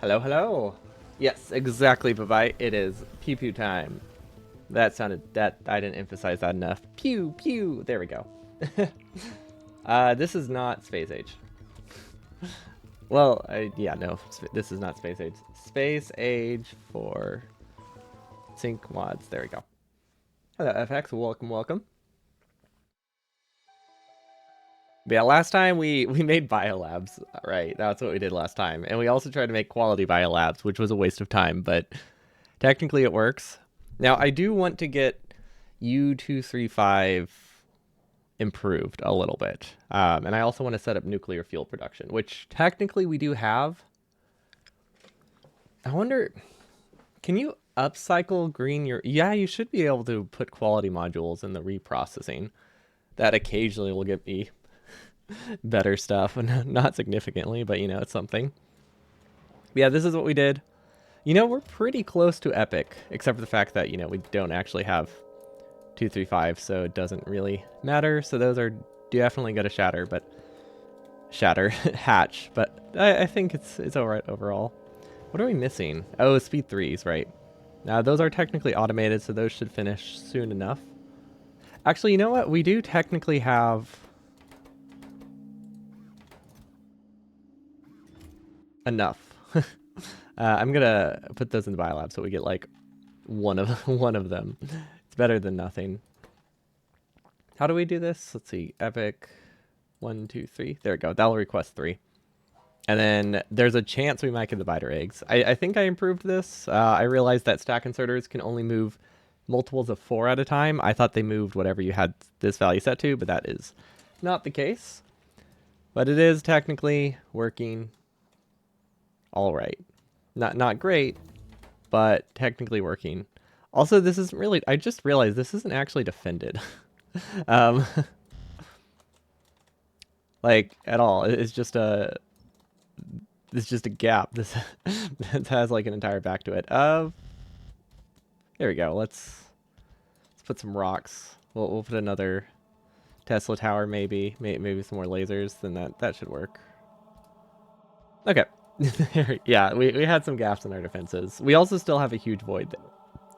Hello, hello. Yes, exactly, bye-bye. It is pew pew time. That sounded that I didn't emphasize that enough. Pew pew. There we go. This is not space age. Well, yeah, no, this is not space age. Space age for sync mods. There we go. Hello, FX. Welcome, welcome. But yeah, last time we made biolabs, right? That's what we did last time, and we also tried to make quality biolabs, which was a waste of time, but technically it works. Now I do want to get U235 improved a little bit, and I also want to set up nuclear fuel production, which technically we do have. I wonder, can you upcycle green your? Yeah, you should be able to put quality modules in the reprocessing. That occasionally will get me better stuff, not significantly, but it's something. But yeah, this is what we did. We're pretty close to epic, except for the fact that we don't actually have 235, so it doesn't really matter. So those are definitely going to shatter hatch, but I think it's all right overall. What are we missing? Oh, speed threes, right? Now those are technically automated, so those should finish soon enough. Actually, you know what? We do technically have enough. I'm gonna put those in the biolab so we get like one of one of them. It's better than nothing. How do we do this? Let's see. Epic. 1, 2, 3. There we go. That'll request 3. And then there's a chance we might get the biter eggs. I think I improved this. I realized that stack inserters can only move multiples of 4 at a time. I thought they moved whatever you had this value set to, but that is not the case. But it is technically working all right. Not great, but technically working. Also, this isn't really... I just realized this isn't actually defended. um, like, at all. It's just a... It's just a gap. This has like an entire back to it. There we go. Let's put some rocks. We'll put another Tesla tower, maybe some more lasers. Then that should work. Okay. Yeah, we had some gaps in our defenses. We also still have a huge void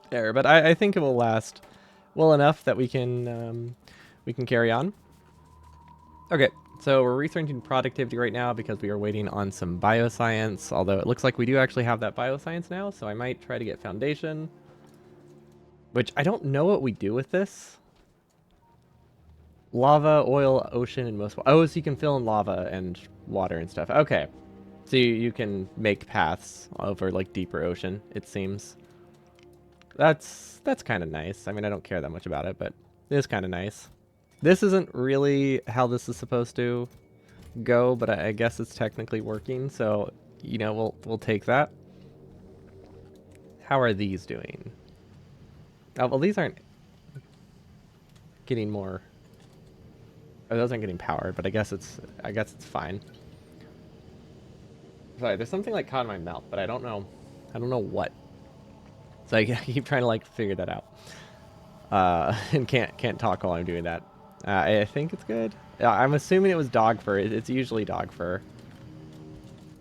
there, but I think it will last well enough that we can carry on. Okay. So we're researching productivity right now because we are waiting on some bioscience, although it looks like we do actually have that bioscience now, so I might try to get foundation, which I don't know what we do with this. Lava, oil, ocean, and most... Oh, so you can fill in lava and water and stuff. Okay. So you can make paths over like deeper ocean, it seems. That's kind of nice. I mean, I don't care that much about it, but it is kind of nice. This isn't really how this is supposed to go, but I guess it's technically working, so we'll take that. How are these doing? Oh, well, these aren't getting more. Oh, those aren't getting powered, but I guess it's fine. Sorry, there's something like caught in my mouth, but I don't know what. So I keep trying to like figure that out. And can't talk while I'm doing that. I think it's good. I'm assuming it was dog fur. It's usually dog fur.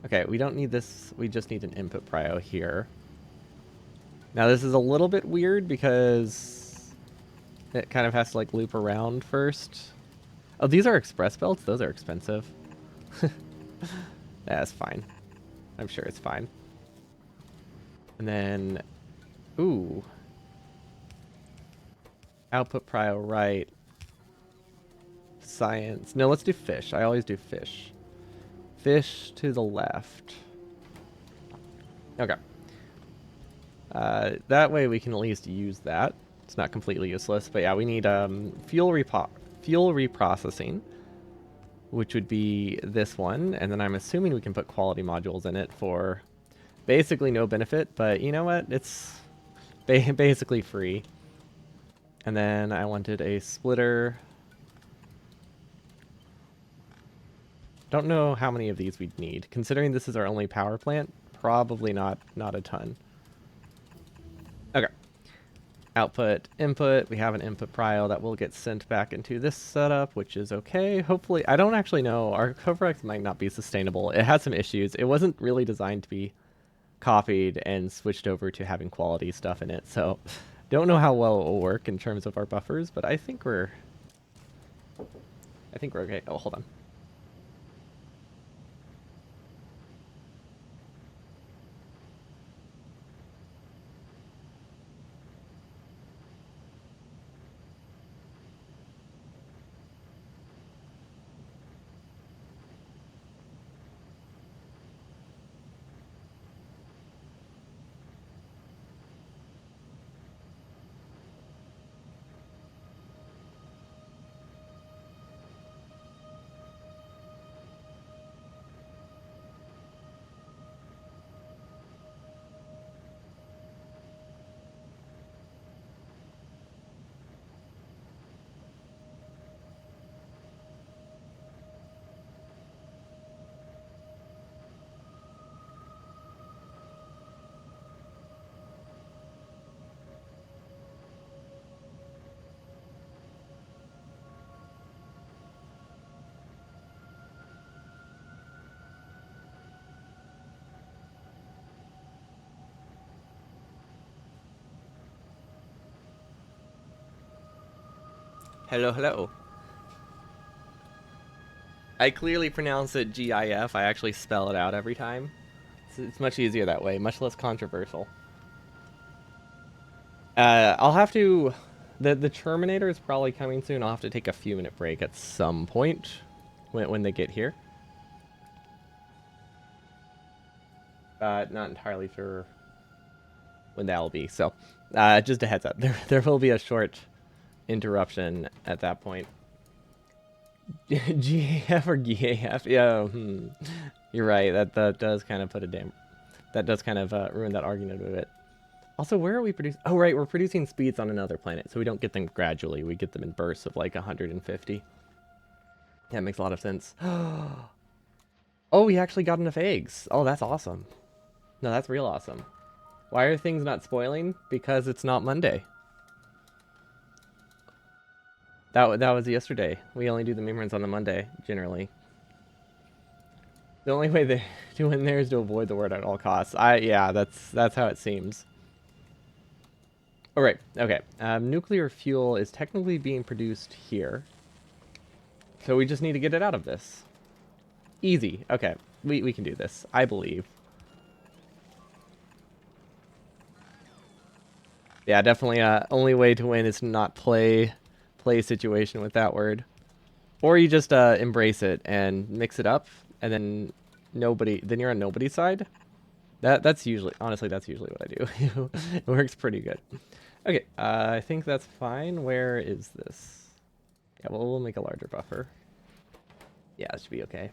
Okay, we don't need this. We just need an input prio here. Now this is a little bit weird because it kind of has to like loop around first. Oh, these are express belts? Those are expensive. That's fine. I'm sure it's fine. And then, ooh. Output prio right. Science. No, let's do fish. I always do fish. Fish to the left. Okay. That way we can at least use that. It's not completely useless, but yeah, we need fuel reprocessing, which would be this one, and then I'm assuming we can put quality modules in it for basically no benefit, but you know what? It's basically free. And then I wanted a splitter. Don't know how many of these we'd need. Considering this is our only power plant, probably not a ton. Okay. Output, input. We have an input prio that will get sent back into this setup, which is okay. Hopefully, I don't actually know. Our Covarex might not be sustainable. It has some issues. It wasn't really designed to be copied and switched over to having quality stuff in it. So don't know how well it will work in terms of our buffers, but I think we're okay. Oh, hold on. Hello, hello. I clearly pronounce it GIF. I actually spell it out every time. It's much easier that way, much less controversial. I'll have to. The Terminator is probably coming soon. I'll have to take a few minute break at some point when they get here. Not entirely sure when that will be. So, just a heads up. There will be a short interruption at that point. GAF or GAF? Yeah, you're right. That does kind of put a damn. That does kind of ruin that argument a bit. Also, where are we producing? Oh, right, we're producing speeds on another planet, so we don't get them gradually. We get them in bursts of like 150. That makes a lot of sense. Oh, we actually got enough eggs. Oh, that's awesome. No, that's real awesome. Why are things not spoiling? Because it's not Monday. That was yesterday. We only do the meme runs on the Monday, generally. The only way they to win there is to avoid the word at all costs. Yeah, that's how it seems. All right, okay. Nuclear fuel is technically being produced here. So we just need to get it out of this. Easy. Okay, we can do this. I believe. Yeah, definitely. Only way to win is to not play situation with that word, or you just embrace it and mix it up, and then then you're on nobody's side. That's usually that's usually what I do. It works pretty good. Okay, I think that's fine. Where is this? Yeah, well, we'll make a larger buffer. Yeah, it should be okay.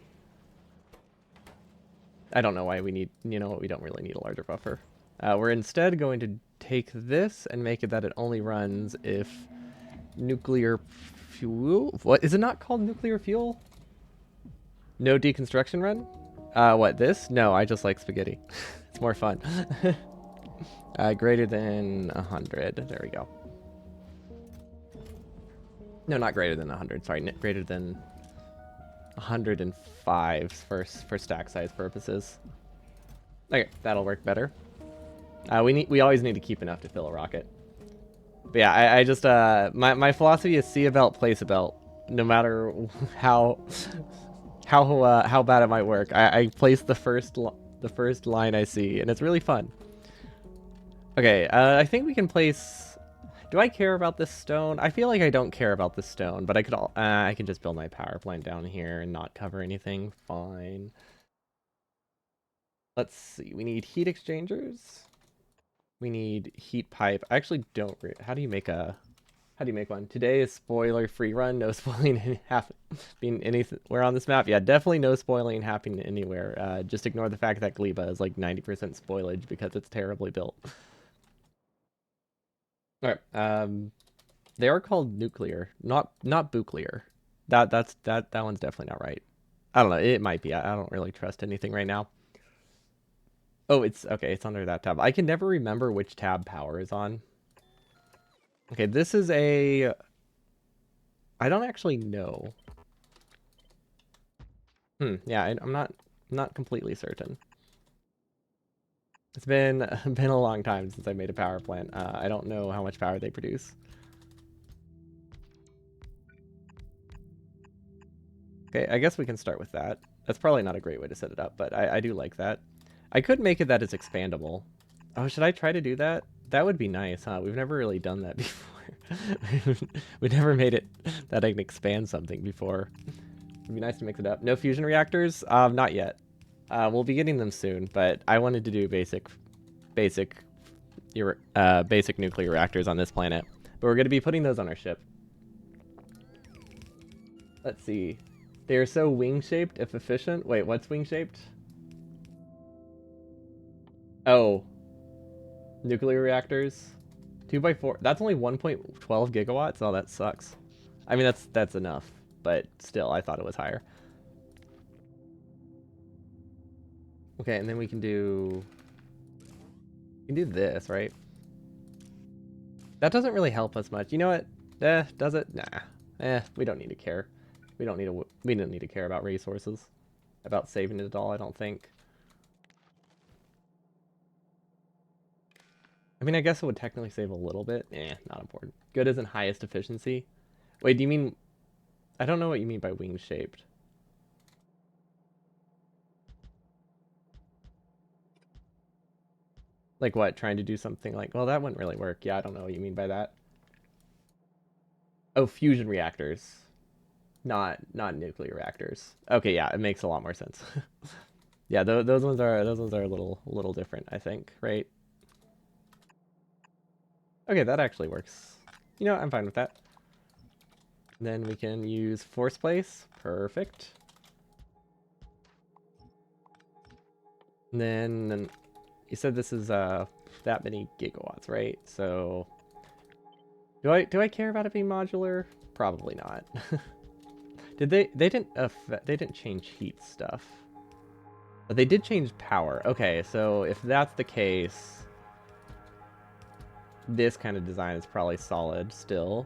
I don't know why we need, you know what, we don't really need a larger buffer. We're instead going to take this and make it that it only runs if nuclear fuel... What? Is it not called nuclear fuel? No deconstruction run? What, this? No, I just like spaghetti. It's more fun. Greater than 100. There we go. No, not greater than 100. Sorry, greater than 105 for stack size purposes. Okay, that'll work better. We always need to keep enough to fill a rocket. But yeah, I just my philosophy is see a belt, place a belt, no matter how bad it might work. I place the first line I see, and it's really fun. Okay, I think we can place. Do I care about this stone? I feel like I don't care about this stone, but I can just build my power plant down here and not cover anything. Fine. Let's see. We need heat exchangers. We need heat pipe. I actually don't. How do you make one? Today is spoiler free run. No spoiling happening anywhere on this map. Yeah, definitely no spoiling happening anywhere. Just ignore the fact that Gleba is like 90% spoilage because it's terribly built. All right. They are called nuclear, not buclear. That one's definitely not right. I don't know. It might be. I don't really trust anything right now. Oh, it's okay. It's under that tab. I can never remember which tab power is on. Okay, this is a... I don't actually know. Yeah, I'm not completely certain. It's been been a long time since I made a power plant. I don't know how much power they produce. Okay, I guess we can start with that. That's probably not a great way to set it up, but I do like that. I could make it that it's expandable. Oh, should I try to do that? That would be nice, huh? We've never really done that before. We never made it that I can expand something before. It'd be nice to mix it up. No fusion reactors? Not yet. We'll be getting them soon, but I wanted to do basic basic nuclear reactors on this planet. But we're going to be putting those on our ship. Let's see. They are so wing-shaped if efficient. Wait, what's wing-shaped? Oh. Nuclear reactors. 2x4. That's only 1.12 gigawatts? Oh, that sucks. I mean, that's enough. But still, I thought it was higher. Okay, and then we can do... We can do this, right? That doesn't really help us much. You know what? Does it? Nah. We don't need to care. We don't need to care about resources. About saving it at all, I don't think. I mean, I guess it would technically save a little bit. Not important. Good isn't highest efficiency. Wait, do you mean... I don't know what you mean by wing-shaped. Like what? Trying to do something like... Well, that wouldn't really work. Yeah, I don't know what you mean by that. Oh, fusion reactors. Not nuclear reactors. Okay, yeah, it makes a lot more sense. Yeah, those ones are a little different, I think, right? Okay, that actually works. You know what? I'm fine with that. Then we can use force place. Perfect. And then you said this is that many gigawatts, right? So do I care about it being modular? Probably not. Did they didn't change heat stuff. But they did change power. Okay, so if that's the case, this kind of design is probably solid still.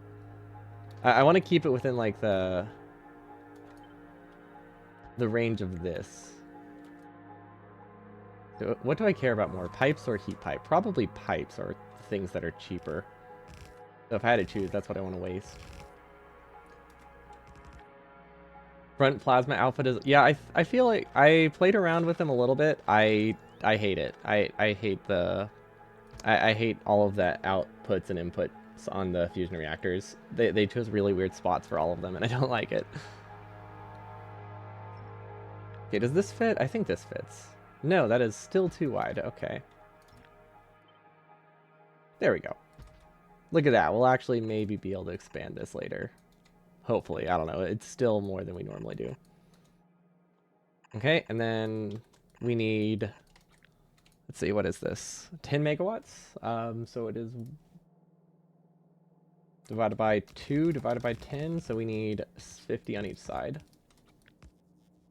I want to keep it within like the range of this. So what do I care about more, pipes or heat pipe? Probably pipes are things that are cheaper. So if I had to choose, that's what I want to waste. Front plasma output is... Yeah, I feel like I played around with them a little bit. I hate it. I hate the... I hate all of the outputs and inputs on the fusion reactors. They chose really weird spots for all of them, and I don't like it. Okay, does this fit? I think this fits. No, that is still too wide. Okay. There we go. Look at that. We'll actually maybe be able to expand this later. Hopefully. I don't know. It's still more than we normally do. Okay, and then we need... Let's see, what is this? 10 megawatts? So it is divided by 2, divided by 10, so we need 50 on each side.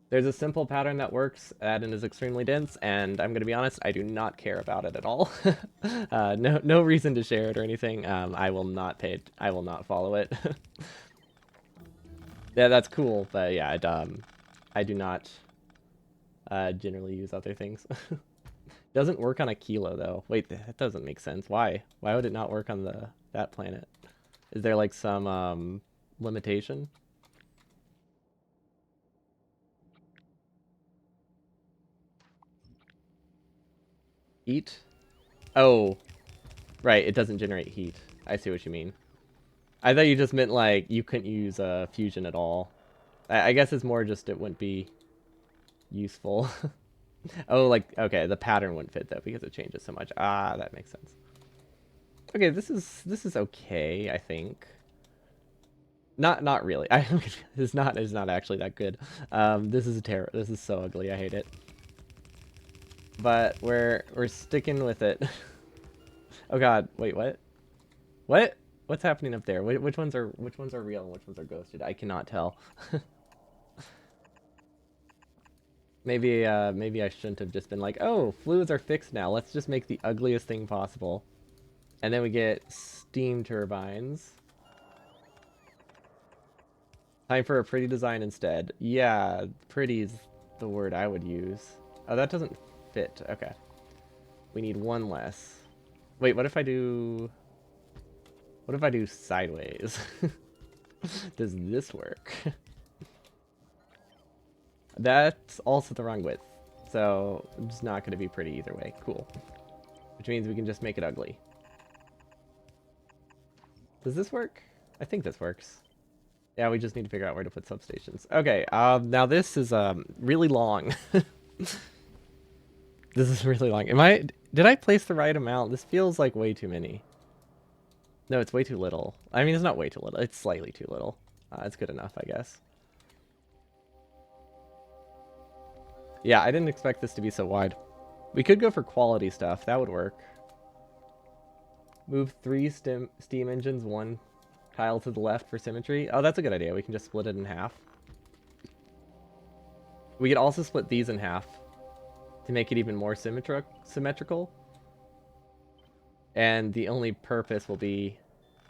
There's a simple pattern that works, and is extremely dense, and I'm going to be honest, I do not care about it at all. No reason to share it or anything. I will not pay it. I will not follow it. Yeah, that's cool, but yeah, I do not generally use other things. Doesn't work on a kilo though. Wait, that doesn't make sense. Why? Why would it not work on that planet? Is there like some limitation? Heat? Oh, right. It doesn't generate heat. I see what you mean. I thought you just meant like you couldn't use fusion at all. I guess it's more just it wouldn't be useful. Oh, like, okay, the pattern wouldn't fit though because it changes so much. Ah, that makes sense. Okay, this is okay, I think. Not really. It's not actually that good. This is this is so ugly. I hate it. But we're sticking with it. Oh God, wait, what? What? What's happening up there? Which ones are real and which ones are ghosted? I cannot tell. Maybe maybe I shouldn't have just been like, oh, fluids are fixed now. Let's just make the ugliest thing possible. And then we get steam turbines. Time for a pretty design instead. Yeah, pretty is the word I would use. Oh, that doesn't fit. Okay. We need one less. Wait, what if I do... What if I do sideways? Does this work? That's also the wrong width. So it's not going to be pretty either way. Cool. Which means we can just make it ugly. Does this work? I think this works. Yeah, we just need to figure out where to put substations. Okay, now this is really long. This is really long. Did I place the right amount? This feels like way too many. No, it's way too little. I mean, it's not way too little. It's slightly too little. It's good enough, I guess. Yeah, I didn't expect this to be so wide. We could go for quality stuff. That would work. Move 3 steam engines, 1 tile to the left for symmetry. Oh, that's a good idea. We can just split it in half. We could also split these in half to make it even more symmetrical. And the only purpose will be...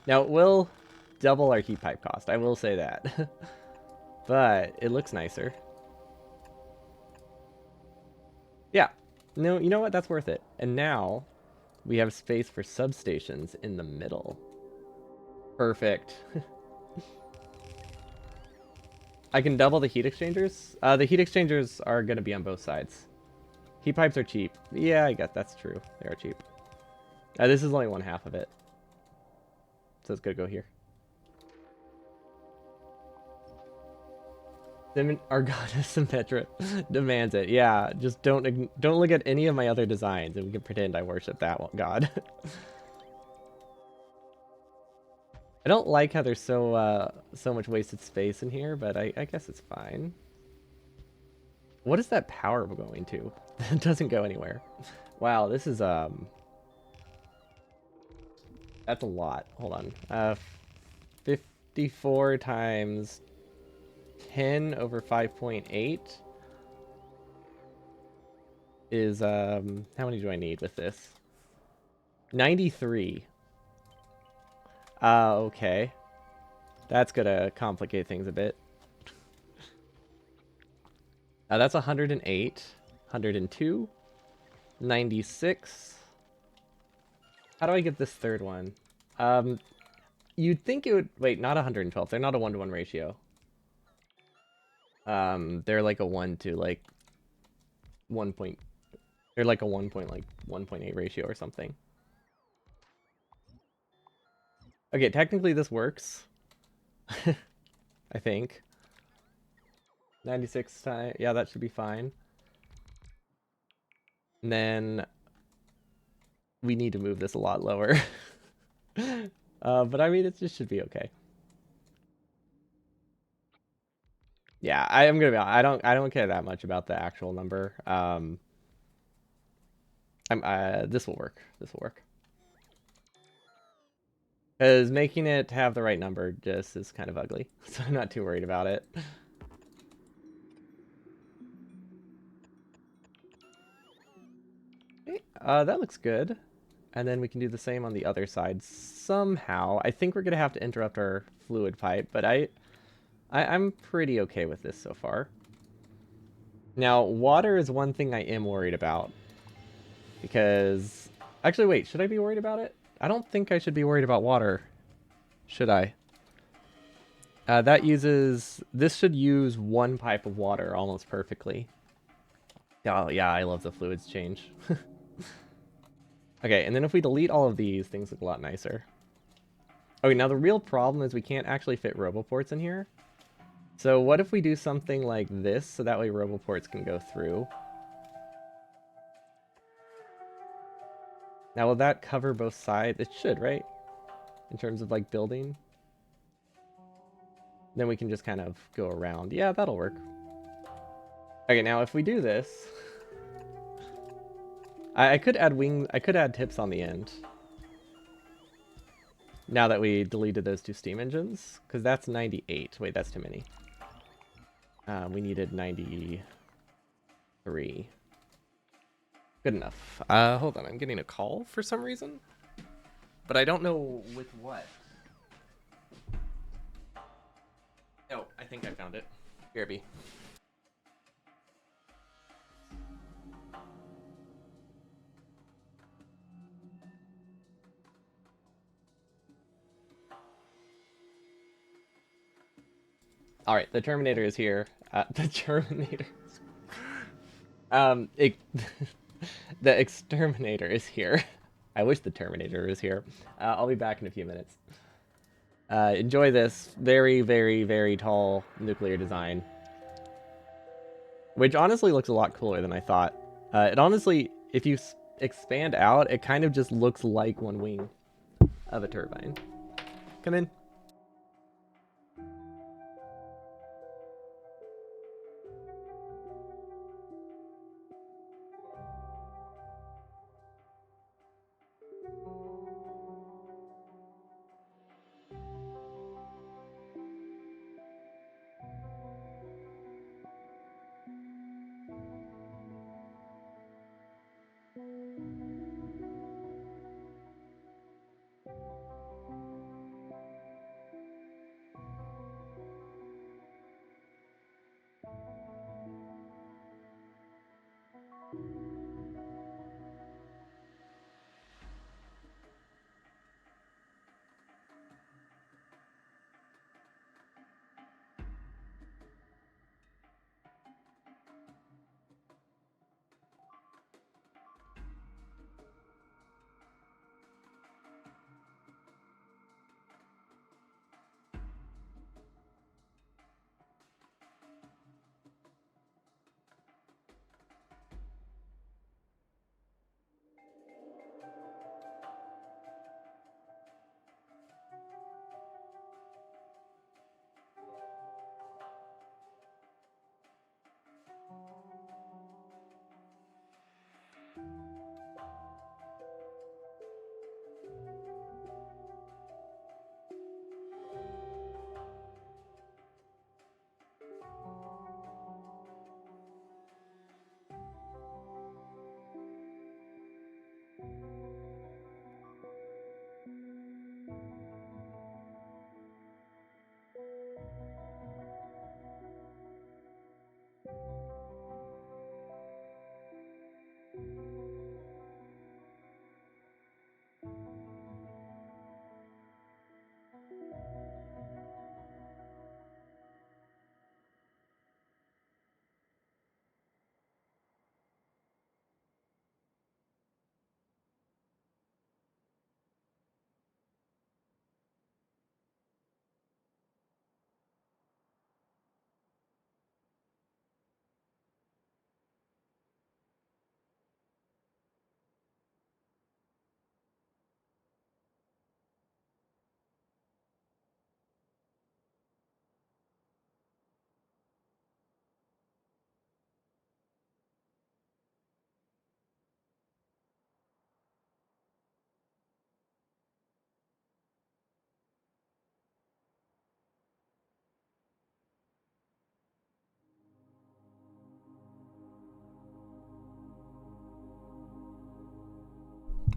Now, it will double our heat pipe cost. I will say that. But it looks nicer. Yeah. No, you know what? That's worth it. And now we have space for substations in the middle. Perfect. I can double the heat exchangers. The heat exchangers are going to be on both sides. Heat pipes are cheap. Yeah, I guess that's true. They are cheap. This is only 1/2 of it. So it's going to go here. Argata Symmetra demands it. Yeah, just don't look at any of my other designs and we can pretend I worship that one god. I don't like how there's so much wasted space in here, but I guess it's fine. What is that power going to? It doesn't go anywhere. Wow, this is that's a lot. Hold on. 54 times 10 over 5.8 is how many do I need with this? 93. Okay. That's gonna complicate things a bit. That's 108, 102, 96. How do I get this third one? You'd think it would... Wait, not 112. They're not a 1-to-1 ratio. They're like a 1 to like 1 point... They're like a 1.8 ratio or something. Okay, technically this works. I think. 96 times... Yeah, that should be fine. And then we need to move this a lot lower. But I mean, it just should be okay. Yeah, I am gonna be honest, I don't care that much about the actual number. This will work. This will work. Because making it have the right number just is kind of ugly, so I'm not too worried about it. Okay, that looks good. And then we can do the same on the other side somehow. I think we're gonna have to interrupt our fluid pipe, but I'm pretty okay with this so far. Now, water is one thing I am worried about. Because... Actually, wait, should I be worried about it? I don't think I should be worried about water. Should I? That uses... This should use 1 pipe of water almost perfectly. Oh, yeah, I love the fluids change. Okay, and then if we delete all of these, things look a lot nicer. Okay, now the real problem is we can't actually fit roboports in here. So what if we do something like this, so that way roboports can go through? Now, will that cover both sides? It should, right? In terms of, like, building. Then we can just kind of go around. Yeah, that'll work. Okay, now if we do this... I could add tips on the end. Now that we deleted those 2 steam engines. Because that's 98. Wait, that's too many. We needed 93. Good enough. Hold on, I'm getting a call for some reason. But I don't know with what. Oh, I think I found it. BRB. All right, the Terminator is here. The Terminator. It, the Exterminator is here. I wish the Terminator was here. I'll be back in a few minutes. Enjoy this very, very, very tall nuclear design, which honestly looks a lot cooler than I thought. It honestly, if you expand out, it kind of just looks like one wing of a turbine. Come in.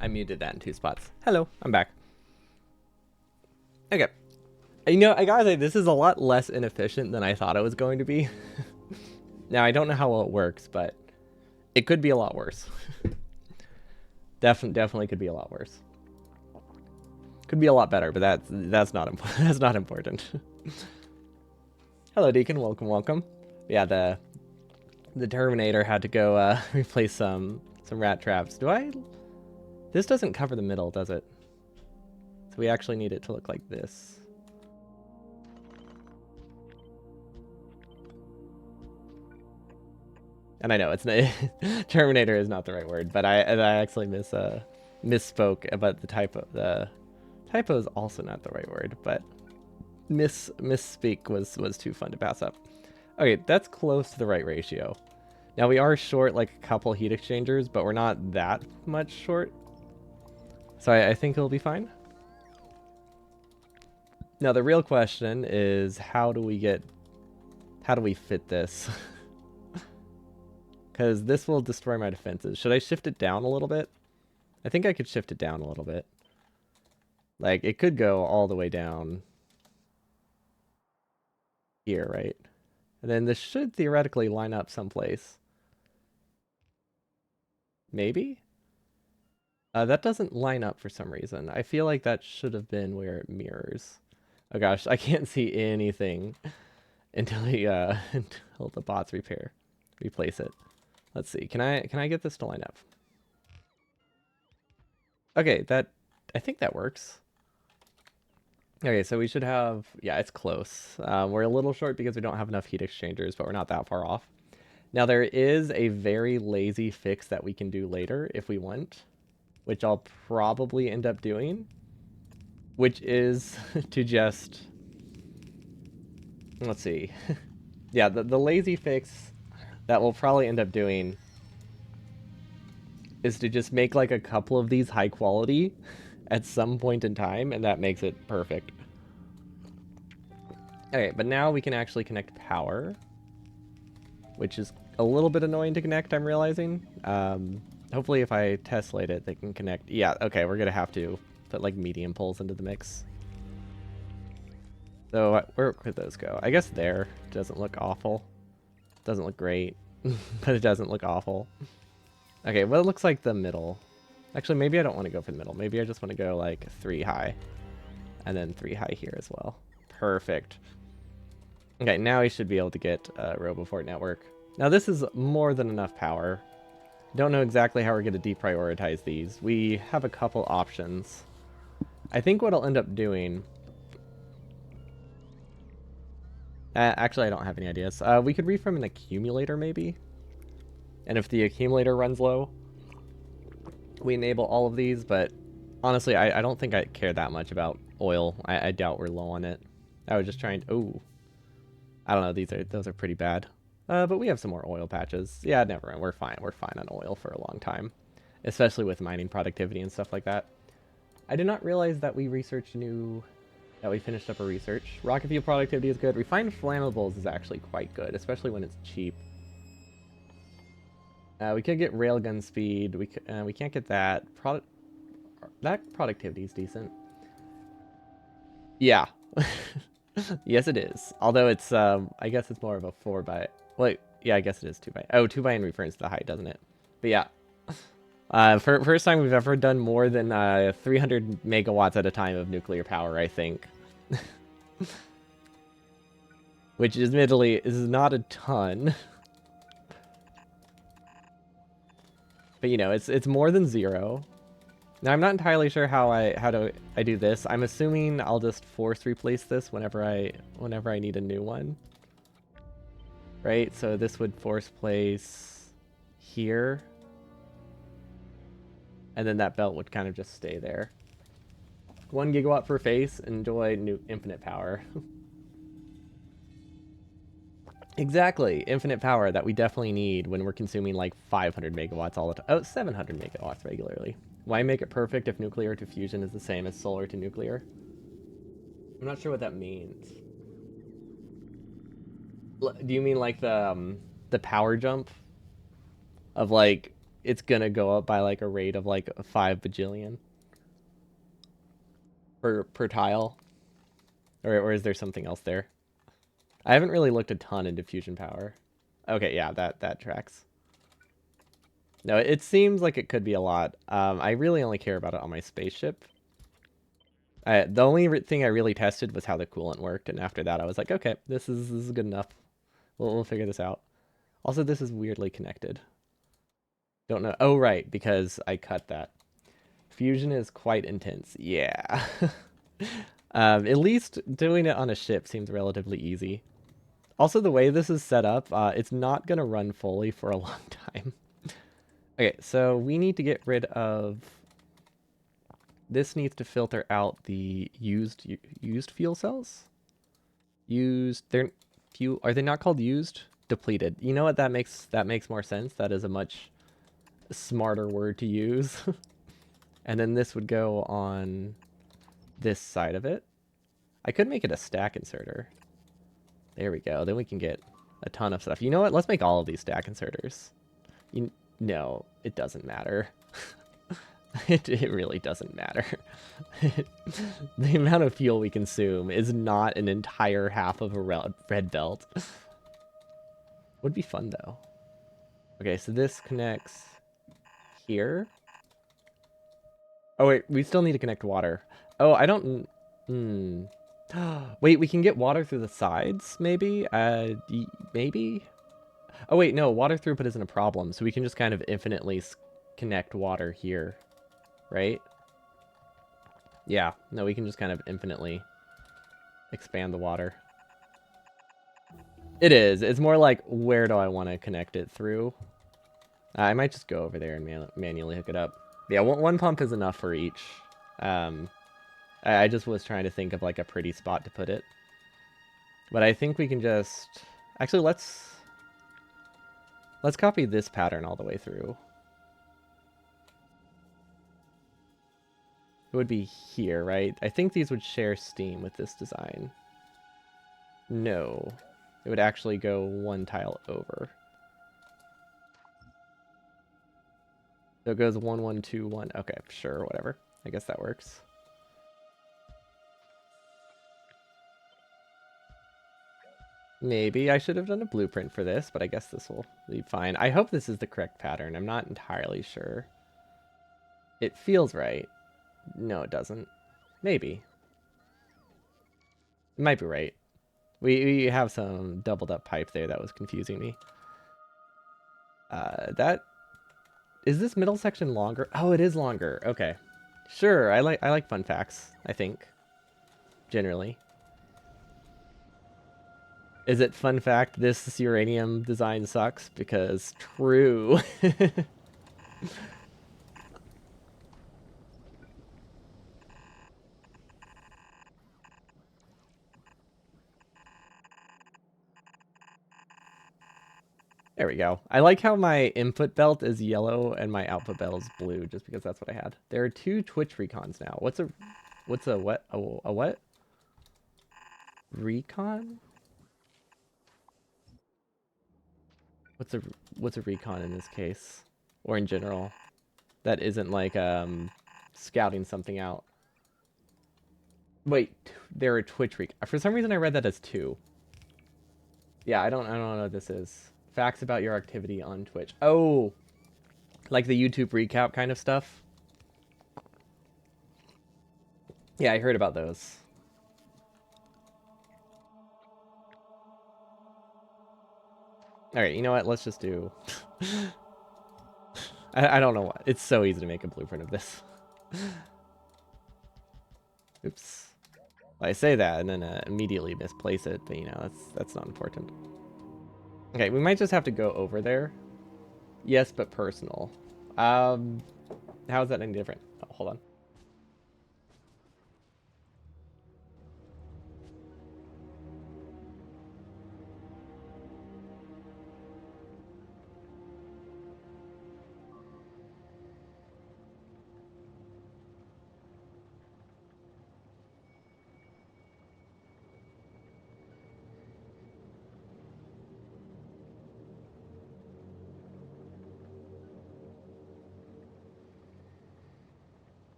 I muted that in two spots. Hello, I'm back. Okay. I gotta say, this is a lot less inefficient than I thought it was going to be. Now, I don't know how well it works, but it could be a lot worse. Definitely could be a lot worse. Could be a lot better, but that's not important. That's not important. Hello, Deacon. Welcome. Yeah, the Terminator had to go replace some rat traps. This doesn't cover the middle, does it? So we actually need it to look like this. And I know it's Terminator is not the right word, but I actually misspoke about the typo. The typo is also not the right word, but misspeak was too fun to pass up. Okay, that's close to the right ratio. Now we are short like a couple heat exchangers, but we're not that much short. So I think it'll be fine. Now the real question is how do we fit this? Because this will destroy my defenses. Should I shift it down a little bit? I think I could shift it down a little bit. Like, it could go all the way down here, right? And then this should theoretically line up someplace. Maybe? That doesn't line up for some reason. I feel like that should have been where it mirrors. Oh gosh, I can't see anything. until he until the bots replace it. Let's see. Can I get this to line up? Okay, I think that works. Okay, so we should have, yeah, it's close. We're a little short because we don't have enough heat exchangers, but we're not that far off. Now there is a very lazy fix that we can do later if we want, which I'll probably end up doing, which is to just, let's see. Yeah, the lazy fix that we'll probably end up doing is to just make like a couple of these high quality at some point in time, and that makes it perfect. Okay, but now we can actually connect power, which is a little bit annoying to connect, I'm realizing. Hopefully if I tessellate it, they can connect. Yeah, okay, we're going to have to put like medium poles into the mix. So where could those go? I guess there. Doesn't look awful. Doesn't look great, but it doesn't look awful. Okay, well, it looks like the middle. Actually, maybe I don't want to go for the middle. Maybe I just want to go like 3 high. And then 3 high here as well. Perfect. Okay, now we should be able to get a RoboFort network. Now this is more than enough power. Don't know exactly how we're going to deprioritize these. We have a couple options. I think what I'll end up doing... actually, I don't have any ideas. We could read from an accumulator, maybe? And if the accumulator runs low, we enable all of these, but honestly, I don't think I care that much about oil. I doubt we're low on it. I was just trying to... Ooh. I don't know, those are pretty bad. But we have some more oil patches. Yeah, never mind. We're fine. We're fine on oil for a long time. Especially with mining productivity and stuff like that. I did not realize that we researched that we finished up a research. Rocket fuel productivity is good. Refined flammables is actually quite good, especially when it's cheap. We could get railgun speed. We can't get that. That productivity is decent. Yeah. Yes, it is. Although it's, I guess it's more of a 4 by... Wait, yeah, I guess it is 2 by... Oh, 2 by in reference to the height, doesn't it? But yeah. First time we've ever done more than 300 megawatts at a time of nuclear power, I think. Which, admittedly, is not a ton. But, you know, it's more than 0. Now, I'm not entirely sure how I do this. I'm assuming I'll just force replace this whenever I need a new one. Right? So this would force place here. And then that belt would kind of just stay there. 1 gigawatt per face. Enjoy new infinite power. Exactly. Infinite power that we definitely need when we're consuming like 500 megawatts all the time. Oh, 700 megawatts regularly. Why make it perfect if nuclear to fusion is the same as solar to nuclear? I'm not sure what that means. Do you mean like the power jump of like it's gonna go up by like a rate of like 5 bajillion per tile, or is there something else there? I haven't really looked a ton into fusion power. Okay, yeah, that tracks. No, it seems like it could be a lot. I really only care about it on my spaceship. The only thing I really tested was how the coolant worked, and after that I was like, okay, this is good enough. We'll figure this out. Also, this is weirdly connected. Don't know. Oh, right, because I cut that. Fusion is quite intense. Yeah. At least doing it on a ship seems relatively easy. Also, the way this is set up, it's not going to run fully for a long time. Okay, so we need to get rid of... This needs to filter out the used fuel cells? Are they not called used? Depleted. You know what, that makes more sense. That is a much smarter word to use. And then this would go on this side of it. I could make it a stack inserter. There we go. Then we can get a ton of stuff. You know what? Let's make all of these stack inserters. No, it doesn't matter. It really doesn't matter. The amount of fuel we consume is not an entire half of a red belt. Would be fun, though. Okay, so this connects here. Oh, wait, we still need to connect water. Oh, I don't... Wait, we can get water through the sides, maybe? Maybe? Oh, wait, no, water throughput isn't a problem, so we can just kind of infinitely connect water here, right? Yeah, no, we can just kind of infinitely expand the water. It is. It's more like, where do I want to connect it through? I might just go over there and manually hook it up. Yeah, one pump is enough for each. Um, I just was trying to think of like a pretty spot to put it. But I think we can just... Actually, let's copy this pattern all the way through. It would be here, right? I think these would share steam with this design. No. It would actually go one tile over. So it goes 1, 1, 2, 1. Okay, sure, whatever. I guess that works. Maybe I should have done a blueprint for this, but I guess this will be fine. I hope this is the correct pattern. I'm not entirely sure. It feels right. No, it doesn't. Maybe. It might be right. We have some doubled up pipe there that was confusing me. That is this middle section longer? Oh, it is longer. Okay. Sure, I like fun facts, I think. Generally. Is it fun fact this uranium design sucks? Because true. There we go. I like how my input belt is yellow and my output belt is blue, just because that's what I had. There are 2 Twitch recons now. What's a what? A what? Recon? What's a what's a recon in this case? Or in general? That isn't like scouting something out. Wait, there are Twitch recon. For some reason I read that as 2. Yeah, I don't know what this is. Facts about your activity on Twitch. Oh, like the YouTube recap kind of stuff. Yeah, I heard about those. All right, you know what? Let's just do... I don't know what. It's so easy to make a blueprint of this. Oops. Well, I say that and then immediately misplace it, but you know, that's not important. Okay, we might just have to go over there. Yes, but personal. How is that any different? Oh, hold on.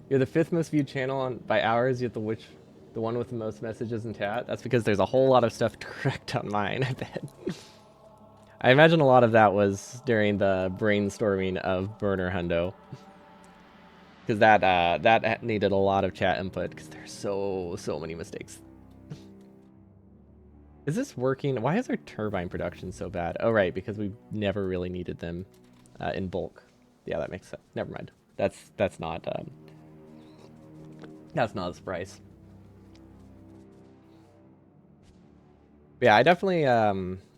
You're the 5th most viewed channel on by hours, yet the one with the most messages in chat. That's because there's a whole lot of stuff direct on mine, I bet. I imagine a lot of that was during the brainstorming of Burner Hundo. Because that needed a lot of chat input, because there's so many mistakes. Is this working? Why is our turbine production so bad? Oh, right, because we never really needed them in bulk. Yeah, that makes sense. Never mind. That's not a surprise. Yeah, I definitely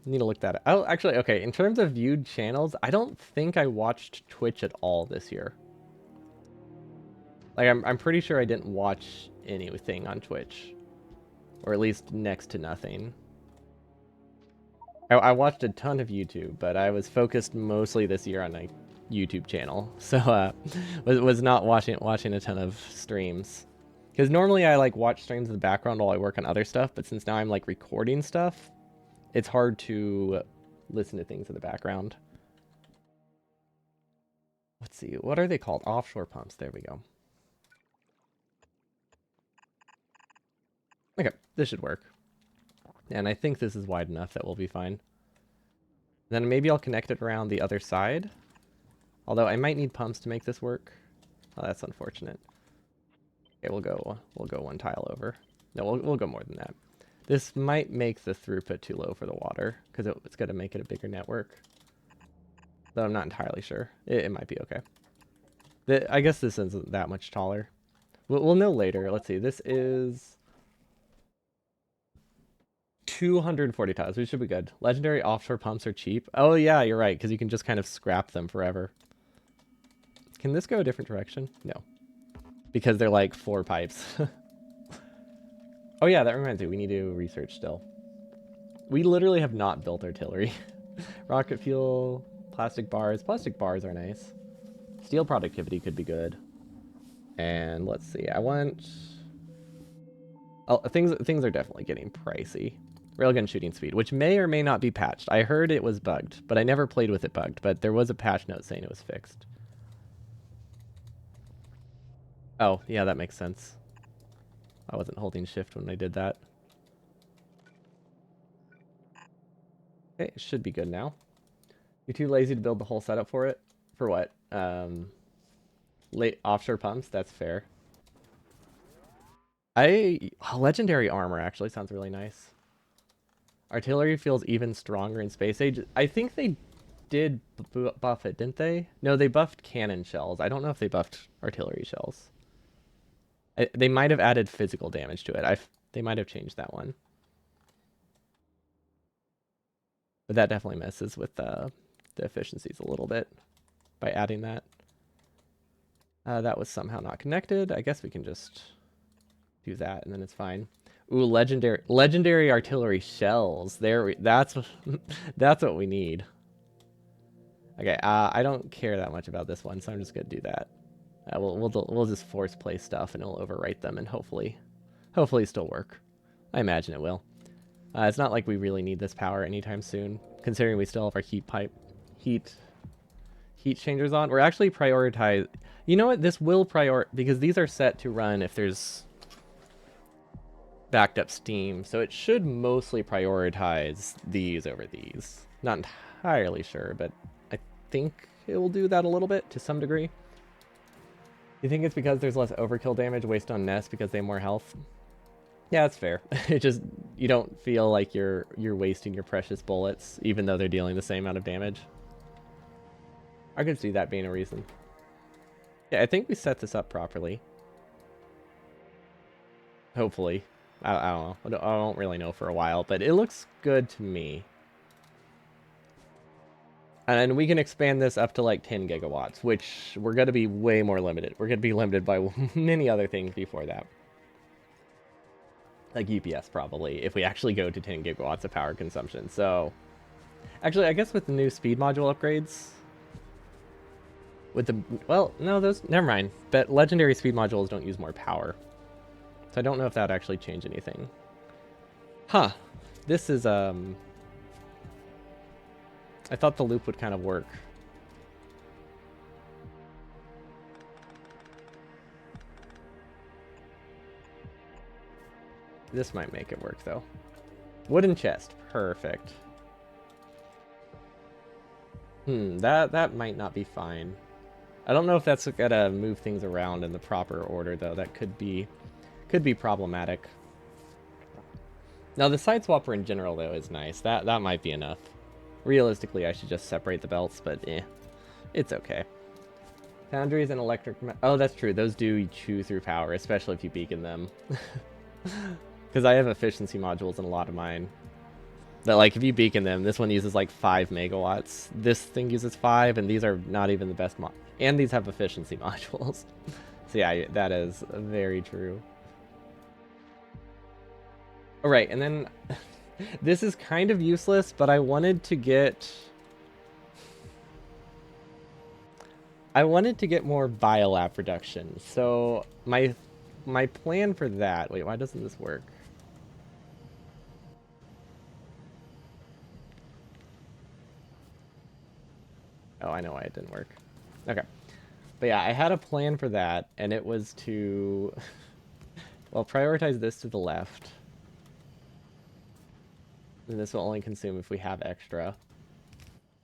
need to look that up. Oh, actually, okay. In terms of viewed channels, I don't think I watched Twitch at all this year. Like, I'm pretty sure I didn't watch anything on Twitch, or at least next to nothing. I watched a ton of YouTube, but I was focused mostly this year on a YouTube channel, so was not watching a ton of streams. Because normally I like watch streams in the background while I work on other stuff, but since now I'm like recording stuff, it's hard to listen to things in the background. Let's see, what are they called? Offshore pumps. There we go. Okay, this should work. And I think this is wide enough that we'll be fine. Then maybe I'll connect it around the other side. Although I might need pumps to make this work. Oh, that's unfortunate. Okay, we'll go one tile over. No, we'll go more than that. This might make the throughput too low for the water because it's going to make it a bigger network. Though I'm not entirely sure. It might be okay. I guess this isn't that much taller. We'll know later. Let's see. This is 240 tiles. We should be good. Legendary offshore pumps are cheap. Oh yeah, you're right, because you can just kind of scrap them forever. Can this go a different direction? No. Because they're like 4 pipes. Oh yeah, that reminds me. We need to research still. We literally have not built artillery. Rocket fuel, plastic bars. Plastic bars are nice. Steel productivity could be good. And let's see. I want... Oh, things are definitely getting pricey. Railgun shooting speed, which may or may not be patched. I heard it was bugged, but I never played with it bugged. But there was a patch note saying it was fixed. Oh, yeah, that makes sense. I wasn't holding shift when I did that. Okay, it should be good now. You're too lazy to build the whole setup for it? For what? Late offshore pumps? That's fair. Legendary armor actually sounds really nice. Artillery feels even stronger in Space Age. I think they did buff it, didn't they? No, they buffed cannon shells. I don't know if they buffed artillery shells. They might have added physical damage to it. They might have changed that one. But that definitely messes with the efficiencies a little bit by adding that. That was somehow not connected. I guess we can just do that and then it's fine. Ooh, legendary artillery shells. That's that's what we need. Okay, I don't care that much about this one, so I'm just gonna do that. We'll just force play stuff and it'll overwrite them and hopefully still work. I imagine it will. It's not like we really need this power anytime soon, considering we still have our heat changers on. We're actually prioritize. You know what? This will because these are set to run if there's backed up steam, so it should mostly prioritize these over these. Not entirely sure, but I think it will do that a little bit to some degree. You think it's because there's less overkill damage waste on nests because they have more health? Yeah, that's fair. It just, you don't feel like you're wasting your precious bullets, even though they're dealing the same amount of damage. I could see that being a reason. Yeah, I think we set this up properly. Hopefully. I don't know. I don't really know for a while, but it looks good to me. And we can expand this up to like 10 gigawatts, which we're going to be way more limited. We're going to be limited by many other things before that. Like UPS probably, if we actually go to 10 gigawatts of power consumption. So, actually, I guess with the new speed module upgrades, with the, well, no, never mind. But legendary speed modules don't use more power. So I don't know if that would actually change anything. Huh. This is, I thought the loop would kind of work. This might make it work, though. Wooden chest. Perfect. That might not be fine. I don't know if that's gonna move things around in the proper order, though. That could be problematic. Now, the side swapper in general, though, is nice. That might be enough. Realistically, I should just separate the belts, but it's okay. Foundries and electric... Oh, that's true. Those do chew through power, especially if you beacon them. Because I have efficiency modules in a lot of mine. That, like, if you beacon them, this one uses, like, 5 megawatts. This thing uses 5, and these are not even the best and these have efficiency modules. So, yeah, that is very true. All right, and then... this is kind of useless, but I wanted to get... more biolab production. So, my plan for that... Wait, why doesn't this work? Oh, I know why it didn't work. Okay. But yeah, I had a plan for that, and it was to... well, prioritize this to the left. And this will only consume if we have extra.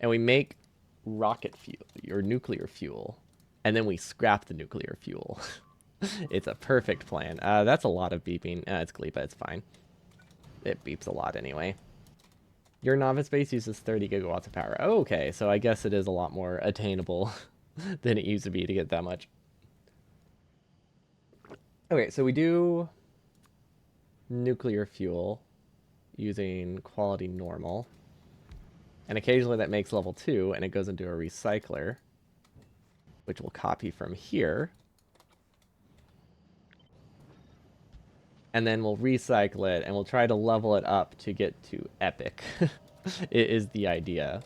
And we make rocket fuel or nuclear fuel, and then we scrap the nuclear fuel. It's a perfect plan. That's a lot of beeping. It's Gleepa, it's fine. It beeps a lot anyway. Your novice base uses 30 gigawatts of power. Oh, okay, so I guess it is a lot more attainable than it used to be to get that much. Okay, so we do nuclear fuel using quality normal. And occasionally that makes level 2, and it goes into a recycler, which we'll copy from here. And then we'll recycle it, and we'll try to level it up to get to epic. It is the idea.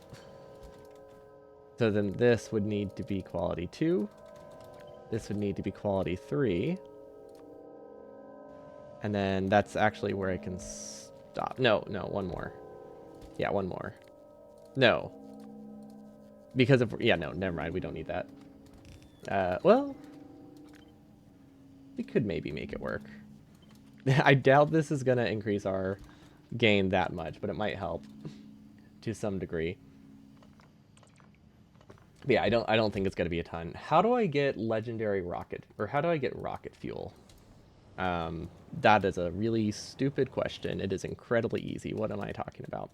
So then this would need to be quality 2. This would need to be quality 3. And then that's actually where I can stop. No, one more. Yeah, one more. No. Because of... Yeah, no, never mind. We don't need that. Well... We could maybe make it work. I doubt this is going to increase our gain that much, but it might help to some degree. But yeah, I don't think it's going to be a ton. How do I get legendary rocket, or how do I get rocket fuel? That is a really stupid question. It is incredibly easy. What am I talking about?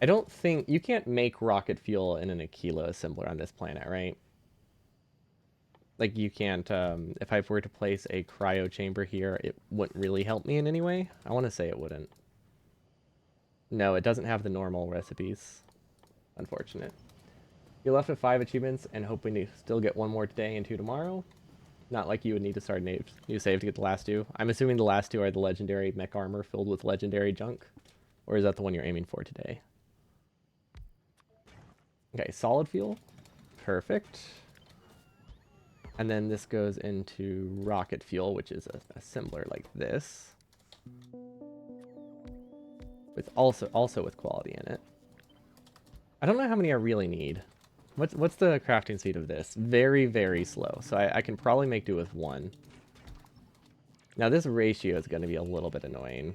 I don't think... You can't make rocket fuel in an Aquila assembler on this planet, right? Like, you can't... if I were to place a cryo chamber here, it wouldn't really help me in any way. I want to say it wouldn't. No, it doesn't have the normal recipes. Unfortunate. You're left with 5 achievements and hoping to still get 1 more today and 2 tomorrow. Not like you would need to start a new save to get the last 2. I'm assuming the last 2 are the legendary mech armor filled with legendary junk. Or is that the one you're aiming for today? Okay, solid fuel. Perfect. And then this goes into rocket fuel, which is a assembler like this. With also with quality in it. I don't know how many I really need. What's the crafting speed of this? Very, very slow. So I can probably make do with 1. Now this ratio is going to be a little bit annoying.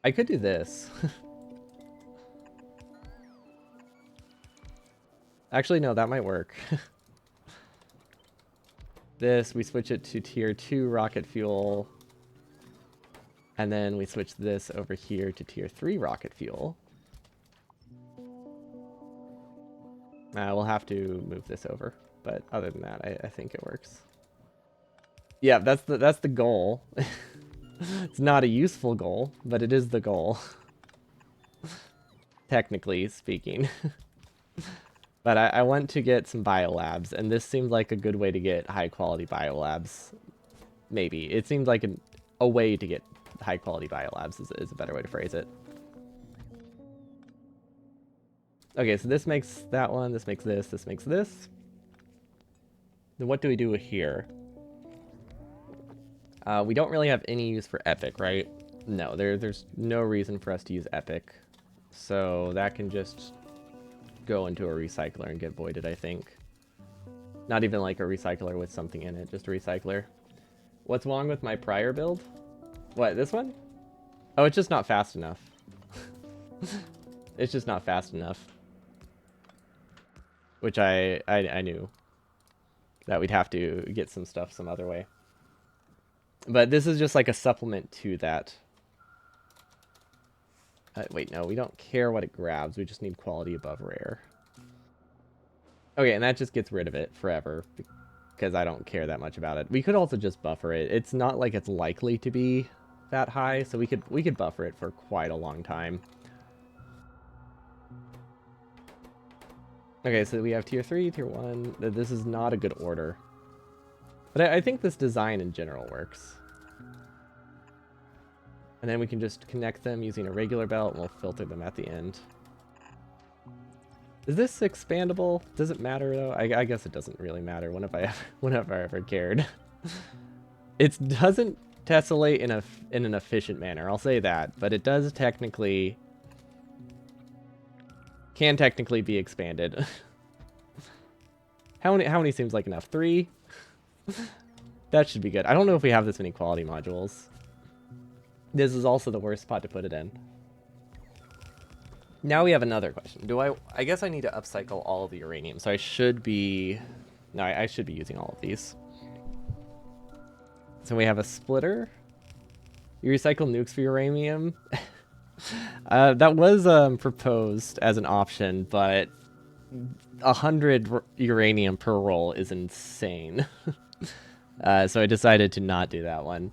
I could do this. Actually, no, that might work. This, we switch it to tier 2 rocket fuel. And then we switch this over here to tier 3 rocket fuel. We'll have to move this over. But other than that, I think it works. Yeah, that's the goal. It's not a useful goal, but it is the goal. Technically speaking. But I want to get some biolabs, and this seemed like a good way to get high-quality biolabs. Maybe. It seemed like a way to get high-quality biolabs is a better way to phrase it. Okay, so this makes that one, this makes this makes this. Then what do we do here? We don't really have any use for epic, right? No, there's no reason for us to use epic. So that can just go into a recycler and get voided, I think. Not even like a recycler with something in it, just a recycler. What's wrong with my prior build? What, this one? Oh, it's just not fast enough. It's just not fast enough. Which I knew that we'd have to get some stuff some other way. But this is just like a supplement to that. Wait, no, we don't care what it grabs. We just need quality above rare. Okay, and that just gets rid of it forever because I don't care that much about it. We could also just buffer it. It's not like it's likely to be that high, so we could buffer it for quite a long time. Okay, so we have tier 3, tier 1. This is not a good order. But I think this design in general works. And then we can just connect them using a regular belt, and we'll filter them at the end. Is this expandable? Does it matter, though? I guess it doesn't really matter. When have I ever cared? It doesn't tessellate in an efficient manner, I'll say that. But it does technically... can technically be expanded. How many seems like enough? 3? That should be good. I don't know if we have this many quality modules. This is also the worst spot to put it in. Now we have another question. I guess I need to upcycle all of the uranium, so I should be... No, I should be using all of these. So we have a splitter. You recycle nukes for uranium? That was proposed as an option, but 100 uranium per roll is insane. So I decided to not do that one.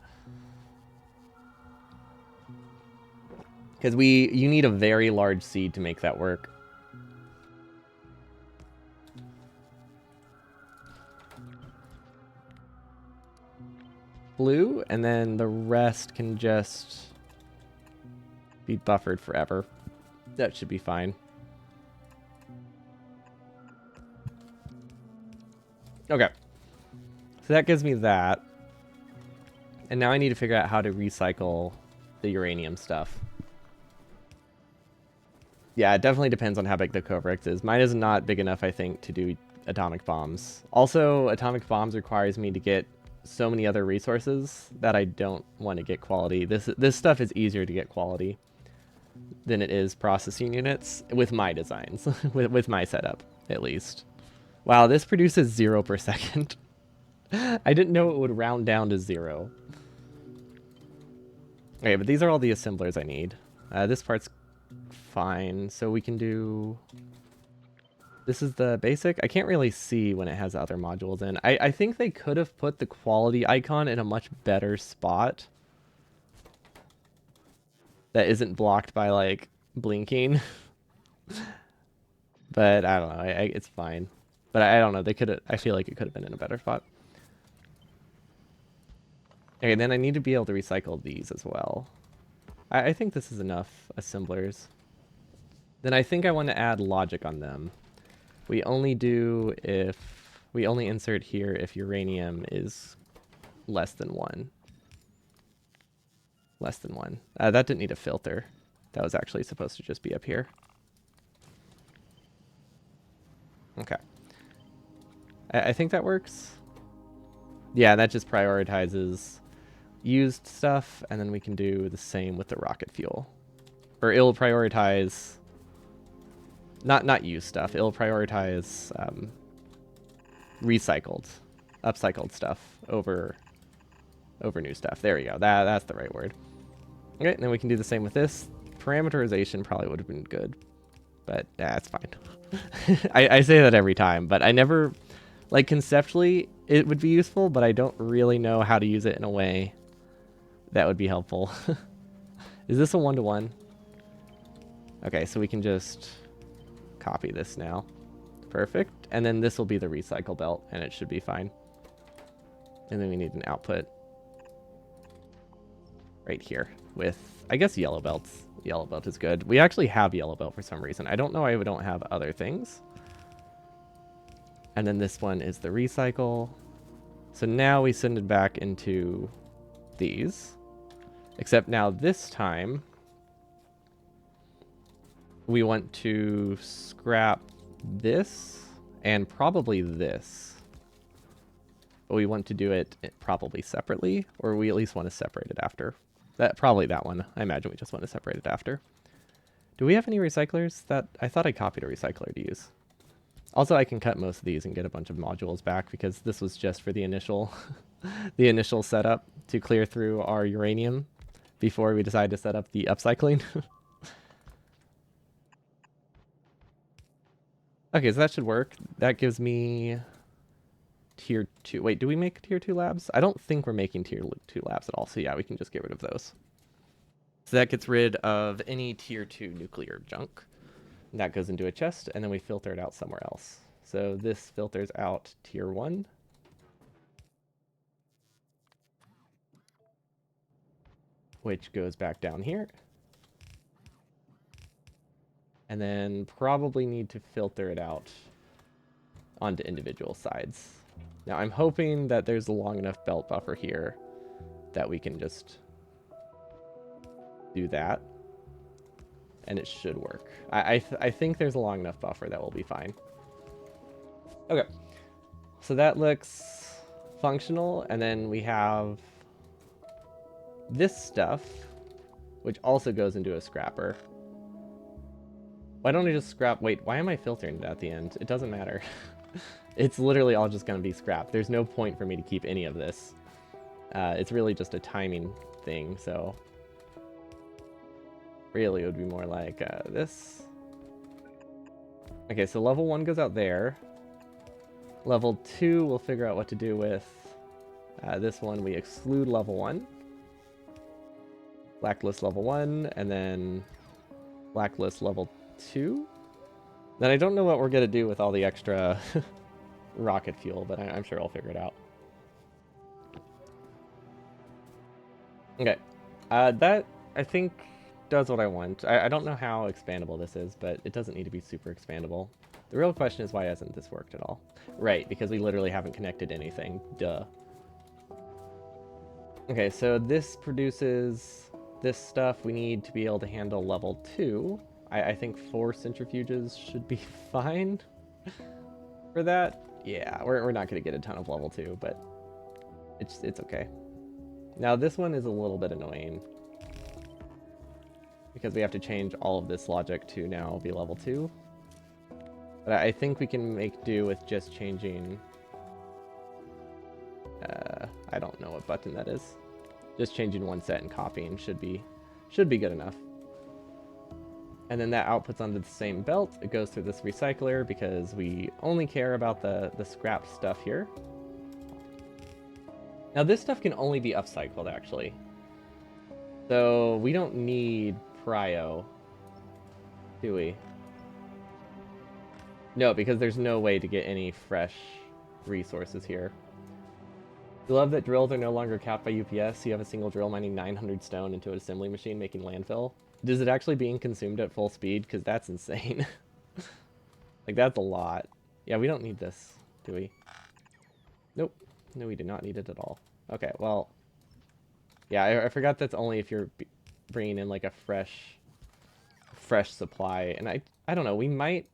Because you need a very large seed to make that work. Blue, and then the rest can just be buffered forever. That should be fine. Okay. So that gives me that. And now I need to figure out how to recycle the uranium stuff. Yeah, it definitely depends on how big the Cobrex is. Mine is not big enough, I think, to do atomic bombs. Also, atomic bombs requires me to get so many other resources that I don't want to get quality. This stuff is easier to get quality than it is processing units with my designs, with my setup, at least. Wow, this produces 0 per second. I didn't know it would round down to 0. Okay, but these are all the assemblers I need. This part's fine, so we can do... This is the basic. I can't really see when it has other modules in. I think they could have put the quality icon in a much better spot that isn't blocked by, like, blinking. But I don't know. It's fine. But I don't know. They could. I feel like it could have been in a better spot. Okay, then I need to be able to recycle these as well. I think this is enough assemblers. Then I think I want to add logic on them. We only insert here if uranium is less than 1. Less than 1. That didn't need a filter. That was actually supposed to just be up here. Okay. I think that works. Yeah, that just prioritizes used stuff, and then we can do the same with the rocket fuel. Or it'll prioritize... Not used stuff. It'll prioritize recycled, upcycled stuff over new stuff. There we go. That's the right word. Okay, and then we can do the same with this. Parameterization probably would have been good, but that's fine. I say that every time, but I never... Like, conceptually, it would be useful, but I don't really know how to use it in a way that would be helpful. Is this a 1-to-1? Okay, so we can just copy this now. Perfect. And then this will be the recycle belt, and it should be fine. And then we need an output right here with, I guess, yellow belts. Yellow belt is good. We actually have yellow belt for some reason. I don't know why we don't have other things. And then this one is the recycle. So now we send it back into these. Except now this time, we want to scrap this and probably this. But we want to do it probably separately, or we at least want to separate it after. Probably that one. I imagine we just want to separate it after. Do we have any recyclers? I thought I copied a recycler to use. Also, I can cut most of these and get a bunch of modules back because this was just for the initial the initial setup to clear through our uranium before we decide to set up the upcycling. Okay, so that should work. That gives me tier 2. Wait, do we make tier 2 labs? I don't think we're making tier 2 labs at all. So yeah, we can just get rid of those. So that gets rid of any tier 2 nuclear junk. That goes into a chest, and then we filter it out somewhere else. So this filters out tier 1. Which goes back down here. And then probably need to filter it out onto individual sides. Now I'm hoping that there's a long enough belt buffer here that we can just do that. And it should work. I think there's a long enough buffer that will be fine. Okay. So that looks functional. And then we have this stuff, which also goes into a scrapper. Why don't I just scrap? Wait, why am I filtering it at the end? It doesn't matter. It's literally all just going to be scrap. There's no point for me to keep any of this. It's really just a timing thing, so really it would be more like this. Okay, so level 1 goes out there. Level 2 we'll figure out what to do with. This one we exclude level 1. Blacklist level 1, and then blacklist level 2. Then I don't know what we're going to do with all the extra rocket fuel, but I'm sure I'll figure it out. Okay. That, I think, does what I want. I don't know how expandable this is, but it doesn't need to be super expandable. The real question is, why hasn't this worked at all? Right, because we literally haven't connected anything. Duh. Okay, so this produces this stuff. We need to be able to handle level 2. I think 4 centrifuges should be fine for that. Yeah, we're not going to get a ton of level 2, but it's okay. Now this one is a little bit annoying because we have to change all of this logic to now be level 2. But I think we can make do with just changing... I don't know what button that is. Just changing one set and copying should be good enough. And then that outputs onto the same belt. It goes through this recycler because we only care about the scrap stuff here. Now this stuff can only be upcycled, actually. So we don't need Prio, do we? No, because there's no way to get any fresh resources here. I love that drills are no longer capped by UPS. You have a single drill mining 900 stone into an assembly machine making landfill. Is it actually being consumed at full speed? Because that's insane. Like, that's a lot. Yeah, we don't need this, do we? Nope. No, we do not need it at all. Okay, well... Yeah, I forgot that's only if you're bringing in, like, a fresh supply. And I don't know, we might...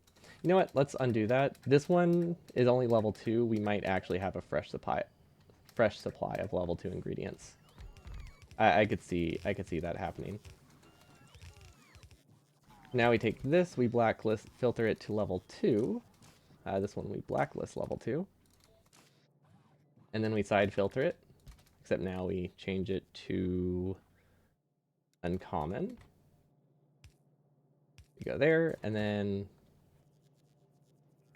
You know what? Let's undo that. This one is only level 2. We might actually have a fresh supply of level 2 ingredients. I could see that happening. Now we take this, we blacklist, filter it to level 2. This one we blacklist level 2. And then we side filter it, except now we change it to uncommon. We go there, and then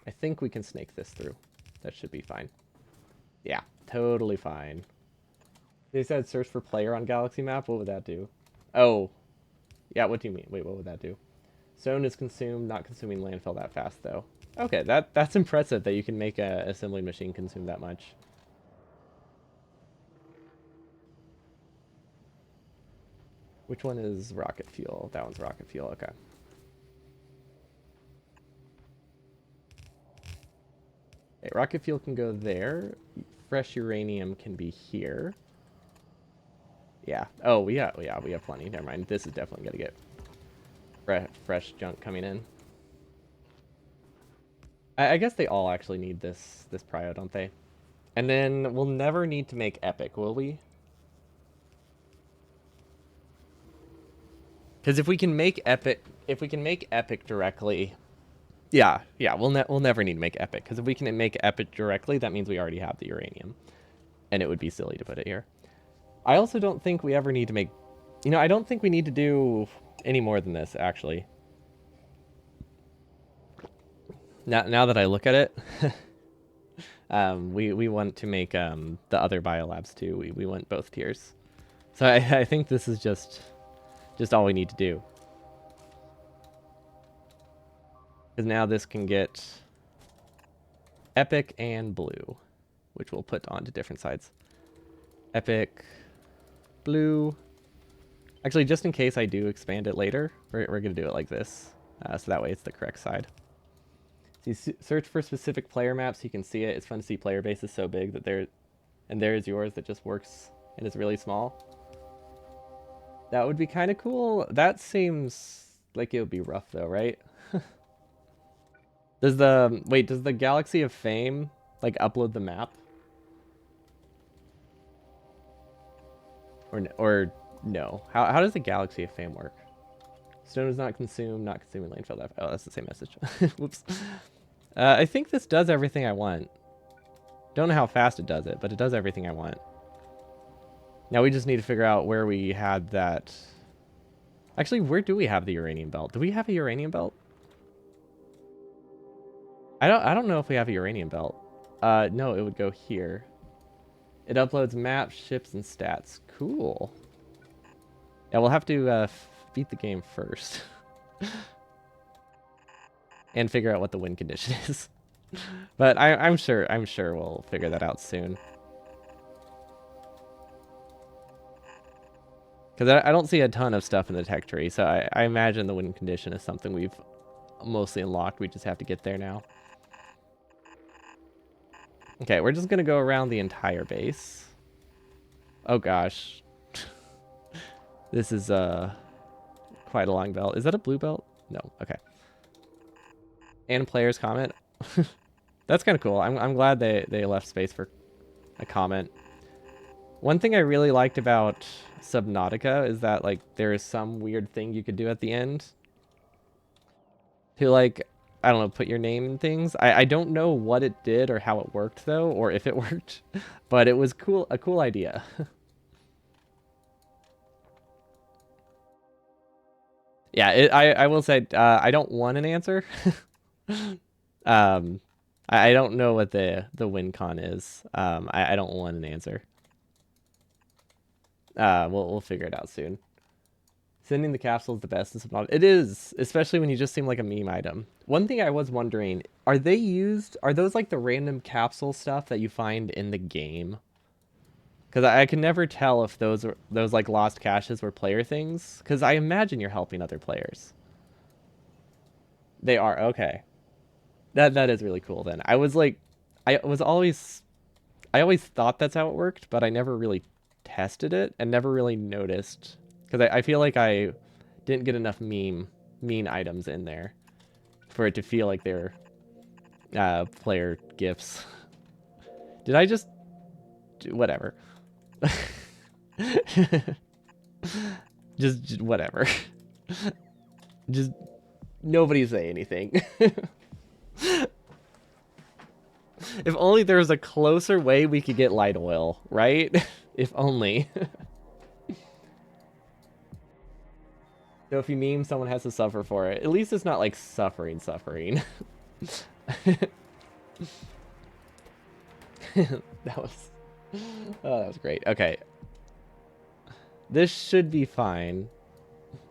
I think we can snake this through. That should be fine. Yeah, totally fine. They said search for player on Galaxy map. What would that do? Oh, yeah, what do you mean? Wait, what would that do? Stone is consumed, not consuming landfill that fast, though. Okay, that's impressive that you can make a assembly machine consume that much. Which one is rocket fuel? That one's rocket fuel, okay. Okay, rocket fuel can go there. Fresh uranium can be here. Yeah. Oh, yeah, we have plenty. Never mind. This is definitely going to get fresh junk coming in. I guess they all actually need this prio, don't they? And then we'll never need to make epic, will we? Because if we can make epic directly, yeah, we'll never need to make epic. Because if we can make epic directly, that means we already have the uranium, and it would be silly to put it here. I also don't think we ever need to make, I don't think we need to do any more than this, actually. Now that I look at it, we want to make the other biolabs too. We want both tiers. So I think this is just all we need to do. Because now this can get epic and blue, which we'll put onto different sides. Epic, blue. Actually, just in case I do expand it later, we're going to do it like this. So that way it's the correct side. So you search for specific player maps, you can see it. It's fun to see player bases so big that there's yours that just works and is really small. That would be kind of cool. That seems like it would be rough though, right? Does the Galaxy of Fame like upload the map? Or no? How does the Galaxy of Fame work? Stone is not consumed, not consuming landfill depth. Oh, that's the same message. Whoops. I think this does everything I want. Don't know how fast it does it, but it does everything I want. Now we just need to figure out where we had that. Actually, where do we have the uranium belt? Do we have a uranium belt? I don't know if we have a uranium belt. No, it would go here. It uploads maps, ships, and stats. Cool. Yeah, we'll have to beat the game first. And figure out what the win condition is. But I'm sure we'll figure that out soon. Because I don't see a ton of stuff in the tech tree, so I imagine the win condition is something we've mostly unlocked. We just have to get there now. Okay, we're just going to go around the entire base. Oh gosh. This is quite a long belt. Is that a blue belt? No. Okay. And player's comment. That's kind of cool. I'm glad they left space for a comment. One thing I really liked about Subnautica is that like there is some weird thing you could do at the end to like, I don't know, put your name in things. I don't know what it did or how it worked though, or if it worked, but it was cool, a cool idea. Yeah, I will say I don't want an answer. I don't know what the win con is. I don't want an answer. We'll figure it out soon. Sending the capsule is the best in Subnautica. It is, especially when you just seem like a meme item. One thing I was wondering, are those like the random capsule stuff that you find in the game? Because I can never tell if those like lost caches were player things. Because I imagine you're helping other players. They are, okay. That is really cool then. I always thought that's how it worked, but I never really tested it and never really noticed. Because I feel like I didn't get enough mean items in there for it to feel like they're player gifts. Did I just... Whatever. just whatever. Just nobody say anything. If only there was a closer way we could get light oil, right? If only. So if you meme, someone has to suffer for it. At least it's not like suffering. That was... Oh, that was great. Okay. This should be fine.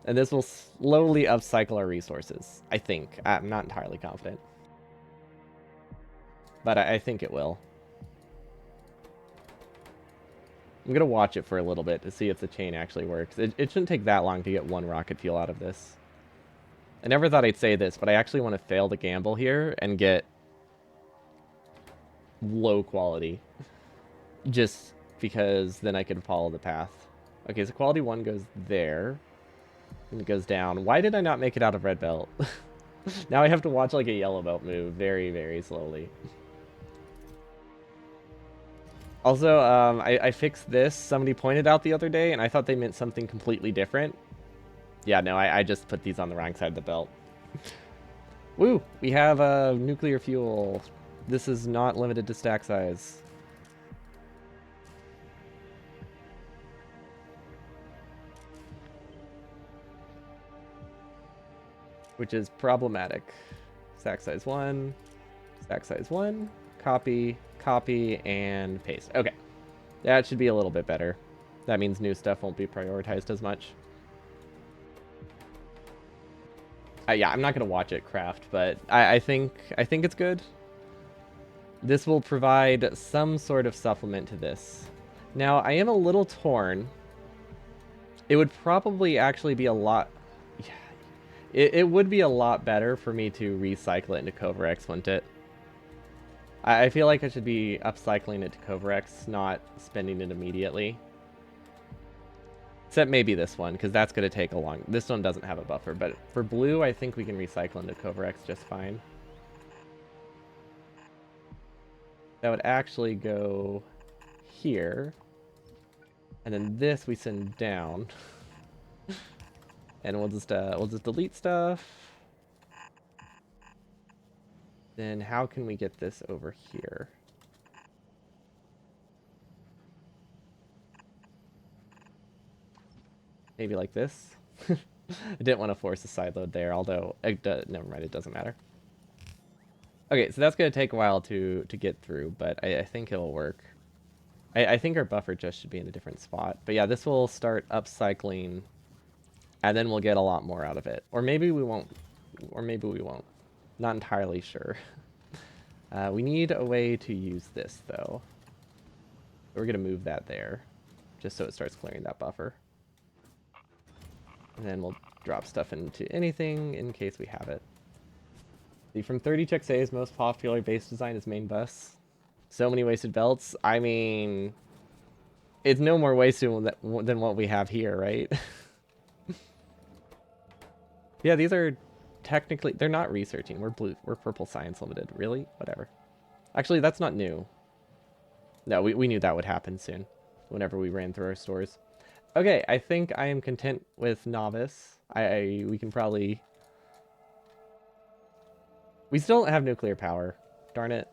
And this will slowly upcycle our resources. I think. I'm not entirely confident. But I think it will. I'm going to watch it for a little bit to see if the chain actually works. It shouldn't take that long to get one rocket fuel out of this. I never thought I'd say this, but I actually want to fail the gamble here and get low quality. Just because then I can follow the path. Okay, so quality 1 goes there. And it goes down. Why did I not make it out of red belt? Now I have to watch like a yellow belt move very, very slowly. Also, I fixed this. Somebody pointed out the other day, and I thought they meant something completely different. Yeah, no, I just put these on the wrong side of the belt. Woo! We have nuclear fuel. This is not limited to stack size. Which is problematic. Stack size 1, copy, copy, and paste. Okay. That should be a little bit better. That means new stuff won't be prioritized as much. Yeah, I'm not going to watch it craft, but I think it's good. This will provide some sort of supplement to this. Now, I am a little torn. It would probably actually be a lot... Yeah, it would be a lot better for me to recycle it into Covarex, wouldn't it? I feel like I should be upcycling it to Covarex, not spending it immediately. Except maybe this one, because that's going to take a long... This one doesn't have a buffer, but for blue, I think we can recycle into Covarex just fine. That would actually go here. And then this we send down. And we'll just delete stuff. Then how can we get this over here? Maybe like this. I didn't want to force a side load there, although never mind, it doesn't matter. Okay, so that's gonna take a while to get through, but I think it'll work. I think our buffer just should be in a different spot. But yeah, this will start upcycling, and then we'll get a lot more out of it. Or maybe we won't. Or maybe we won't. Not entirely sure. We need a way to use this, though. We're going to move that there, just so it starts clearing that buffer. And then we'll drop stuff into anything in case we have it. The from 30 check says most popular base design is main bus. So many wasted belts. I mean, it's no more wasted than what we have here, right? Yeah, these are technically, they're not researching. We're Purple Science Limited. Really? Whatever. Actually, that's not new. No, we knew that would happen soon, whenever we ran through our stores. Okay, I think I am content with Novice. We can probably... We still don't have nuclear power. Darn it.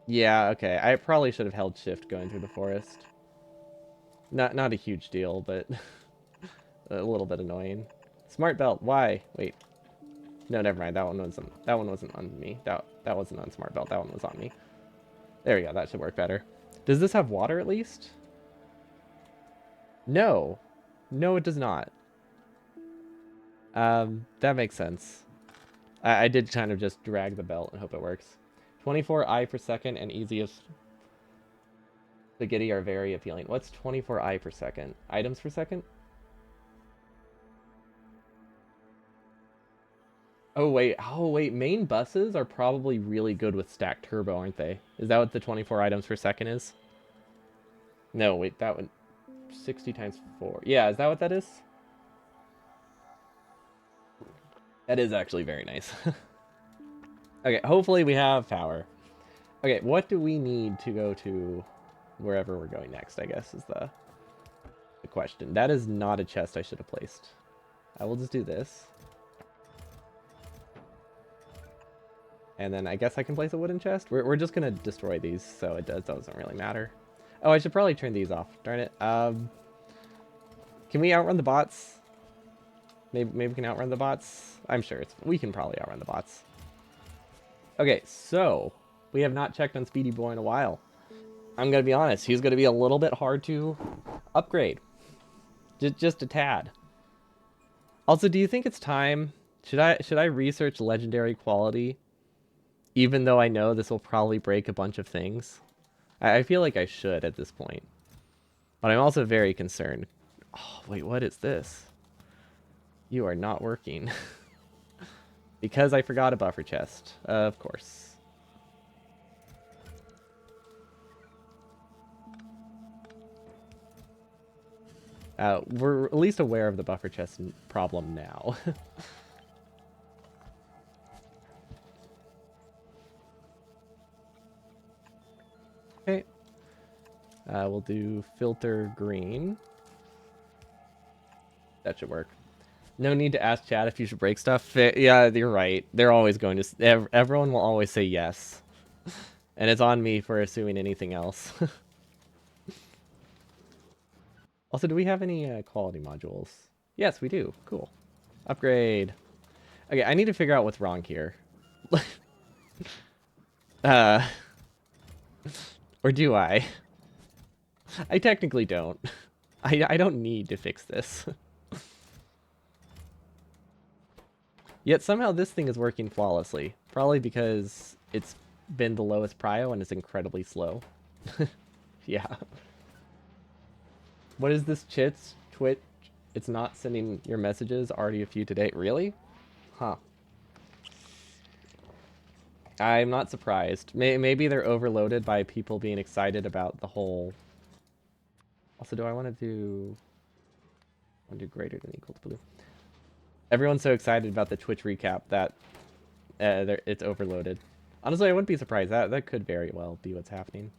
Yeah, okay. I probably should have held shift going through the forest. Not a huge deal, but a little bit annoying. Smart belt. Why? Wait. No, never mind. That one wasn't on me. That wasn't on smart belt. That one was on me. There we go. That should work better. Does this have water at least? No. No, it does not. That makes sense. I did kind of just drag the belt and hope it works. 24 I per second and easiest spaghetti are very appealing. What's 24 I per second? Items per second? Oh wait, main buses are probably really good with stacked turbo, aren't they? Is that what the 24 items per second is? No, wait, that one... 60 times 4. Yeah, is that what that is? That is actually very nice. Okay, hopefully we have power. Okay, what do we need to go to wherever we're going next, I guess, is the question. That is not a chest I should have placed. I will just do this. And then I guess I can place a wooden chest. We're just going to destroy these, so it doesn't really matter. Oh, I should probably turn these off. Darn it. Can we outrun the bots? Maybe we can outrun the bots? I'm sure we can probably outrun the bots. Okay, so we have not checked on Speedy Boy in a while. I'm going to be honest. He's going to be a little bit hard to upgrade. Just a tad. Also, do you think it's time? Should I research legendary quality? Even though I know this will probably break a bunch of things. I feel like I should at this point. But I'm also very concerned. Oh, wait, what is this? You are not working. Because I forgot a buffer chest. Of course. We're at least aware of the buffer chest problem now. Okay. We'll do filter green. That should work. No need to ask chat if you should break stuff. Yeah, you're right. They're always going to... Everyone will always say yes. And it's on me for assuming anything else. Also, do we have any quality modules? Yes, we do. Cool. Upgrade. Okay, I need to figure out what's wrong here. Or do I? I technically don't. I don't need to fix this. Yet somehow this thing is working flawlessly. Probably because it's been the lowest prio and is incredibly slow. Yeah. What is this Twitch? It's not sending your messages. Already a few today. Really? Huh. I'm not surprised. Maybe they're overloaded by people being excited about the whole... Also, do I want to do... I want to do greater than equal to blue. Everyone's so excited about the Twitch recap that it's overloaded. Honestly, I wouldn't be surprised. That could very well be what's happening.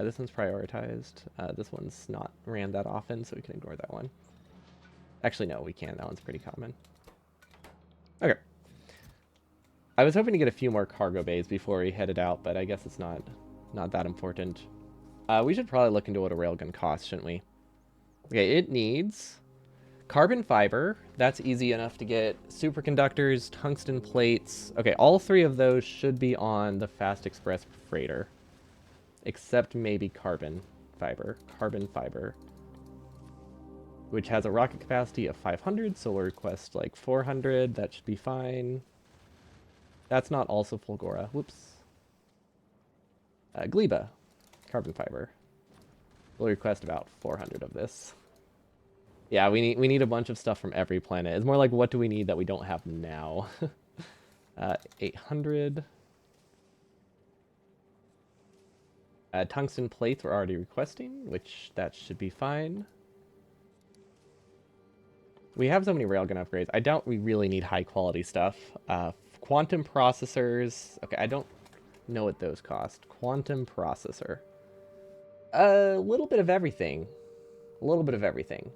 This one's prioritized. This one's not ran that often, so we can ignore that one. Actually, no, we can't. That one's pretty common. Okay. I was hoping to get a few more cargo bays before we headed out, but I guess it's not that important. We should probably look into what a railgun costs, shouldn't we? Okay, it needs carbon fiber. That's easy enough to get. Superconductors, tungsten plates. Okay, all three of those should be on the Fast Express freighter. Except maybe carbon fiber. Carbon fiber. Which has a rocket capacity of 500, so we'll request like 400. That should be fine. That's not also Fulgora. Whoops. Gleba. Carbon fiber. We'll request about 400 of this. Yeah, we need a bunch of stuff from every planet. It's more like, what do we need that we don't have now? 800. Tungsten plates we're already requesting, which that should be fine. We have so many railgun upgrades. I doubt we really need high quality stuff. Quantum processors. Okay, I don't know what those cost. Quantum processor. A little bit of everything. A little bit of everything.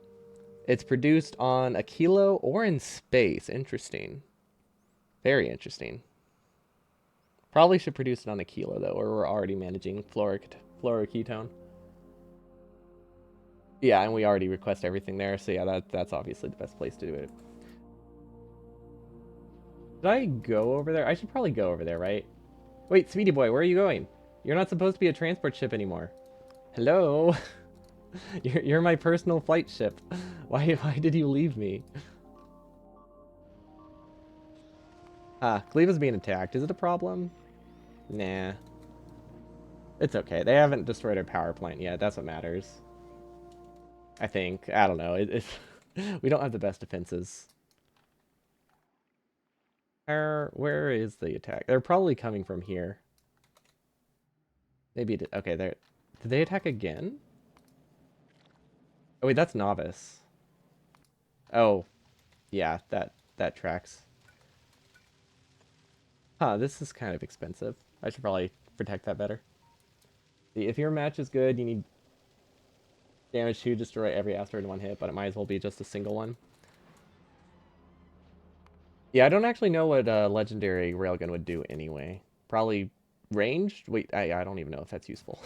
It's produced on a kilo or in space. Interesting. Very interesting. Probably should produce it on a kilo, though, or we're already managing fluoroketone. Yeah, and we already request everything there, so yeah, that's obviously the best place to do it. Did I go over there? I should probably go over there, right? Wait, Speedy Boy, where are you going? You're not supposed to be a transport ship anymore. Hello? You're my personal flight ship. Why did you leave me? Gleeva's being attacked. Is it a problem? Nah. It's okay. They haven't destroyed our power plant yet. That's what matters. I think. I don't know. We don't have the best defenses. Where is the attack? They're probably coming from here. Maybe it, okay, did they attack again? Oh wait, that's novice. Oh, yeah, that tracks. Huh, this is kind of expensive. I should probably protect that better. See, if your match is good, you need damage to destroy every asteroid in one hit, but it might as well be just a single one. Yeah, I don't actually know what a legendary railgun would do anyway. Probably ranged? Wait, I don't even know if that's useful.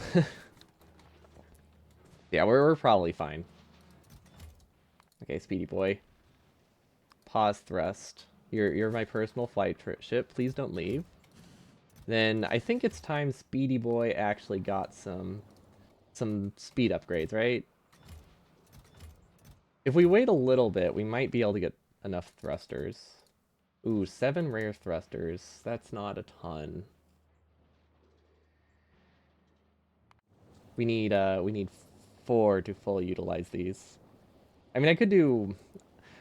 Yeah, we're probably fine. Okay, Speedy Boy. Pause thrust. You're my personal flight ship. Please don't leave. Then I think it's time Speedy Boy actually got some speed upgrades, right? If we wait a little bit, we might be able to get enough thrusters. Ooh, 7 rare thrusters. That's not a ton. We need 4 to fully utilize these. I mean, I could do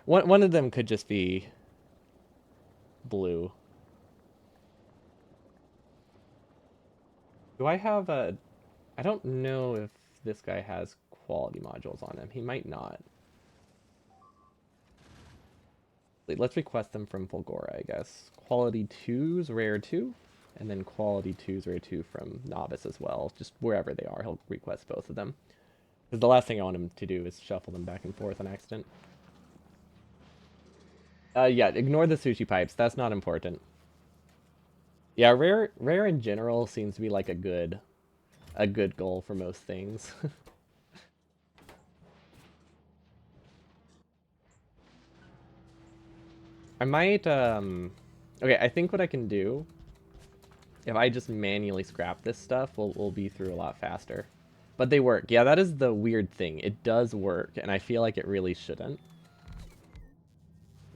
one of them could just be blue. Do I have a I don't know if this guy has quality modules on him. He might not. Let's request them from Fulgora, I guess. Quality 2's rare 2, and then quality 2's rare 2 from Novice as well. Just wherever they are, he'll request both of them. Because the last thing I want him to do is shuffle them back and forth on accident. Yeah, ignore the sushi pipes. That's not important. Yeah, rare in general seems to be like a good goal for most things. I might okay, I think what I can do if I just manually scrap this stuff, we'll be through a lot faster. But they work. Yeah, that is the weird thing. It does work, and I feel like it really shouldn't.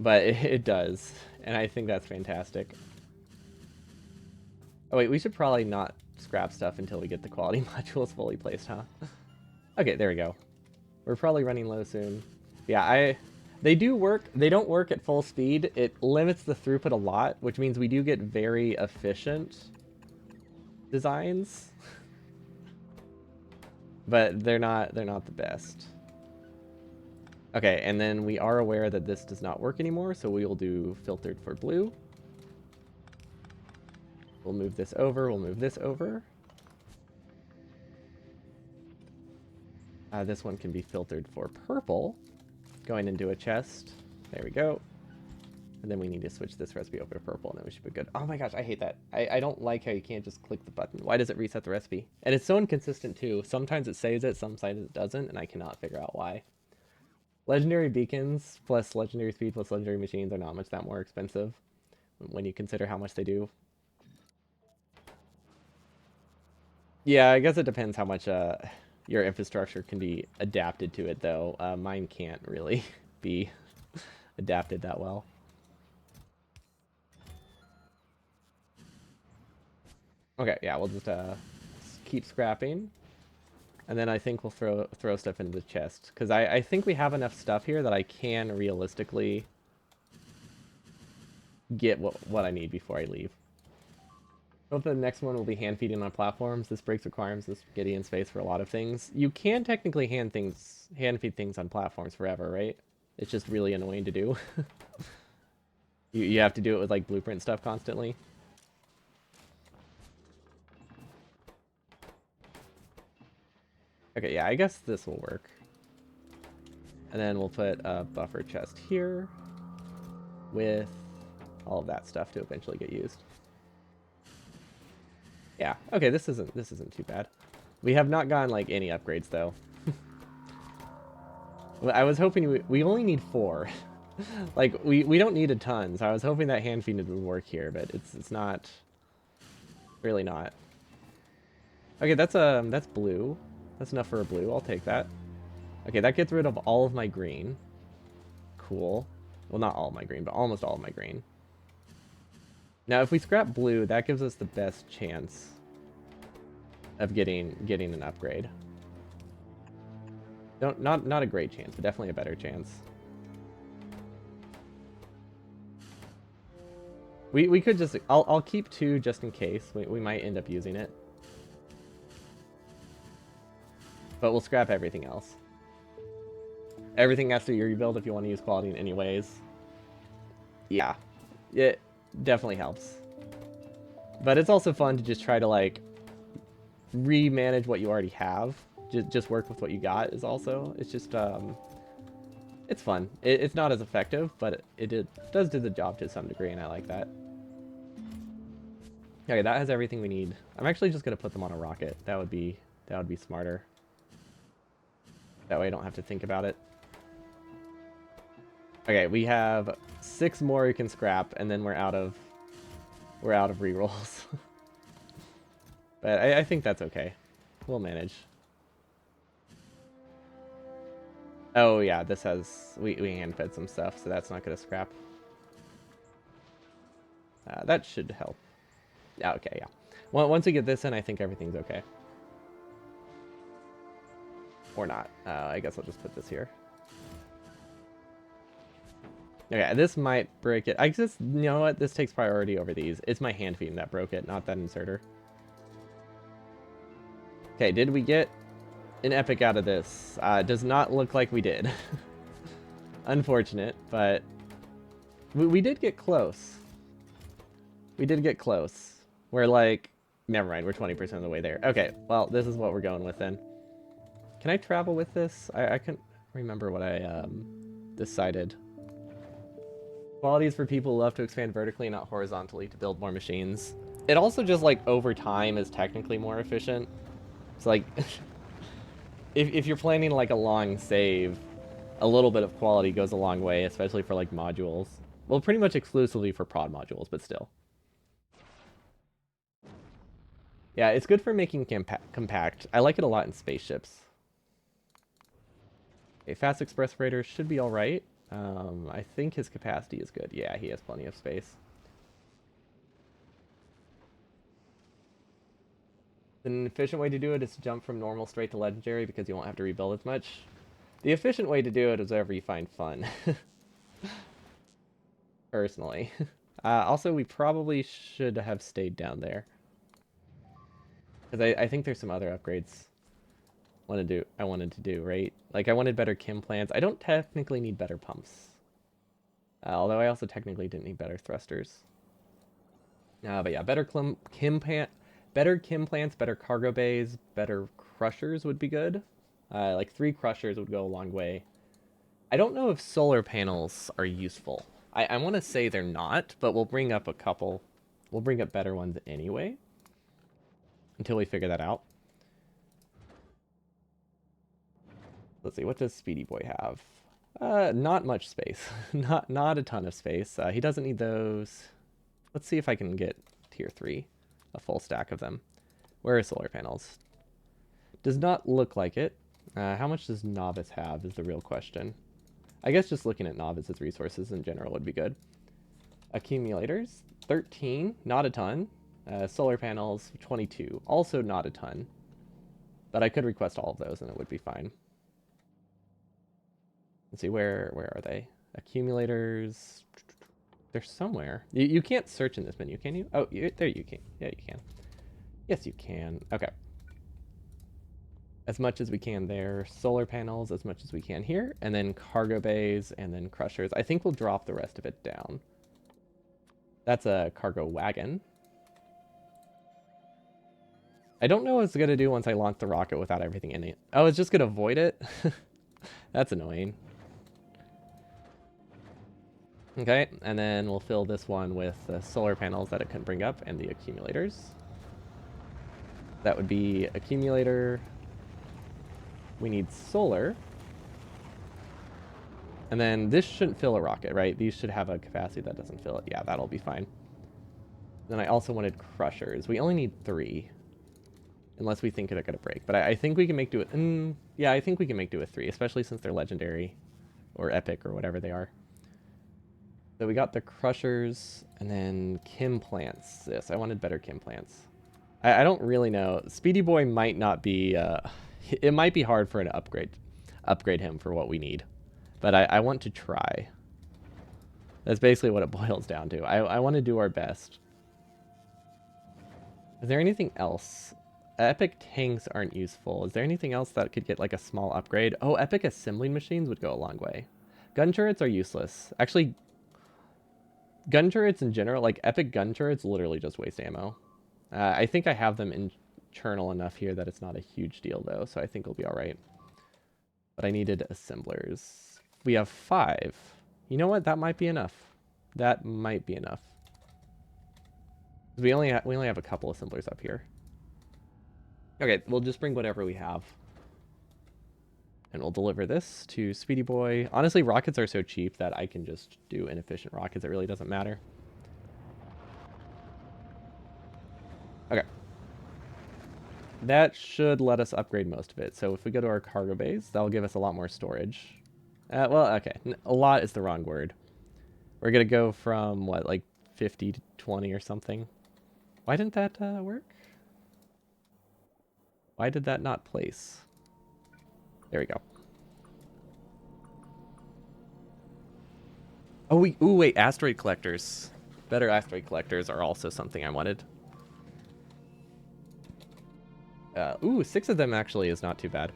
But it does, and I think that's fantastic. Oh wait, we should probably not scrap stuff until we get the quality modules fully placed, huh? Okay, there we go. We're probably running low soon. Yeah, they do work. They don't work at full speed. It limits the throughput a lot, which means we do get very efficient designs. But they're not the best. Okay, and then we are aware that this does not work anymore, so we will do filtered for blue. We'll move this over, we'll move this over. This one can be filtered for purple, going into a chest. There we go. And then we need to switch this recipe over to purple, and then we should be good. Oh my gosh, I hate that. I don't like how you can't just click the button. Why does it reset the recipe? And it's so inconsistent too. Sometimes it saves it, sometimes it doesn't, and I cannot figure out why. Legendary beacons plus legendary speed plus legendary machines are not much that more expensive when you consider how much they do. Yeah, I guess it depends how much your infrastructure can be adapted to it, though. Mine can't really be adapted that well. Okay, yeah, we'll just keep scrapping, and then I think we'll throw stuff into the chest because I think we have enough stuff here that I can realistically get what I need before I leave. Hope the next one will be hand feeding on platforms. This breaks requirements this Gideon space for a lot of things. You can technically hand feed things on platforms forever, right? It's just really annoying to do. You have to do it with like blueprint stuff constantly. Okay, yeah, I guess this will work. And then we'll put a buffer chest here with all of that stuff to eventually get used. Yeah, okay, this isn't too bad. We have not gotten like any upgrades though. I was hoping we only need 4. Like we don't need a ton, so I was hoping that hand feed would work here, but it's not really not. Okay, that's blue. That's enough for a blue. I'll take that. Okay, that gets rid of all of my green. Cool. Well, not all of my green, but almost all of my green. Now, if we scrap blue, that gives us the best chance of getting an upgrade. Not a great chance, but definitely a better chance. We could just I'll keep 2 just in case. We might end up using it. But we'll scrap everything else. Everything has to be rebuilt if you want to use quality in any ways. Yeah. It definitely helps. But it's also fun to just try to like re-manage what you already have. Just work with what you got is also, it's just it's fun. It's not as effective, but it does do the job to some degree, and I like that. Okay, that has everything we need. I'm actually just gonna put them on a rocket. That would be smarter. That way I don't have to think about it. Okay, we have 6 more we can scrap, and then we're out of rerolls. But I think that's okay. We'll manage. Oh yeah, this has we hand fed some stuff, so that's not gonna scrap. That should help. Yeah, okay, yeah. Once we get this in, I think everything's okay. Or not. I guess I'll just put this here. Okay, this might break it. I just, you know what? This takes priority over these. It's my hand feeding that broke it, not that inserter. Okay, did we get an epic out of this? Does not look like we did. Unfortunate, but we did get close. We did get close. We're like, never mind, we're 20% of the way there. Okay, well, this is what we're going with then. Can I travel with this? I can't remember what I decided. Qualities for people who love to expand vertically, not horizontally, to build more machines. It also just, like, over time is technically more efficient. It's like, if you're planning, like, a long save, a little bit of quality goes a long way, especially for, like, modules. Well, pretty much exclusively for prod modules, but still. Yeah, it's good for making compact. I like it a lot in spaceships. A fast express freighter should be alright. I think his capacity is good. Yeah, he has plenty of space. An efficient way to do it is to jump from normal straight to legendary because you won't have to rebuild as much. The efficient way to do it is whatever you find fun. Personally. Also, we probably should have stayed down there. Because I think there's some other upgrades I wanted to do, right? Like, I wanted better chem plants. I don't technically need better pumps. Although I also technically didn't need better thrusters. But yeah, better chem plants, better cargo bays, better crushers would be good. Like 3 crushers would go a long way. I don't know if solar panels are useful. I want to say they're not, but we'll bring up a couple. We'll bring up better ones anyway until we figure that out. Let's see, what does Speedy Boy have? Not much space. Not a ton of space. He doesn't need those. Let's see if I can get tier 3, a full stack of them. Where are solar panels? Does not look like it. How much does Novice have is the real question. I guess just looking at Novice's resources in general would be good. Accumulators, 13, not a ton. Solar panels, 22, also not a ton. But I could request all of those and it would be fine. Let's see, where are they? Accumulators, they're somewhere. You can't search in this menu, can you? Oh, there you can. Yeah, you can. Yes, you can. Okay. As much as we can there. Solar panels, as much as we can here. And then cargo bays, and then crushers. I think we'll drop the rest of it down. That's a cargo wagon. I don't know what it's going to do once I launch the rocket without everything in it. Oh, it's just going to void it? That's annoying. Okay, and then we'll fill this one with the solar panels that it can bring up and the accumulators. That would be accumulator. We need solar. And then this shouldn't fill a rocket, right? These should have a capacity that doesn't fill it. Yeah, that'll be fine. Then I also wanted crushers. We only need 3. Unless we think they're going to break. But I think we can make do it. Yeah, I think we can make do with 3, especially since they're legendary or epic or whatever they are. So we got the crushers and then chem plants. Yes, I wanted better chem plants. I don't really know. Speedy Boy might not be... it might be hard for an upgrade him for what we need. But I want to try. That's basically what it boils down to. I want to do our best. Is there anything else? Epic tanks aren't useful. Is there anything else that could get like a small upgrade? Oh, epic assembling machines would go a long way. Gun turrets are useless. Actually, gun turrets in general, like epic gun turrets, literally just waste ammo. I think I have them internal enough here that it's not a huge deal though, so I think we'll be all right. But I needed assemblers. We have 5. You know what? That might be enough. That might be enough. We only have a couple assemblers up here. Okay, we'll just bring whatever we have. And we'll deliver this to Speedy Boy. Honestly, rockets are so cheap that I can just do inefficient rockets. It really doesn't matter. Okay. That should let us upgrade most of it. So if we go to our cargo bays, that'll give us a lot more storage. Well, okay. A lot is the wrong word. We're going to go from, what, like 50 to 20 or something. Why didn't that work? Why did that not place? There we go. Oh, wait, asteroid collectors. Better asteroid collectors are also something I wanted. 6 of them actually is not too bad.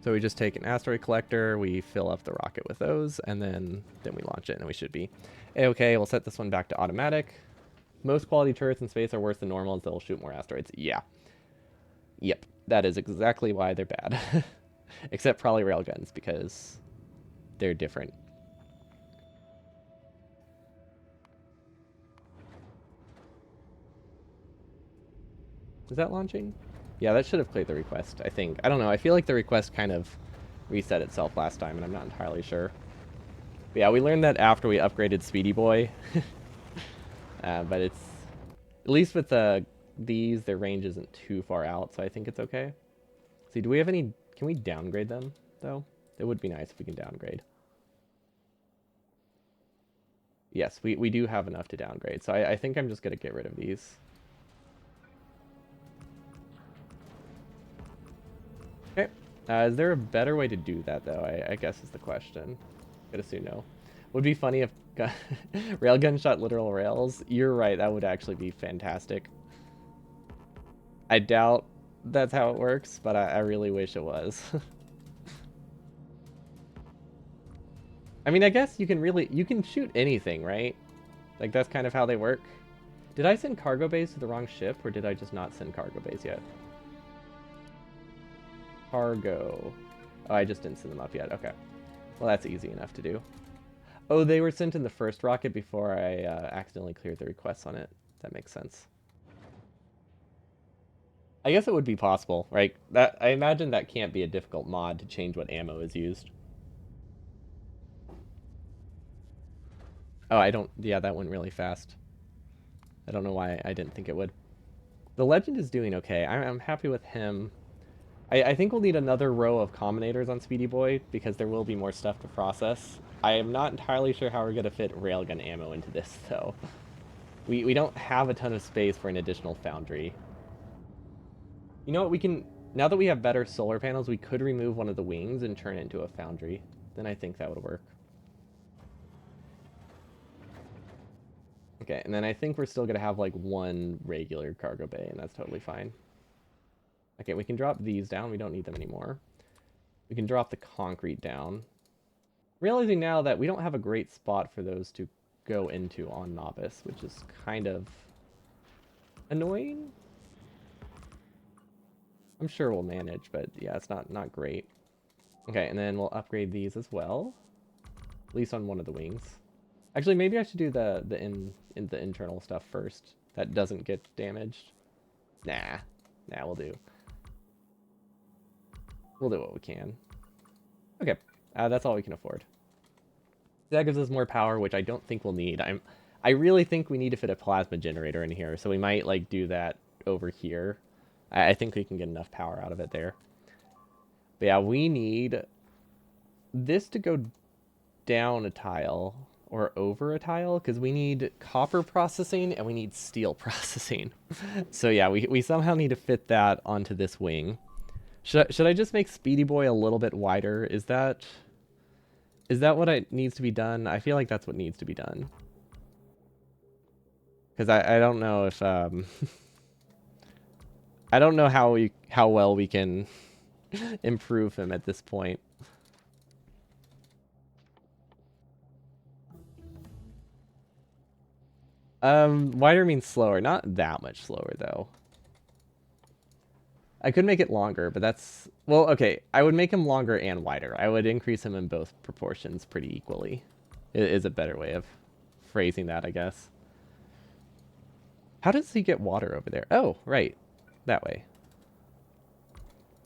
So we just take an asteroid collector, we fill up the rocket with those, and then we launch it, and we should be A-okay. We'll set this one back to automatic. Most quality turrets in space are worse than normal, as they'll shoot more asteroids. Yeah. Yep, that is exactly why they're bad. Except probably railguns, because they're different. Is that launching? Yeah, that should have played the request, I think. I don't know, I feel like the request kind of reset itself last time, and I'm not entirely sure. But yeah, we learned that after we upgraded Speedy Boy. But it's... At least with these, their range isn't too far out, so I think it's okay. See, do we have any... Can we downgrade them, though? It would be nice if we can downgrade. Yes, we do have enough to downgrade, so I think I'm just going to get rid of these. Okay. Is there a better way to do that, though? I guess is the question. I'd assume no. Would be funny if railgun shot literal rails. You're right, that would actually be fantastic. I doubt that's how it works, but I really wish it was. I mean, I guess you can shoot anything, right? Like, that's kind of how they work. Did I send cargo bays to the wrong ship, or did I just not send cargo bays yet? Cargo. Oh, I just didn't send them up yet. Okay. Well, that's easy enough to do. Oh, they were sent in the first rocket before I accidentally cleared the requests on it. That makes sense. I guess it would be possible, right? That I imagine that can't be a difficult mod to change what ammo is used. Oh, I don't... Yeah, that went really fast. I don't know why I didn't think it would. The Legend is doing okay. I'm happy with him. I think we'll need another row of combinators on Speedy Boy because there will be more stuff to process. I am not entirely sure how we're going to fit railgun ammo into this, though. We don't have a ton of space for an additional foundry. You know what, we can... Now that we have better solar panels, we could remove one of the wings and turn it into a foundry. Then I think that would work. Okay, and then I think we're still going to have, like, one regular cargo bay, and that's totally fine. Okay, we can drop these down. We don't need them anymore. We can drop the concrete down. Realizing now that we don't have a great spot for those to go into on Novice, which is kind of annoying. I'm sure we'll manage, but yeah, it's not great. Okay, and then we'll upgrade these as well. At least on one of the wings. Actually, maybe I should do the internal stuff first. That doesn't get damaged. Nah, we'll do. We'll do what we can. Okay, that's all we can afford. That gives us more power, which I don't think we'll need. I really think we need to fit a plasma generator in here, so we might like do that over here. I think we can get enough power out of it there. But yeah, we need this to go down a tile or over a tile because we need copper processing and we need steel processing. So yeah, we somehow need to fit that onto this wing. Should I just make Speedy Boy a little bit wider? Is that what needs to be done? I feel like that's what needs to be done. Because I don't know if I don't know how well we can improve him at this point. Wider means slower. Not that much slower though. I could make it longer, but that's... Well, okay. I would make him longer and wider. I would increase him in both proportions pretty equally. It is a better way of phrasing that, I guess. How does he get water over there? Oh, right. That way.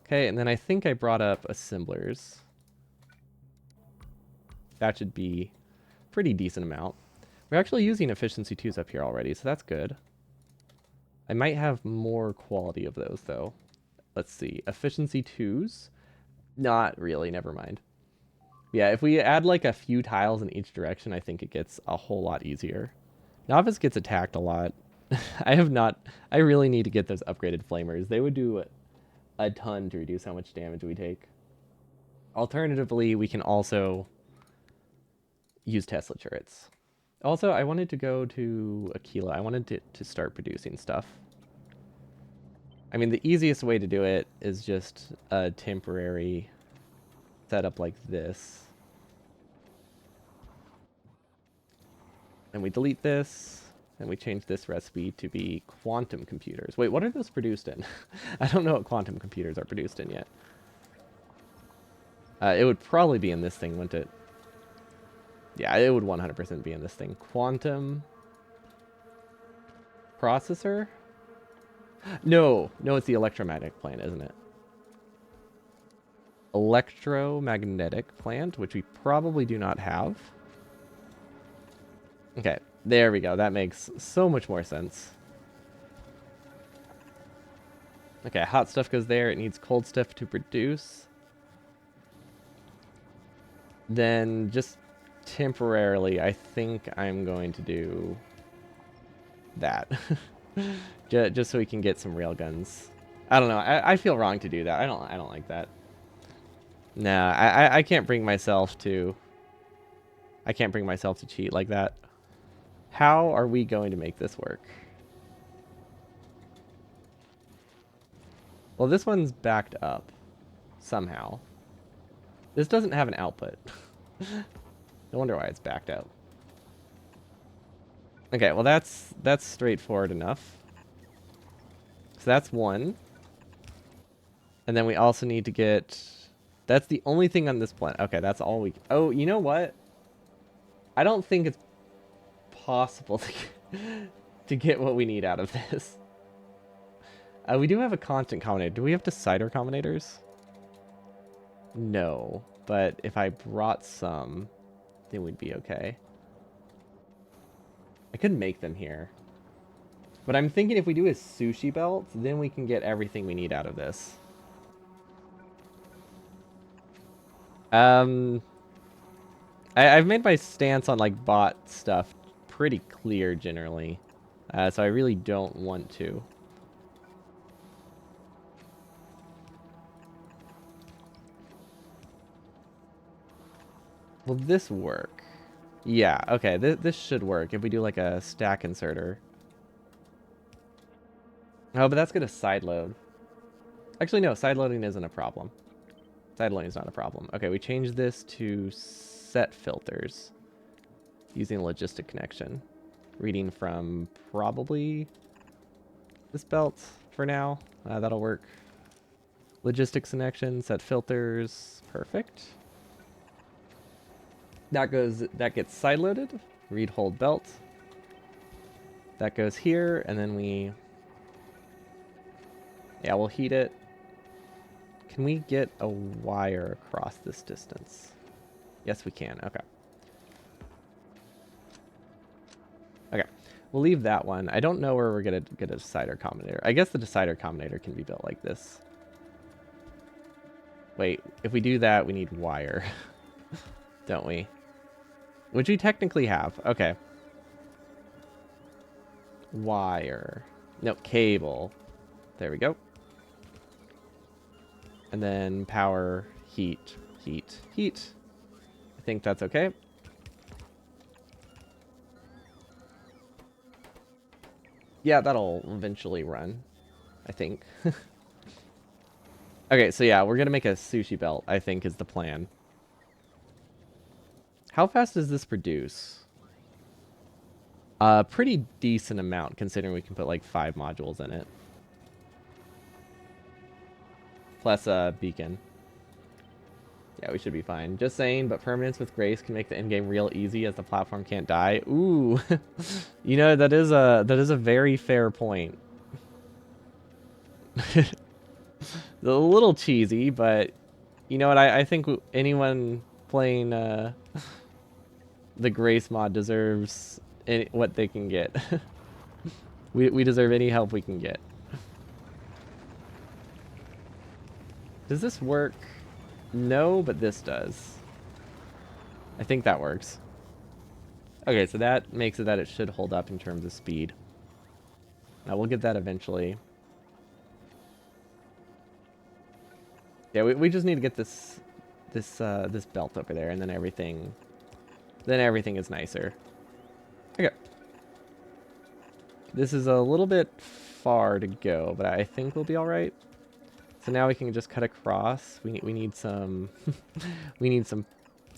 Okay, and then I think I brought up assemblers. That should be a pretty decent amount. We're actually using efficiency 2s up here already, so that's good. I might have more quality of those, though. Let's see. Efficiency 2s? Not really, never mind. Yeah, if we add like a few tiles in each direction, I think it gets a whole lot easier. Novice gets attacked a lot. I really need to get those upgraded flamers. They would do a ton to reduce how much damage we take. Alternatively, we can also use Tesla turrets. Also, I wanted to go to Aquila. I wanted to start producing stuff. I mean, the easiest way to do it is just a temporary setup like this. And we delete this, and we change this recipe to be quantum computers. Wait, what are those produced in? I don't know what quantum computers are produced in yet. It would probably be in this thing, wouldn't it? Yeah, it would 100% be in this thing. Quantum processor? No, it's the electromagnetic plant, isn't it? Electromagnetic plant, which we probably do not have. Okay, there we go. That makes so much more sense. Okay, hot stuff goes there. It needs cold stuff to produce. Then just temporarily, I think I'm going to do that. Just so we can get some railguns. I don't know. I feel wrong to do that. I don't like that. Nah, I can't bring myself to... I can't bring myself to cheat like that. How are we going to make this work? Well, this one's backed up. Somehow. This doesn't have an output. No wonder why it's backed up. Okay, well that's straightforward enough. So that's one. And then we also need to get... That's the only thing on this planet. Okay, that's all we... Oh, you know what? I don't think it's possible to get what we need out of this. We do have a constant combinator. Do we have decider combinators? No, but if I brought some, then we'd be okay. I could make them here. But I'm thinking if we do a sushi belt, then we can get everything we need out of this. I've made my stance on like bot stuff pretty clear generally. So I really don't want to. Will this work? Yeah, okay, this should work if we do like a stack inserter. Oh, but that's gonna sideload. Actually, no, sideloading isn't a problem. Sideloading is not a problem. Okay, we change this to set filters using a logistic connection. Reading from probably this belt for now. That'll work. Logistics connection, set filters, perfect. That gets sideloaded. Read hold belt. That goes here, and then we'll heat it. Can we get a wire across this distance? Yes, we can. Okay. Okay. We'll leave that one. I don't know where we're going to get a decider combinator. I guess the decider combinator can be built like this. Wait, if we do that, we need wire. Don't we? Which we technically have. Okay. Wire. No, cable. There we go. And then power, heat, heat, heat. I think that's okay. Yeah, that'll eventually run, I think. Okay, so yeah, we're going to make a sushi belt, I think is the plan. How fast does this produce? Pretty decent amount, considering we can put like 5 modules in it. Plus a beacon. Yeah, we should be fine. Just saying, but permanence with grace can make the endgame real easy as the platform can't die. Ooh. You know, that is a very fair point. A little cheesy, but you know what? I think anyone playing the grace mod deserves what they can get. We deserve any help we can get. Does this work? No, but this does. I think that works. Okay, so that makes it that it should hold up in terms of speed. Now we'll get that eventually. Yeah, we just need to get this belt over there, and then everything is nicer. Okay. This is a little bit far to go, but I think we'll be all right. So now we can just cut across. We need some we need some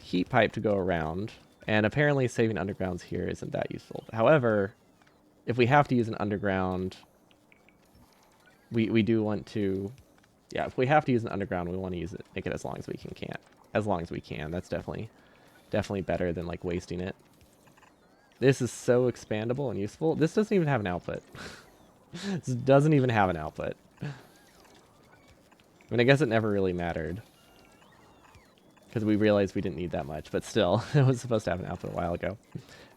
heat pipe to go around, and apparently saving undergrounds here isn't that useful. However, if we have to use an underground, we do want to. Yeah, if we have to use an underground, we want to use it, make it as long as we can. As long as we can. That's definitely better than like wasting it. This is so expandable and useful. This doesn't even have an output. This doesn't even have an output. I mean, I guess it never really mattered, because we realized we didn't need that much, but still, it was supposed to have an output a while ago.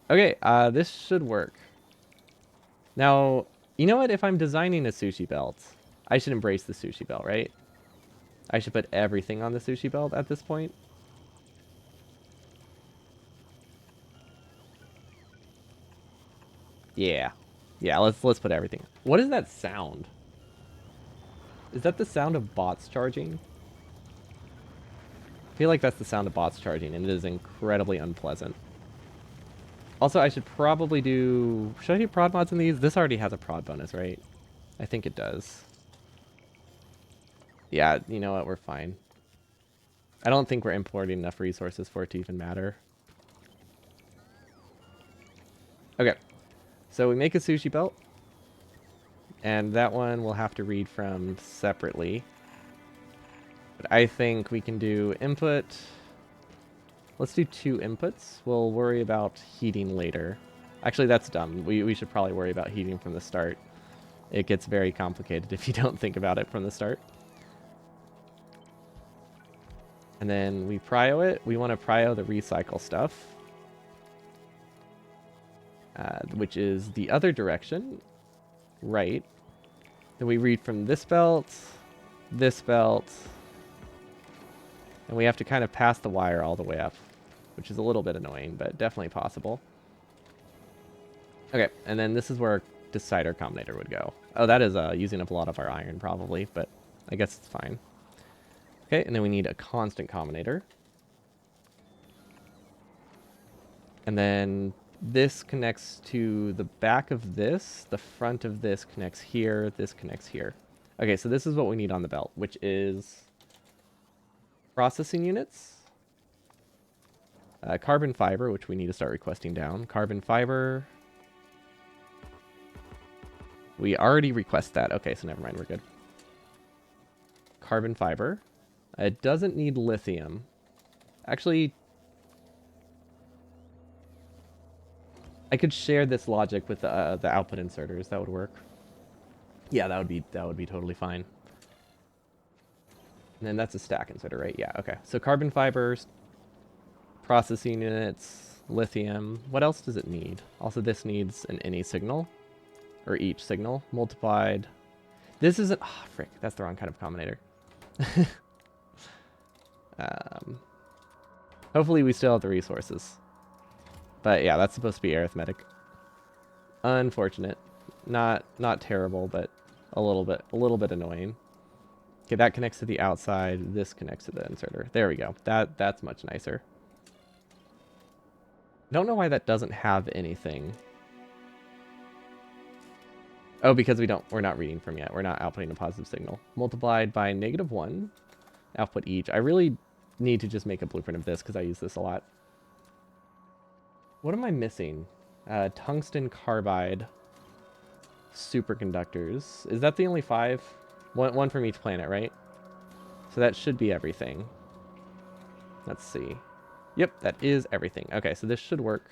Okay, this should work. Now, you know what? If I'm designing a sushi belt, I should embrace the sushi belt, right? I should put everything on the sushi belt at this point. Yeah. Yeah, let's put everything. What is that sound? Is that the sound of bots charging? I feel like that's the sound of bots charging, and it is incredibly unpleasant. Also, I should probably do... Should I do prod mods in these? This already has a prod bonus, right? I think it does. Yeah, you know what? We're fine. I don't think we're importing enough resources for it to even matter. Okay. So we make a sushi belt. And that one we'll have to read from separately. But I think we can do input. Let's do 2 inputs. We'll worry about heating later. Actually, that's dumb. We should probably worry about heating from the start. It gets very complicated if you don't think about it from the start. And then we prio it. We want to prio the recycle stuff, which is the other direction, right? Then we read from this belt, and we have to kind of pass the wire all the way up, which is a little bit annoying, but definitely possible. Okay, and then this is where our decider combinator would go. Oh, that is using up a lot of our iron probably, but I guess it's fine. Okay, and then we need a constant combinator. And then this connects to the back of this. The front of this connects here. This connects here. Okay, so this is what we need on the belt, which is processing units, carbon fiber, which we need to start requesting down. Carbon fiber. We already request that. Okay, so never mind, we're good. Carbon fiber. It doesn't need lithium. Actually, I could share this logic with the output inserters. That would work. Yeah, that would be totally fine. And then that's a stack inserter, right? Yeah, okay. So carbon fibers, processing units, lithium. What else does it need? Also, this needs an any signal, or each signal multiplied. This isn't. Oh, frick. That's the wrong kind of combinator. Hopefully, we still have the resources. But yeah, that's supposed to be arithmetic. Unfortunate. Not terrible, but a little bit annoying. Okay, that connects to the outside. This connects to the inserter. There we go. That's much nicer. I don't know why that doesn't have anything. Oh, because we're not reading from yet. We're not outputting a positive signal. Multiplied by -1. Output each. I really need to just make a blueprint of this because I use this a lot. What am I missing? Tungsten carbide. Superconductors. Is that the only 5? One from each planet, right? So that should be everything. Let's see. Yep, that is everything. Okay, so this should work.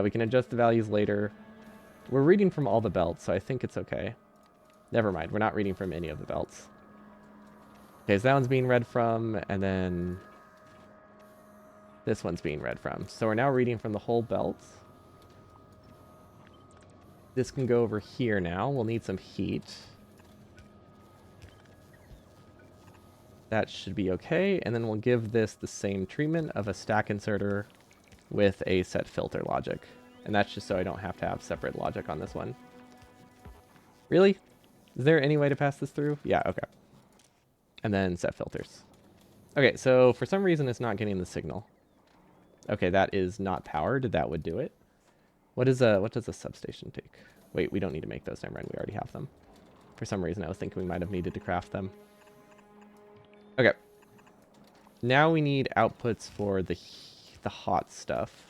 We can adjust the values later. We're reading from all the belts, so I think it's okay. Never mind, we're not reading from any of the belts. Okay, so that one's being read from, and then this one's being read from. So we're now reading from the whole belt. This can go over here now. We'll need some heat. That should be okay, and then we'll give this the same treatment of a stack inserter with a set filter logic. And that's just so I don't have to have separate logic on this one. Really? Is there any way to pass this through? Yeah, okay. And then set filters. Okay, so for some reason it's not getting the signal. Okay, that is not powered. That would do it. What does a substation take? Wait, we don't need to make those. Never mind, we already have them. For some reason I was thinking we might have needed to craft them. Okay. Now we need outputs for the hot stuff.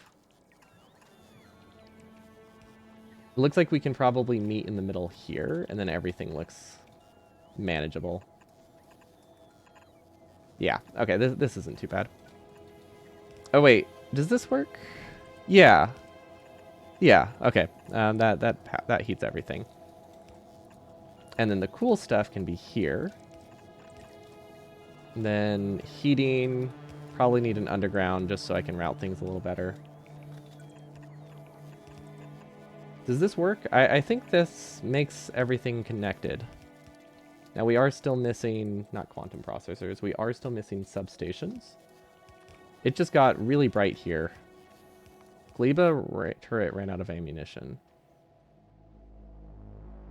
It looks like we can probably meet in the middle here, and then everything looks manageable. Yeah, okay, this isn't too bad. Oh wait, does this work? Yeah. Yeah, okay. That heats everything. And then the cool stuff can be here. And then heating, probably need an underground just so I can route things a little better. Does this work? I think this makes everything connected. Now we are still missing, not quantum processors, we are still missing substations. It just got really bright here. Gleba turret ran out of ammunition.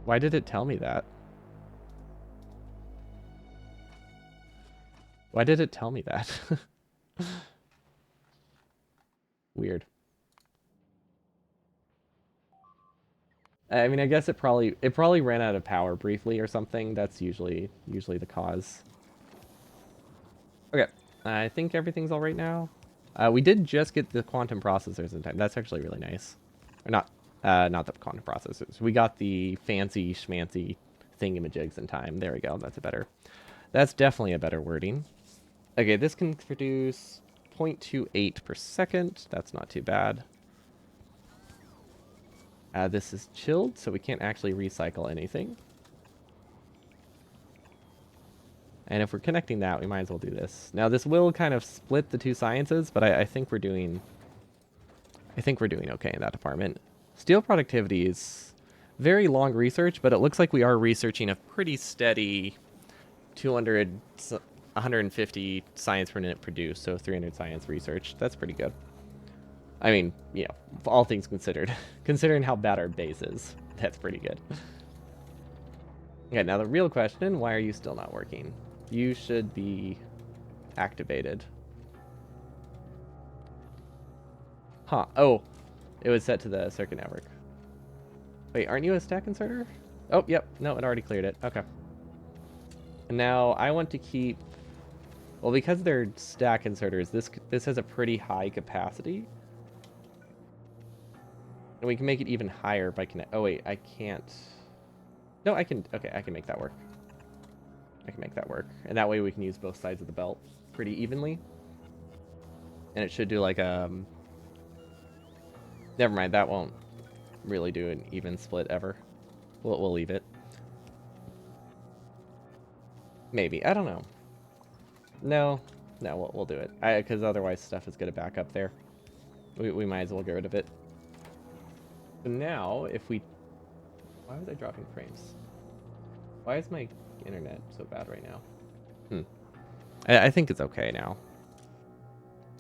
Why did it tell me that? Why did it tell me that? Weird. I mean, I guess it probably ran out of power briefly or something. That's usually the cause. Okay, I think everything's all right now. We did just get the quantum processors in time. That's actually really nice. Or not the quantum processors. We got the fancy schmancy thingamajigs in time. There we go. That's definitely a better wording. Okay, this can produce 0.28 per second. That's not too bad. This is chilled, so we can't actually recycle anything. And if we're connecting that, we might as well do this. Now, this will kind of split the two sciences, but I think we're doing... I think we're doing okay in that department. Steel productivity is very long research, but it looks like we are researching a pretty steady 150 science per minute produced, so 300 science research. That's pretty good. I mean, you know, all things considered. Considering how bad our base is, that's pretty good. Okay, now the real question, why are you still not working? You should be activated. Huh. Oh, it was set to the circuit network. Wait, aren't you a stack inserter? Oh, yep. No, it already cleared it. Okay. And now I want to keep... Well, because they're stack inserters, this has a pretty high capacity. And we can make it even higher by connect... Oh, wait, I can't... No, I can... Okay, I can make that work. I can make that work. And that way we can use both sides of the belt pretty evenly. And it should do like a... Never mind, that won't really do an even split ever. We'll leave it. Maybe. I don't know. No, we'll do it. Because otherwise stuff is going to back up there. We might as well get rid of it. So now, if we... Why was I dropping frames? Why is my internet so bad right now? I think it's okay now.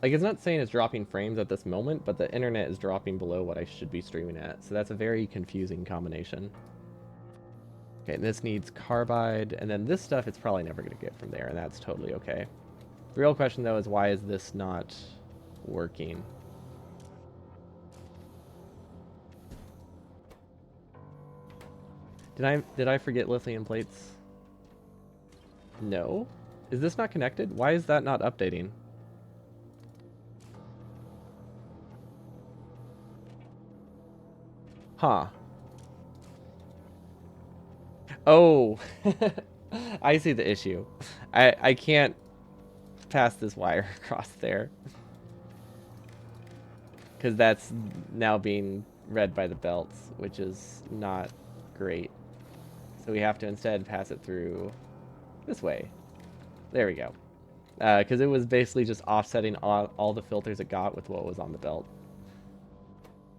Like, it's not saying it's dropping frames at this moment, but the internet is dropping below what I should be streaming at. So that's a very confusing combination. Okay, and this needs carbide, and then this stuff it's probably never going to get from there, and that's totally okay. The real question, though, is why is this not working? Did I forget lithium plates? No? Is this not connected? Why is that not updating? Huh. Oh. I see the issue. I can't pass this wire across there. Because that's now being read by the belts, which is not great. So we have to instead pass it through this way. There we go. Because it was basically just offsetting all the filters it got with what was on the belt.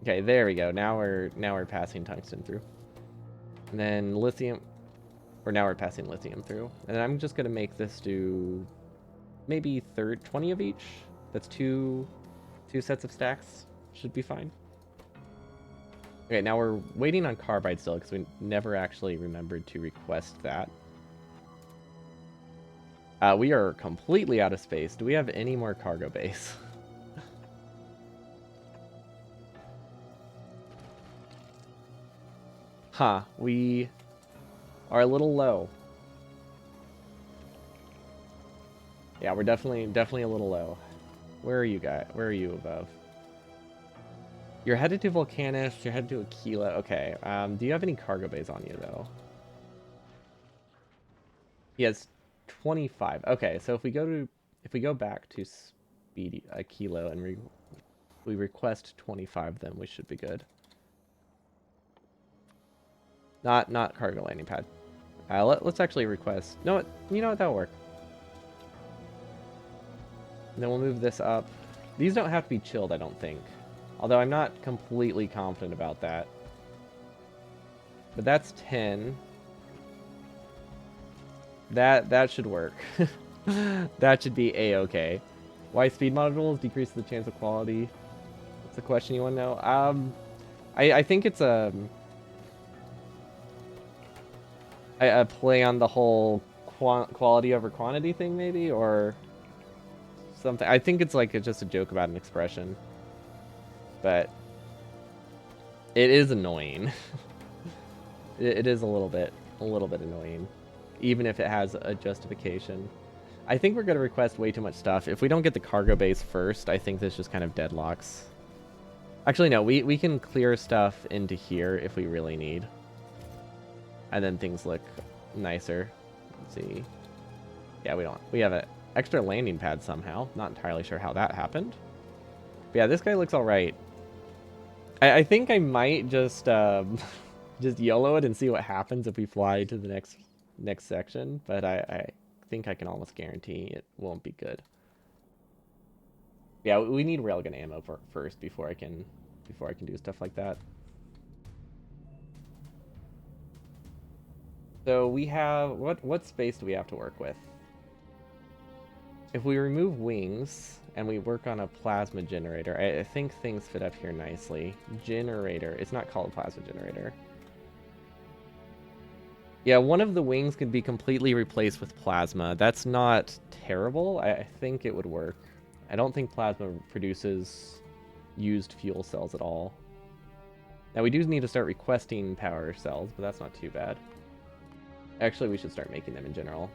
Okay, there we go. Now we're passing tungsten through. And then lithium, or now we're passing lithium through. And then I'm just gonna make this do maybe 20 of each. That's two sets of stacks. Should be fine. Okay, now we're waiting on carbide still because we never actually remembered to request that. We are completely out of space. Do we have any more cargo base? Huh, we are a little low. Yeah, we're definitely a little low. Where are you guys? Where are you above? You're headed to Volcanus, you're headed to Aquila. Okay, do you have any cargo bays on you, though? He has 25. Okay, so if we go back to Speedy Aquila and we request 25, then we should be good. Not cargo landing pad. Let's actually request. No, you know what? That'll work. And then we'll move this up. These don't have to be chilled, I don't think. Although I'm not completely confident about that. But that's 10. That should work. That should be a-okay. Why speed modules decrease the chance of quality? That's the question you want to know. I think it's a play on the whole quality over quantity thing, maybe, or something. I think it's like just a joke about an expression, but it is annoying. It is a little bit annoying, even if it has a justification. I think we're going to request way too much stuff. If we don't get the cargo base first, I think this just kind of deadlocks. Actually, no, we can clear stuff into here if we really need. And then things look nicer. Let's see. Yeah, we have extra landing pad somehow. Not entirely sure how that happened. But yeah, this guy looks alright. I think I might just just YOLO it and see what happens if we fly to the next section, but I think I can almost guarantee it won't be good. Yeah, we need railgun ammo first before I can do stuff like that. So we have what space do we have to work with? If we remove wings and we work on a plasma generator, I think things fit up here nicely. Generator, it's not called plasma generator. Yeah, one of the wings could be completely replaced with plasma. That's not terrible. I think it would work. I don't think plasma produces used fuel cells at all. Now we do need to start requesting power cells, but that's not too bad. Actually, we should start making them in general.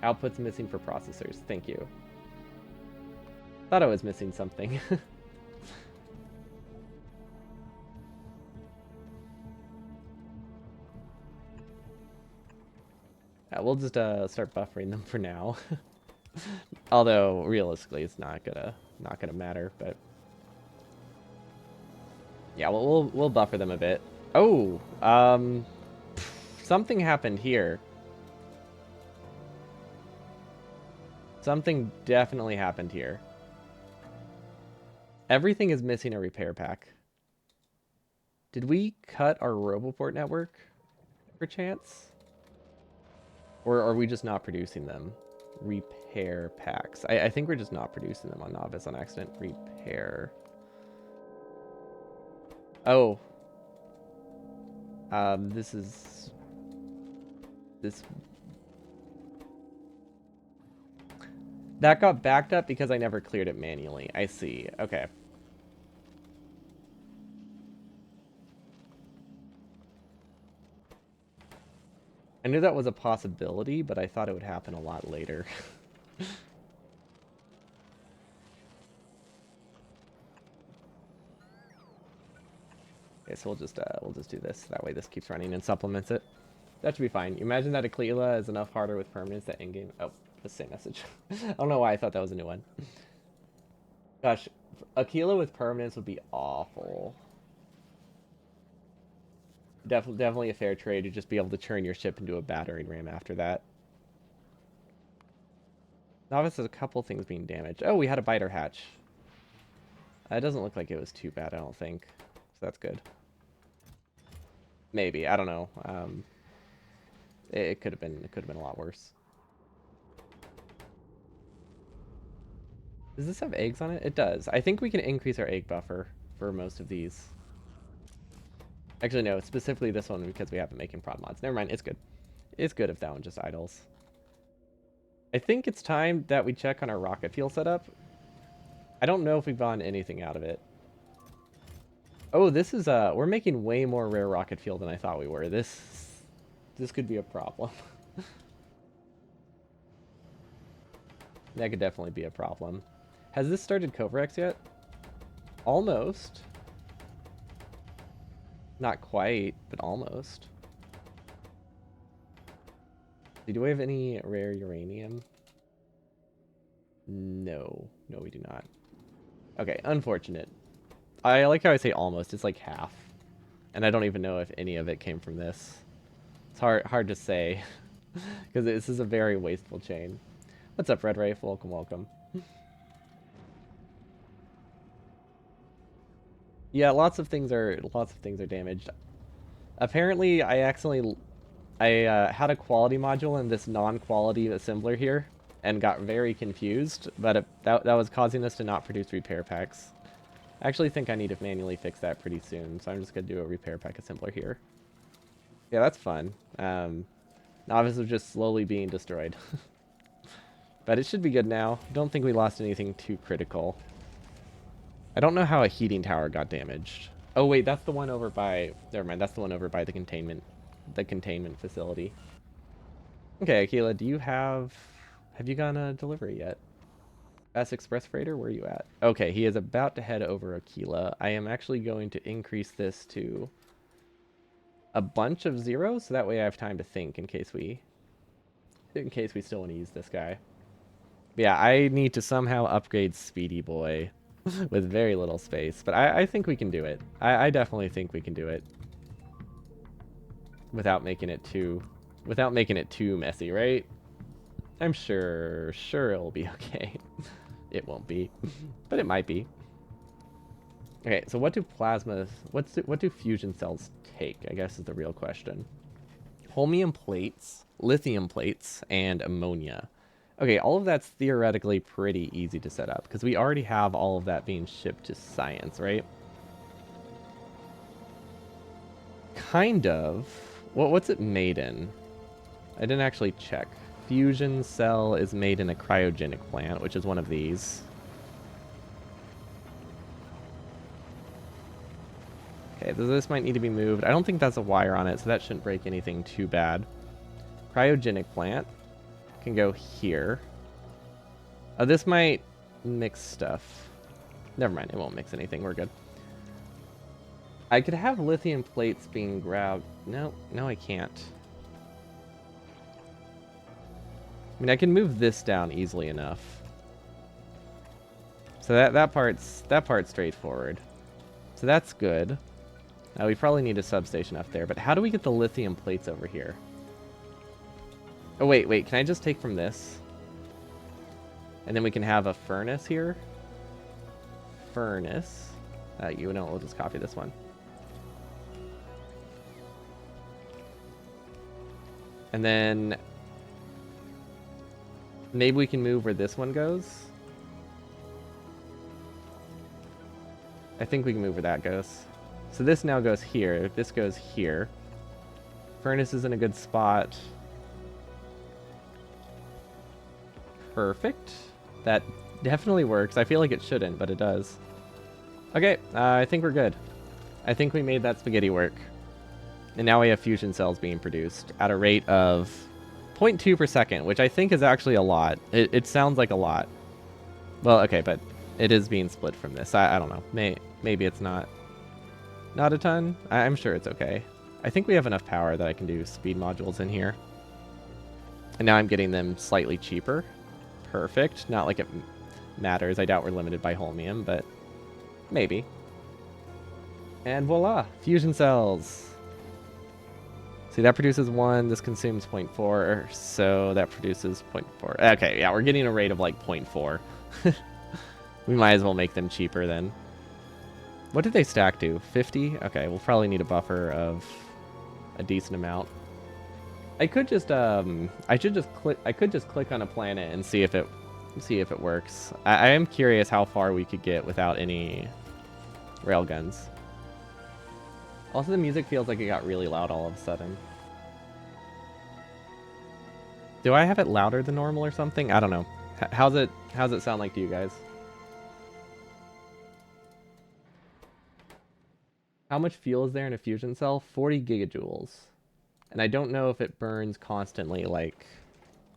Output's missing for processors. Thank you. Thought I was missing something. Yeah, we'll just start buffering them for now. Although realistically, it's not gonna matter. But yeah, we'll buffer them a bit. Oh, something happened here. Something definitely happened here. Everything is missing a repair pack. Did we cut our Roboport network, perchance? Or are we just not producing them? Repair packs. I think we're just not producing them on Novice on accident. Repair. Oh. This is... This... That got backed up because I never cleared it manually. I see. Okay. I knew that was a possibility, but I thought it would happen a lot later. Okay, so we'll just do this. That way this keeps running and supplements it. That should be fine. Imagine that Aquila is enough harder with permanence that in-game... Oh, the same message. I don't know why I thought that was a new one. Gosh, Aquila with permanence would be awful. Definitely a fair trade to just be able to turn your ship into a battering ram after that. Novice has a couple things being damaged. Oh, we had a biter hatch. It doesn't look like it was too bad, I don't think. So that's good. Maybe, I don't know. It could have been a lot worse. Does this have eggs on it? It does. I think we can increase our egg buffer for most of these. Actually, no, specifically this one because we have been making prod mods. Never mind, it's good. It's good if that one just idles. I think it's time that we check on our rocket fuel setup. I don't know if we've gotten anything out of it. Oh, this is, we're making way more rare rocket fuel than I thought we were. This could be a problem. That could definitely be a problem. Has this started Covrex yet? Almost. Not quite, but almost. Do we have any rare uranium? No. No, we do not. Okay, unfortunate. I like how I say almost. It's like half. And I don't even know if any of it came from this. It's hard to say. Because this is a very wasteful chain. What's up, Red Rafe? Welcome, welcome. Yeah, lots of things are damaged. Apparently, I accidentally had a quality module in this non-quality assembler here and got very confused, but that was causing us to not produce repair packs. I actually think I need to manually fix that pretty soon, so I'm just going to do a repair pack assembler here. Yeah, that's fun. Novice is just slowly being destroyed. But it should be good now. Don't think we lost anything too critical. I don't know how a heating tower got damaged. Oh wait, that's the one over by... Never mind, that's the one over by the containment facility. Okay, Akila, do you have you gone a delivery yet? S Express Freighter, where are you at? Okay, he is about to head over Aquila. I am actually going to increase this to a bunch of zeros, so that way I have time to think in case we still want to use this guy. Yeah, I need to somehow upgrade Speedy Boy with very little space, but I think we can do it. I definitely think we can do it without making it too messy, right? I'm sure it'll be okay. It won't be, but it might be. Okay, so what do fusion cells take, I guess is the real question. Holmium plates, lithium plates, and ammonia. Okay, all of that's theoretically pretty easy to set up, because we already have all of that being shipped to science, right? Kind of. What's it made in? I didn't actually check. Fusion cell is made in a cryogenic plant, which is one of these. Okay, this might need to be moved. I don't think that's a wire on it, so that shouldn't break anything too bad. Cryogenic plant can go here. Oh, this might mix stuff. Never mind, it won't mix anything. We're good. I could have lithium plates being grabbed. No, I can't. I mean, I can move this down easily enough. So that part's straightforward. So that's good. We probably need a substation up there, but how do we get the lithium plates over here? Oh, wait, can I just take from this? And then we can have a furnace here? Furnace. You know, we'll just copy this one. And then maybe we can move where this one goes. I think we can move where that goes. So this now goes here. This goes here. Furnace is in a good spot. Perfect. That definitely works. I feel like it shouldn't, but it does. Okay, I think we're good. I think we made that spaghetti work. And now we have fusion cells being produced at a rate of 0.2 per second, which I think is actually a lot. It sounds like a lot. Well, okay, but it is being split from this. I don't know. Maybe it's not a ton. I'm sure it's okay. I think we have enough power that I can do speed modules in here. And now I'm getting them slightly cheaper. Perfect. Not like it matters. I doubt we're limited by holmium, but maybe. And voila, fusion cells. See, that produces 1. This consumes 0.4, so that produces 0.4. Okay, yeah, we're getting a rate of like 0.4. We might as well make them cheaper then. What did they stack to? 50? Okay, we'll probably need a buffer of a decent amount. I could just click on a planet and see if it works. I am curious how far we could get without any railguns. Also, the music feels like it got really loud all of a sudden. Do I have it louder than normal or something? I don't know. How's it sound like to you guys? How much fuel is there in a fusion cell? 40 gigajoules. And I don't know if it burns constantly like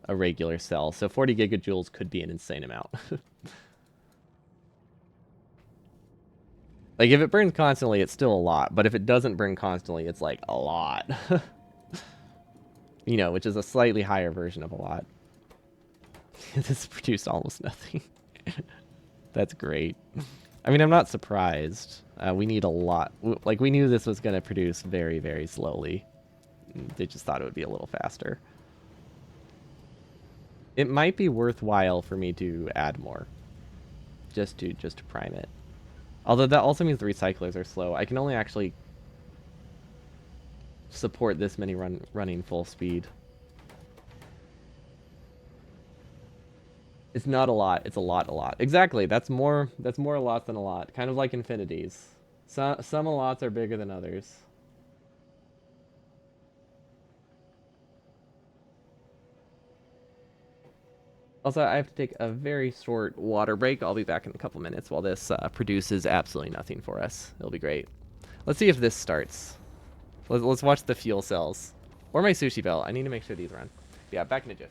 a regular cell. So 40 gigajoules could be an insane amount. Like, if it burns constantly, it's still a lot. But if it doesn't burn constantly, it's, like, a lot. You know, which is a slightly higher version of a lot. This produced almost nothing. That's great. I mean, I'm not surprised. We need a lot. Like, we knew this was going to produce very, very slowly. They just thought it would be a little faster. It might be worthwhile for me to add more. Just to prime it. Although that also means the recyclers are slow. I can only actually support this many running full speed. It's not a lot. It's a lot. Exactly. That's more a lot than a lot. Kind of like infinities. Some a lots are bigger than others. Also, I have to take a very short water break. I'll be back in a couple minutes while this produces absolutely nothing for us. It'll be great. Let's see if this starts. Let's watch the fuel cells. Or my sushi bell. I need to make sure these run. Yeah, back in a jiff.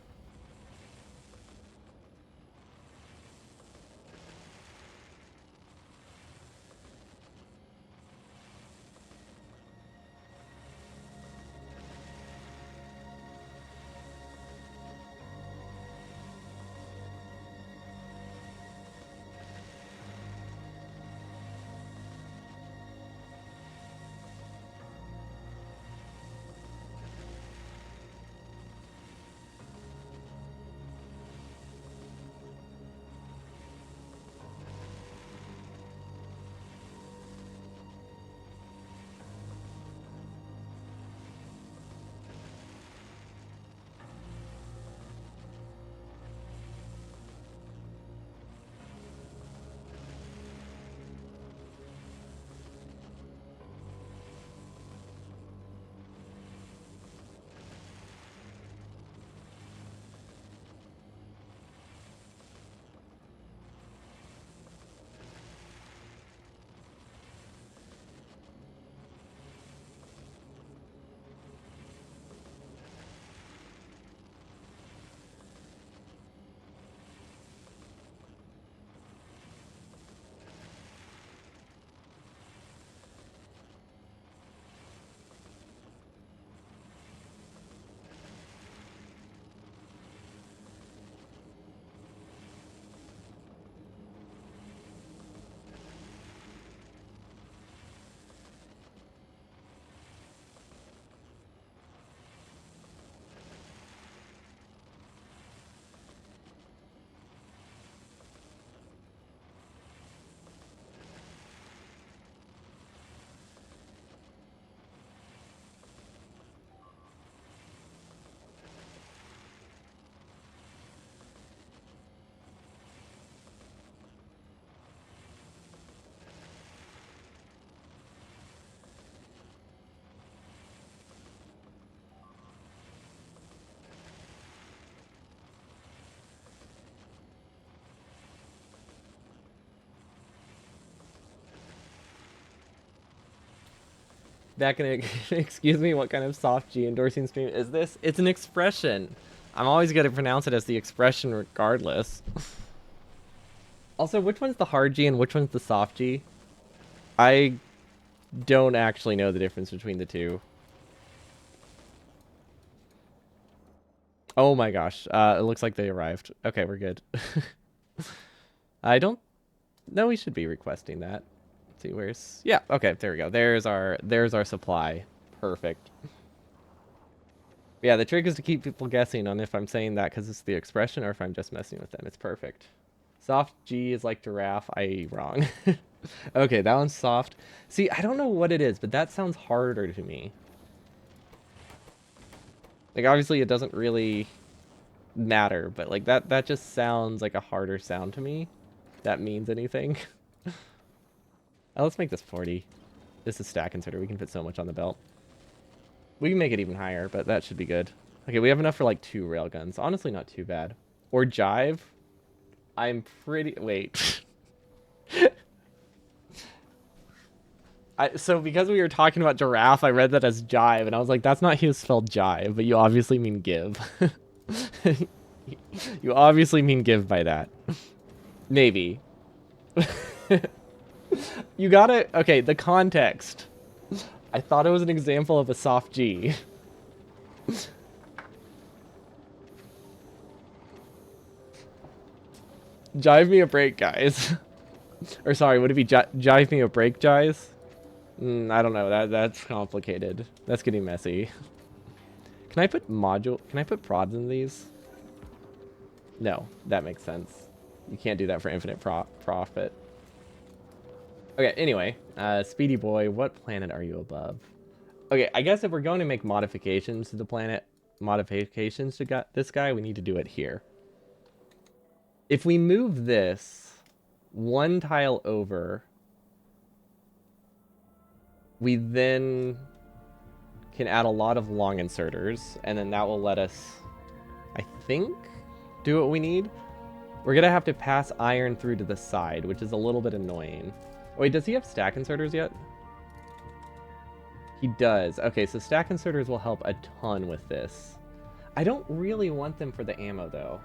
Back in excuse me, what kind of soft G endorsing stream is this? It's an expression. I'm always going to pronounce it as the expression regardless. Also, which one's the hard G and which one's the soft G? I don't actually know the difference between the two. Oh my gosh. It looks like they arrived. Okay, we're good. I don't know we should be requesting that. Let's see, where's... Yeah, okay, there we go. There's our supply. Perfect. Yeah, the trick is to keep people guessing on if I'm saying that because it's the expression or if I'm just messing with them. It's perfect. Soft G is like giraffe. Wrong. Okay, that one's soft. See, I don't know what it is, but that sounds harder to me. Like, obviously it doesn't really matter, but like that just sounds like a harder sound to me. If that means anything. Oh, let's make this 40. This is stack inserter. We can fit so much on the belt. We can make it even higher, but that should be good. Okay, we have enough for like 2 railguns. Honestly, not too bad. Or jive. I'm pretty... Wait. So because we were talking about giraffe, I read that as jive, and I was like, that's not how you spell jive, but you obviously mean give. You obviously mean give by that. Maybe. You gotta... Okay, the context. I thought it was an example of a soft G. Jive me a break, guys. Or sorry, would it be jive me a break, guys? I don't know. That's complicated. That's getting messy. Can I put prods in these? No, that makes sense. You can't do that for infinite profit. Okay, anyway, Speedy Boy, what planet are you above? Okay, I guess if we're going to make modifications to the planet, modifications to this guy, we need to do it here. If we move this 1 tile over, we then can add a lot of long inserters, and then that will let us, I think, do what we need. We're gonna have to pass iron through to the side, which is a little bit annoying. Wait, does he have stack inserters yet? He does. Okay, so stack inserters will help a ton with this. I don't really want them for the ammo, though.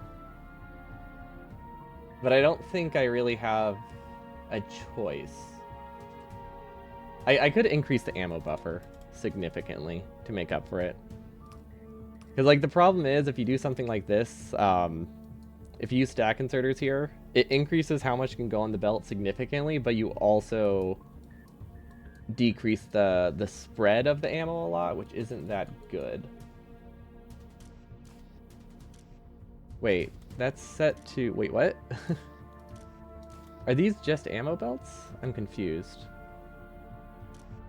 But I don't think I really have a choice. I could increase the ammo buffer significantly to make up for it. Because, like, the problem is, if you do something like this, if you use stack inserters here, it increases how much can go on the belt significantly, but you also decrease the spread of the ammo a lot, which isn't that good. Wait, that's set to... Wait, what? Are these just ammo belts? I'm confused.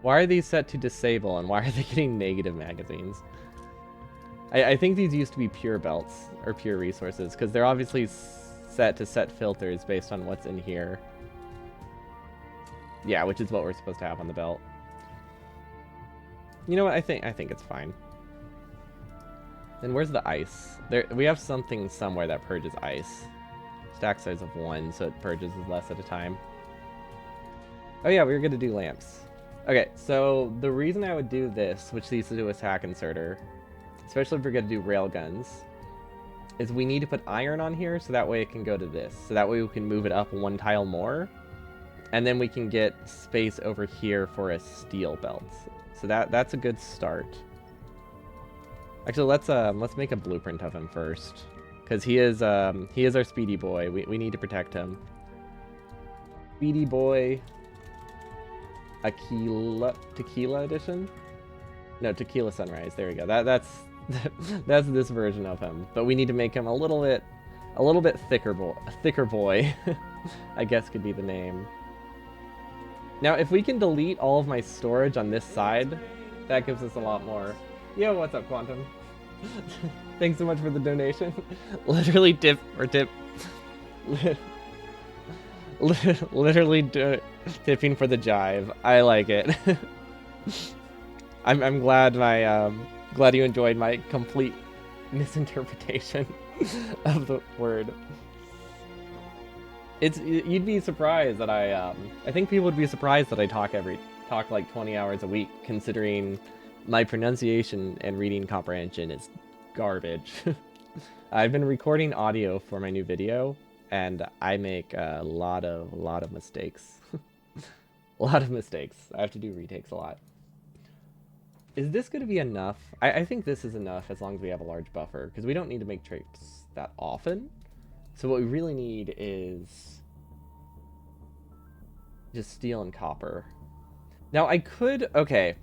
Why are these set to disable, and why are they getting negative magazines? I think these used to be pure belts, or pure resources, because they're obviously set to set filters based on what's in here. Yeah, which is what we're supposed to have on the belt. You know what? I think it's fine. Then where's the ice? We have something somewhere that purges ice. Stack size of 1, so it purges less at a time. Oh yeah, we were gonna do lamps. Okay, so the reason I would do this, which leads to a attack inserter, especially if we're gonna do railguns, is we need to put iron on here so that way it can go to this. So that way we can move it up 1 tile more, and then we can get space over here for a steel belt. So that's a good start. Actually, let's make a blueprint of him first, because he is our Speedy Boy. We need to protect him. Speedy Boy, Tequila edition. No, Tequila Sunrise. There we go. That's this version of him. But we need to make him a little bit thicker boy. I guess could be the name. Now, if we can delete all of my storage on this side, that gives us a lot more. Yo, what's up, Quantum? Thanks so much for the donation. Literally literally tipping for the jive. I like it. I'm glad glad you enjoyed my complete misinterpretation of the word. You'd be surprised that I think people would be surprised that I talk talk like 20 hours a week, considering my pronunciation and reading comprehension is garbage. I've been recording audio for my new video, and I make a lot of mistakes. A lot of mistakes. I have to do retakes a lot. Is this going to be enough? I think this is enough as long as we have a large buffer, because we don't need to make trips that often. So what we really need is just steel and copper. Now I could, okay,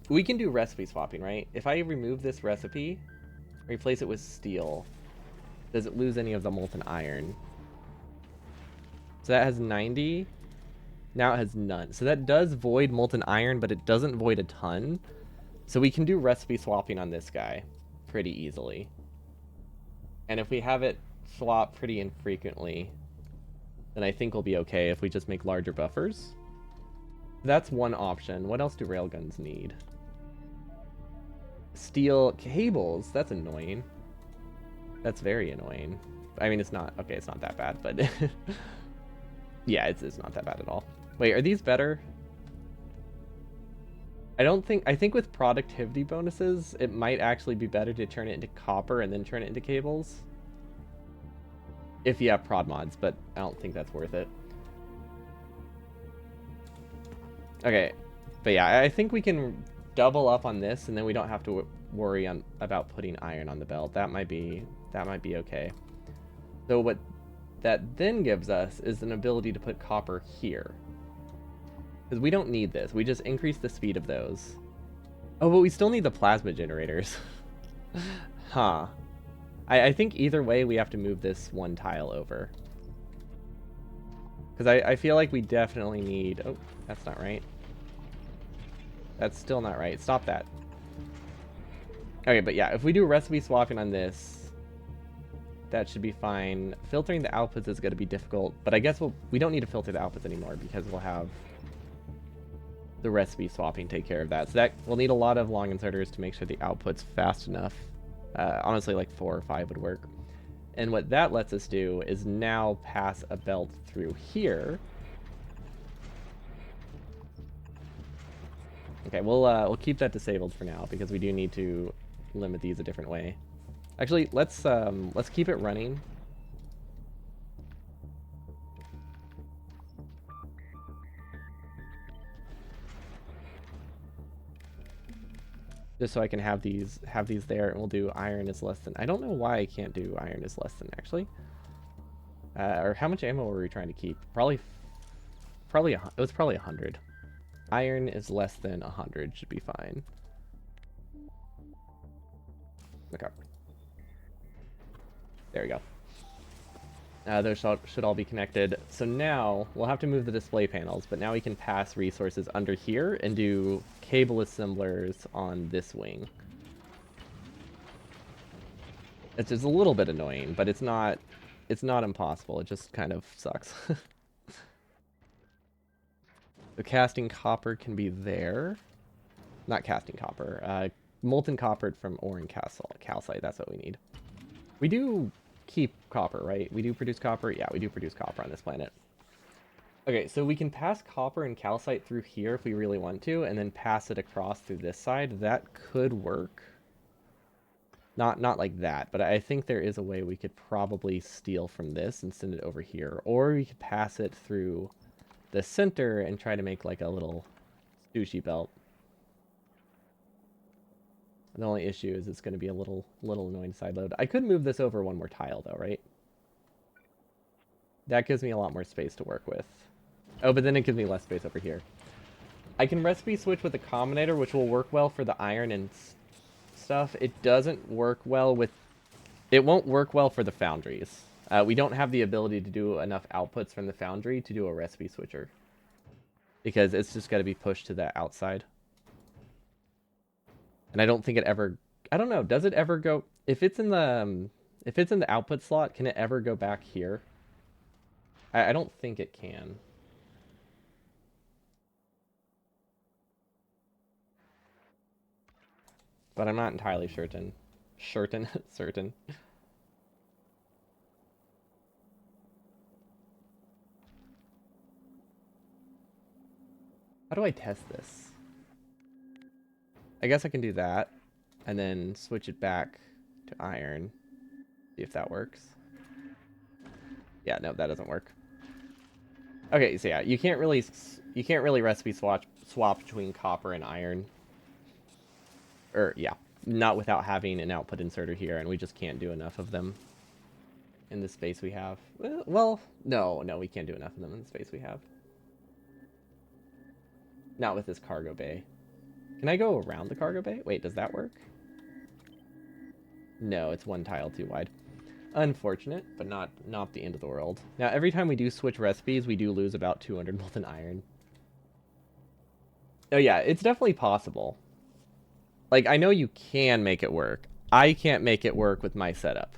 we can do recipe swapping, right? If I remove this recipe, replace it with steel, does it lose any of the molten iron? So that has 90. Now it has none. So that does void molten iron, but it doesn't void a ton. So we can do recipe swapping on this guy pretty easily. And if we have it swap pretty infrequently, then I think we'll be okay if we just make larger buffers. That's one option. What else do railguns need? Steel cables. That's annoying. That's very annoying. I mean, it's not... Okay, it's not that bad, but... yeah, it's not that bad at all. Wait, are these better? I think with productivity bonuses, it might actually be better to turn it into copper and then turn it into cables. If you have prod mods, but I don't think that's worth it. Okay, but yeah, I think we can double up on this, and then we don't have to worry about putting iron on the belt. That might be okay. So what that then gives us is an ability to put copper here. Because we don't need this. We just increase the speed of those. Oh, but we still need the plasma generators. Huh. I think either way we have to move this one tile over. Because I feel like we definitely need... Oh, that's not right. That's still not right. Stop that. Okay, but yeah, if we do recipe swapping on this, that should be fine. Filtering the outputs is going to be difficult, but I guess we don't need to filter the outputs anymore because we'll have the recipe swapping take care of that. So that we'll need a lot of long inserters to make sure the output's fast enough. Honestly, like 4 or 5 would work. And what that lets us do is now pass a belt through here. Okay, we'll keep that disabled for now because we do need to limit these a different way. Actually, let's keep it running. Just so I can have these there, and we'll do iron is less than. I don't know why I can't do iron is less than actually. Or how much ammo were we trying to keep? Probably it was probably 100. Iron is less than 100 should be fine. Okay. There we go. Those should all be connected. So now we'll have to move the display panels, but now we can pass resources under here and do cable assemblers on this wing. It's just a little bit annoying, but it's not impossible. It just kind of sucks. The casting copper can be there. Not casting copper. Molten copper from ore and calcite. That's what we need. We do keep copper, right? We do produce copper? Yeah, we do produce copper on this planet. Okay, so we can pass copper and calcite through here if we really want to, and then pass it across through this side. That could work. Not like that, but I think there is a way we could probably steal from this and send it over here. Or we could pass it through the center and try to make like a little sushi belt. The only issue is it's going to be a little annoying side load. I could move this over one more tile though, right? That gives me a lot more space to work with. Oh, but then it gives me less space over here. I can recipe switch with the combinator, which will work well for the iron and stuff. It doesn't work well with... It won't work well for the foundries. We don't have the ability to do enough outputs from the foundry to do a recipe switcher. Because it's just got to be pushed to the outside. And I don't think it ever... I don't know. Does it ever go... If it's in the output slot, can it ever go back here? I don't think it can. But I'm not entirely certain. Certain. How do I test this? I guess I can do that and then switch it back to iron. See if that works. Yeah, no, that doesn't work. Okay, so yeah, you can't really recipe swap between copper and iron. Or yeah, not without having an output inserter here, and we just can't do enough of them in the space we have. Well, no, we can't do enough of them in the space we have. Not with this cargo bay. Can I go around the cargo bay? Wait, does that work? No, it's one tile too wide. Unfortunate, but not the end of the world. Now, every time we do switch recipes, we do lose about 200 molten iron. Oh yeah, it's definitely possible. Like, I know you can make it work. I can't make it work with my setup.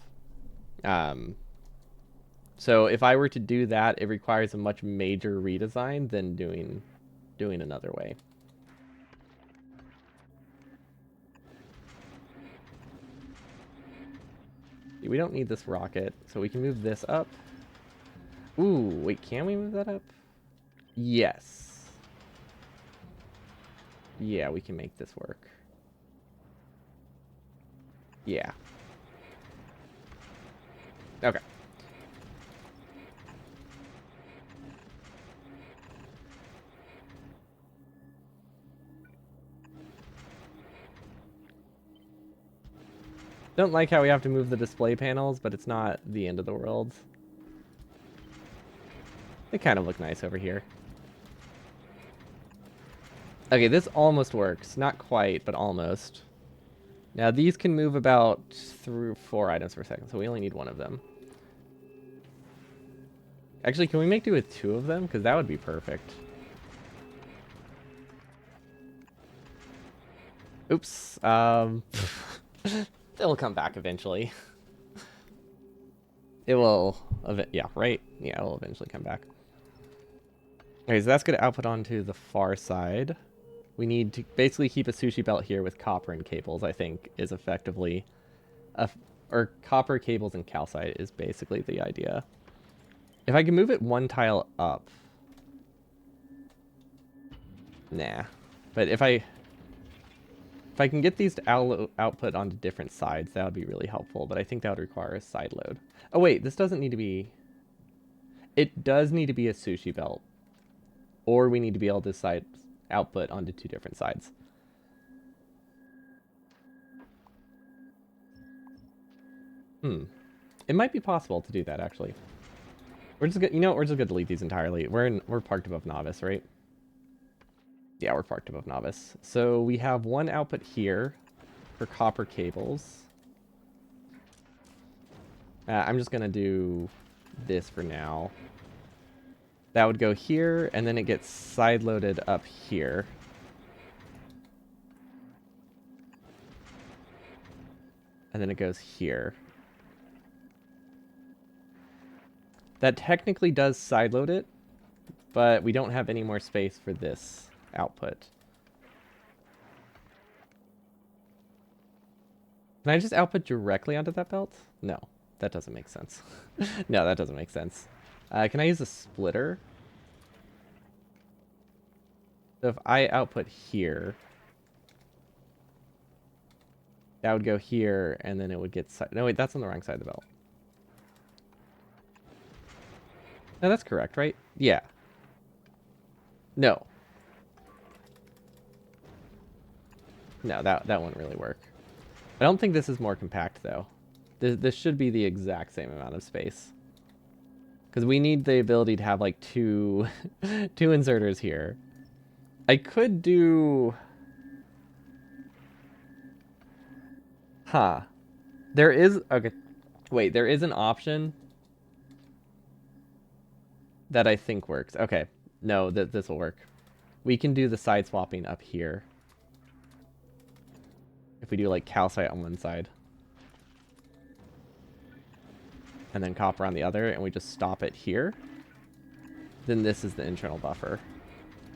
So if I were to do that, it requires a much major redesign than doing another way. We don't need this rocket, so we can move this up. Ooh, wait, can we move that up? Yes. Yeah, we can make this work. Yeah. Okay. Don't like how we have to move the display panels, but it's not the end of the world. They kind of look nice over here. Okay, this almost works. Not quite, but almost. Now, these can move about 4 items per second, so we only need one of them. Actually, can we make do with 2 of them? Because that would be perfect. Oops. It'll come back eventually. It will. Yeah, right? Yeah, it'll eventually come back. Okay, so that's going to output onto the far side. We need to basically keep a sushi belt here with copper and cables, I think, is effectively... or copper, cables, and calcite is basically the idea. If I can move it 1 tile up... Nah. But if I can get these to output onto different sides, that would be really helpful. But I think that would require a side load. Oh, wait, this doesn't need to be... It does need to be a sushi belt. Or we need to be able to decide output onto 2 different sides. It might be possible to do that, actually. We're just gonna, we're just gonna delete these entirely. We're parked above novice, right? Yeah, we're parked above novice. So we have 1 output here for copper cables. I'm just gonna do this for now. That would go here, and then it gets side-loaded up here. And then it goes here. That technically does side-load it, but we don't have any more space for this output. Can I just output directly onto that belt? No, that doesn't make sense. No, that doesn't make sense. Can I use a splitter? So if I output here, that would go here, and then it would get... No, wait, that's on the wrong side of the belt. No, that's correct, right? Yeah. No. No, that wouldn't really work. I don't think this is more compact, though. This should be the exact same amount of space. Because we need the ability to have, like, 2 inserters here. I could do... Huh. There is... Okay. Wait, there is an option that I think works. Okay. No, this will work. We can do the side swapping up here. If we do, like, calcite on one side. And then copper on the other, and we just stop it here. Then this is the internal buffer.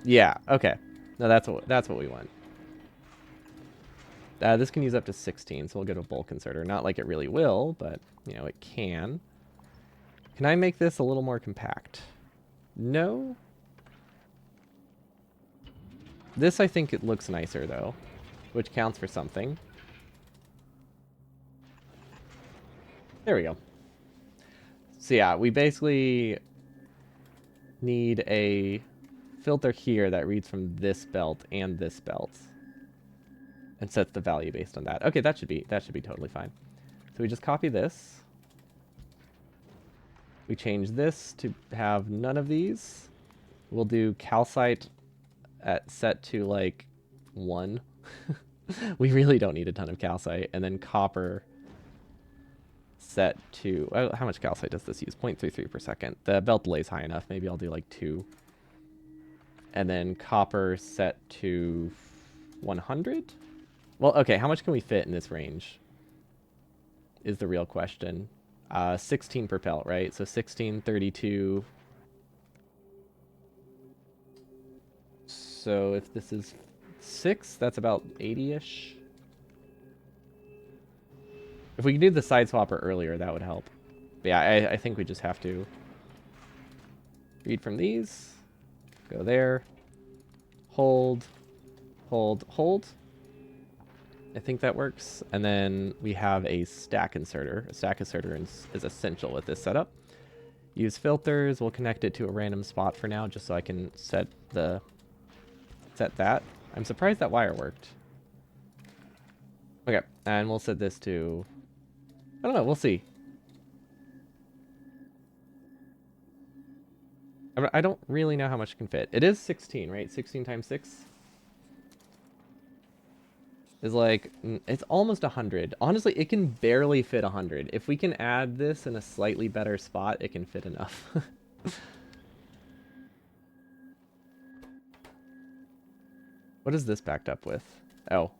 Yeah, okay. No, that's what we want. This can use up to 16, so we'll get a bulk inserter. Not like it really will, but, it can. Can I make this a little more compact? No? This, I think it looks nicer, though, which counts for something. There we go. So yeah, we basically need a filter here that reads from this belt and this belt and sets the value based on that. Okay, that should be totally fine. So we just copy this. We change this to have none of these. We'll do calcite at set to like 1. We really don't need a ton of calcite. And then copper set to, how much calcite does this use? 0.33 per second. The belt delay is high enough. Maybe I'll do like 2. And then copper set to 100. Well, okay, how much can we fit in this range is the real question. 16 per pelt, right? So 16, 32. So if this is 6, that's about 80-ish. If we could do the side swapper earlier, that would help. But yeah, I think we just have to read from these, go there, hold, hold, hold. I think that works. And then we have a stack inserter. A stack inserter is essential with this setup. Use filters. We'll connect it to a random spot for now, just so I can set that. I'm surprised that wire worked. Okay, and we'll set this to, I don't know, we'll see. I don't really know how much it can fit. It is 16, right? 16 times 6 is like, it's almost 100. Honestly, it can barely fit 100. If we can add this in a slightly better spot, it can fit enough. What is this backed up with? Oh.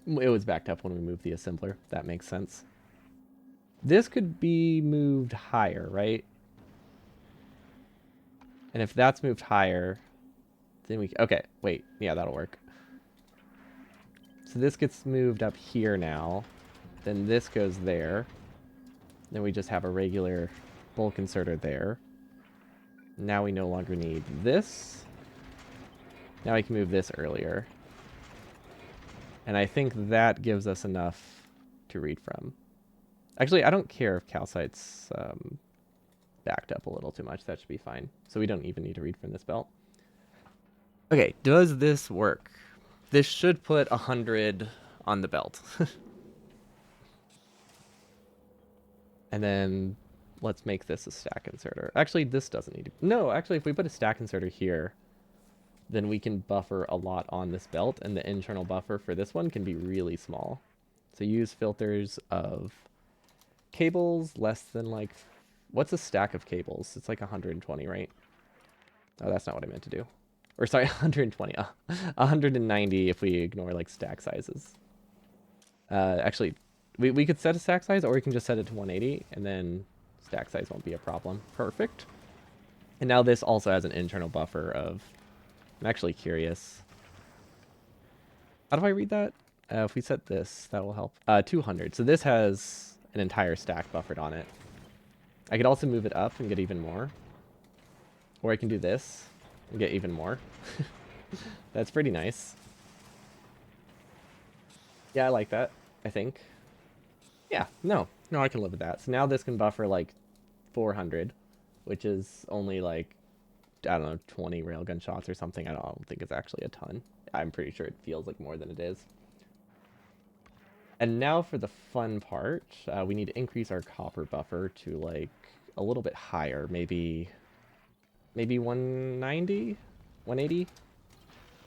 It was backed up when we moved the assembler. That makes sense. This could be moved higher, right? And if that's moved higher, then we... Okay, wait. Yeah, that'll work. So this gets moved up here now. Then this goes there. Then we just have a regular bulk inserter there. Now we no longer need this. Now we can move this earlier. And I think that gives us enough to read from. Actually, I don't care if calcite's backed up a little too much. That should be fine. So we don't even need to read from this belt. Okay, does this work? This should put 100 on the belt. And then let's make this a stack inserter. Actually, this doesn't need to... No, actually, if we put a stack inserter here, then we can buffer a lot on this belt, and the internal buffer for this one can be really small. So use filters of cables less than like... What's a stack of cables? It's like 120, right? Oh, that's not what I meant to do. Or sorry, 120. 190 if we ignore like stack sizes. Actually, we could set a stack size, or we can just set it to 180, and then stack size won't be a problem. Perfect. And now this also has an internal buffer of... I'm actually curious. How do I read that? If we set this, that will help. 200. So this has an entire stack buffered on it. I could also move it up and get even more. Or I can do this and get even more. That's pretty nice. Yeah, I like that, I think. Yeah, no, I can live with that. So now this can buffer like 400, which is only like, I don't know, 20 railgun shots or something. I don't think it's actually a ton. I'm pretty sure it feels like more than it is. And now for the fun part, we need to increase our copper buffer to like a little bit higher, maybe 190, 180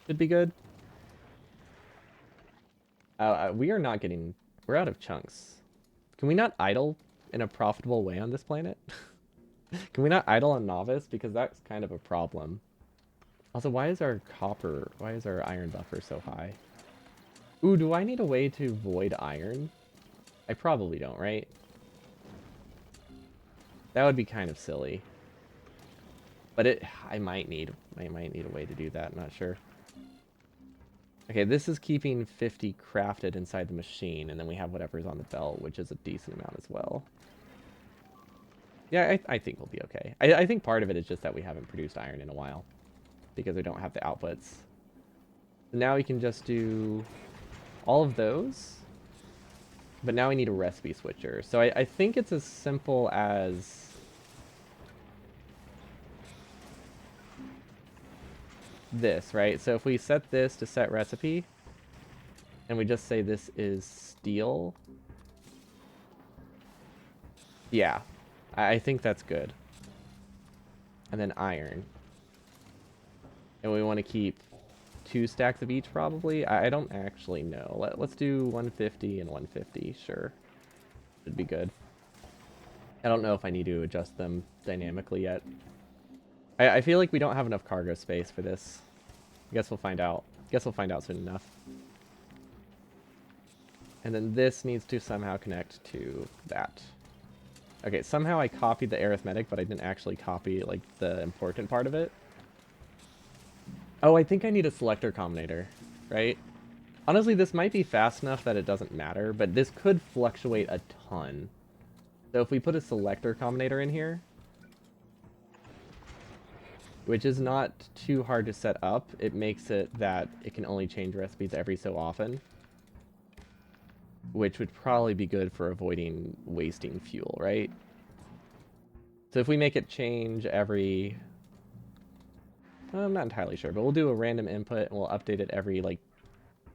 should be good. We are not getting, we're out of chunks. Can we not idle in a profitable way on this planet? Can we not idle on novice? Because that's kind of a problem. Also, why is our iron buffer so high? Ooh, do I need a way to void iron? I probably don't, right? That would be kind of silly. But I might need a way to do that, I'm not sure. Okay, this is keeping 50 crafted inside the machine, and then we have whatever's on the belt, which is a decent amount as well. Yeah, I think we'll be okay. I think part of it is just that we haven't produced iron in a while. because we don't have the outputs. So now we can just do all of those, but now we need a recipe switcher. So I think it's as simple as this, right? So if we set this to set recipe, and we just say this is steel, yeah, I think that's good. And then iron. And we want to keep 2 stacks of each, probably. I don't actually know. Let's do 150 and 150, sure. Should be good. I don't know if I need to adjust them dynamically yet. I feel like we don't have enough cargo space for this. I guess we'll find out. Guess we'll find out soon enough. And then this needs to somehow connect to that. Okay, somehow I copied the arithmetic, but I didn't actually copy, like, the important part of it. Oh, I think I need a selector combinator, right? Honestly, this might be fast enough that it doesn't matter, but this could fluctuate a ton. So if we put a selector combinator in here, which is not too hard to set up, it makes it that it can only change recipes every so often, which would probably be good for avoiding wasting fuel, right? So if we make it change every... I'm not entirely sure, but we'll do a random input and we'll update it every, like,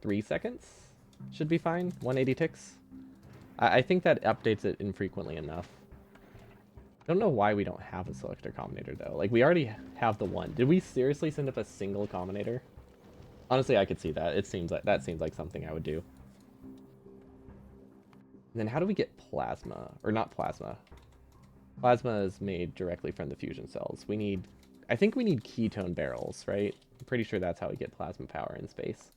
3 seconds. Should be fine. 180 ticks. I think that updates it infrequently enough. I don't know why we don't have a selector combinator, though. Like, we already have the one. Did we seriously send up a single combinator? Honestly, I could see that. It seems like that seems like something I would do. And then how do we get plasma? Or not plasma. Plasma is made directly from the fusion cells. We need... I think we need ketone barrels, right? I'm pretty sure that's how we get plasma power in space.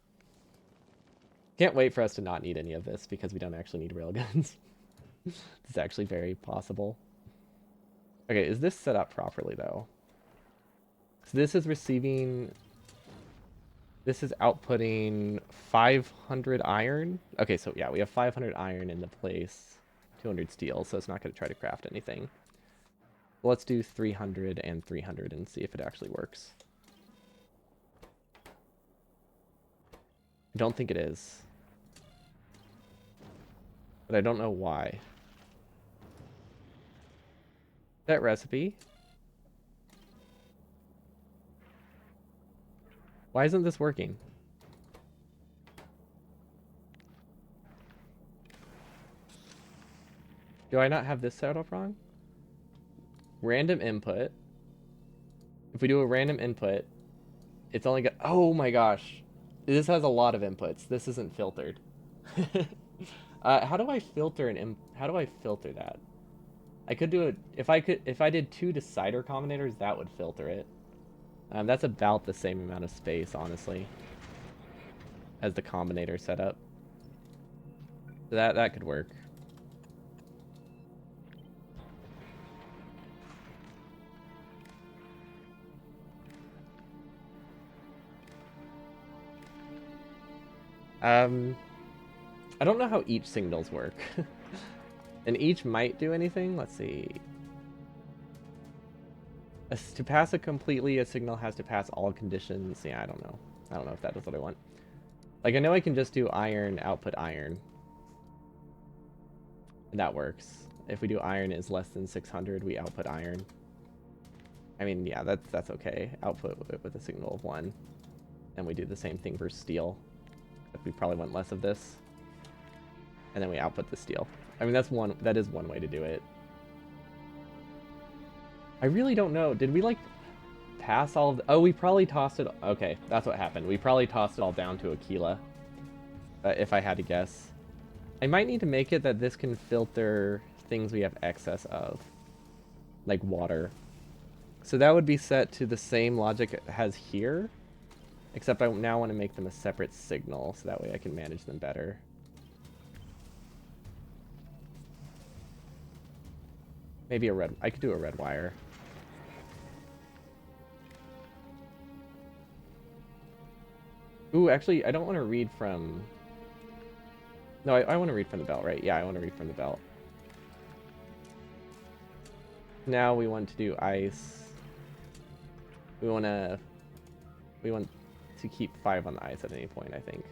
Can't wait for us to not need any of this because we don't actually need railguns. It's actually very possible. Okay, is this set up properly, though? So this is receiving... This is outputting 500 iron. Okay, so yeah, we have 500 iron in the place. 200 steel, so it's not going to try to craft anything. Let's do 300 and 300 and see if it actually works. I don't think it is. But I don't know why. That recipe. Why isn't this working? Do I not have this set up wrong? Random input. If we do a random input, it's only got... Oh my gosh. This has a lot of inputs. This isn't filtered. How do I filter how do I filter that? I could do it if I did 2 decider combinators, that would filter it. That's about the same amount of space, honestly, as the combinator setup. So that could work. I don't know how each signals work. And each might do anything. Let's see. To pass it completely, a signal has to pass all conditions. Yeah, I don't know. I don't know if that is what I want. Like, I know I can just do iron, output iron. And that works. If we do iron is less than 600, we output iron. I mean, yeah, that's okay. Output with a signal of 1. And we do the same thing for steel. We probably want less of this. And then we output the steel. I mean, that is one way to do it. I really don't know. Did we, like, pass all of the... Oh, we probably tossed it... Okay, that's what happened. We probably tossed it all down to Aquila. If I had to guess. I might need to make it that this can filter things we have excess of. Like water. So that would be set to the same logic it has here. Except I now want to make them a separate signal, so that way I can manage them better. Maybe a red... I could do a red wire. Ooh, actually, I don't want to read from... No, I want to read from the belt, right? Yeah, I want to read from the belt. Now we want to do ice. We want to We want to keep 5 on the ice at any point, I think.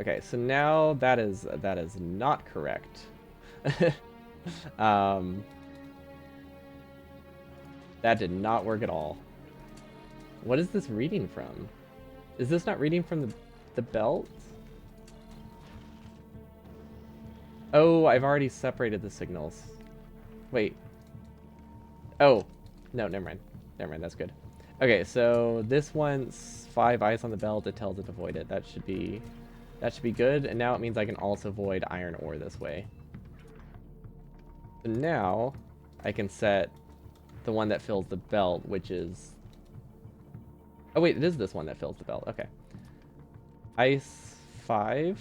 Okay, so now that is not correct. That did not work at all. What is this reading from? Is this not reading from the belt? Oh, I've already separated the signals. Wait. Oh. No, never mind. Never mind, that's good. Okay, so this wants 5 ice on the belt. It tells it to void it. That should be good. And now it means I can also void iron ore this way. So now I can set the one that fills the belt, which is... Oh wait, it is this one that fills the belt. Okay. Ice 5.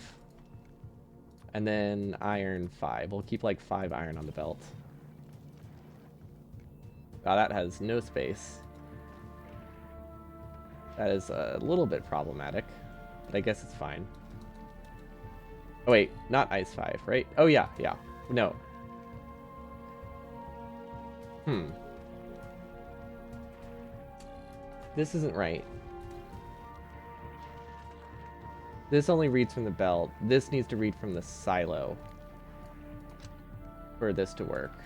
And then iron 5. We'll keep like 5 iron on the belt. Wow, that has no space. That is a little bit problematic, but I guess it's fine. Oh wait, not ice 5, right? Oh yeah, yeah. No. This isn't right. This only reads from the belt. This needs to read from the silo for this to work.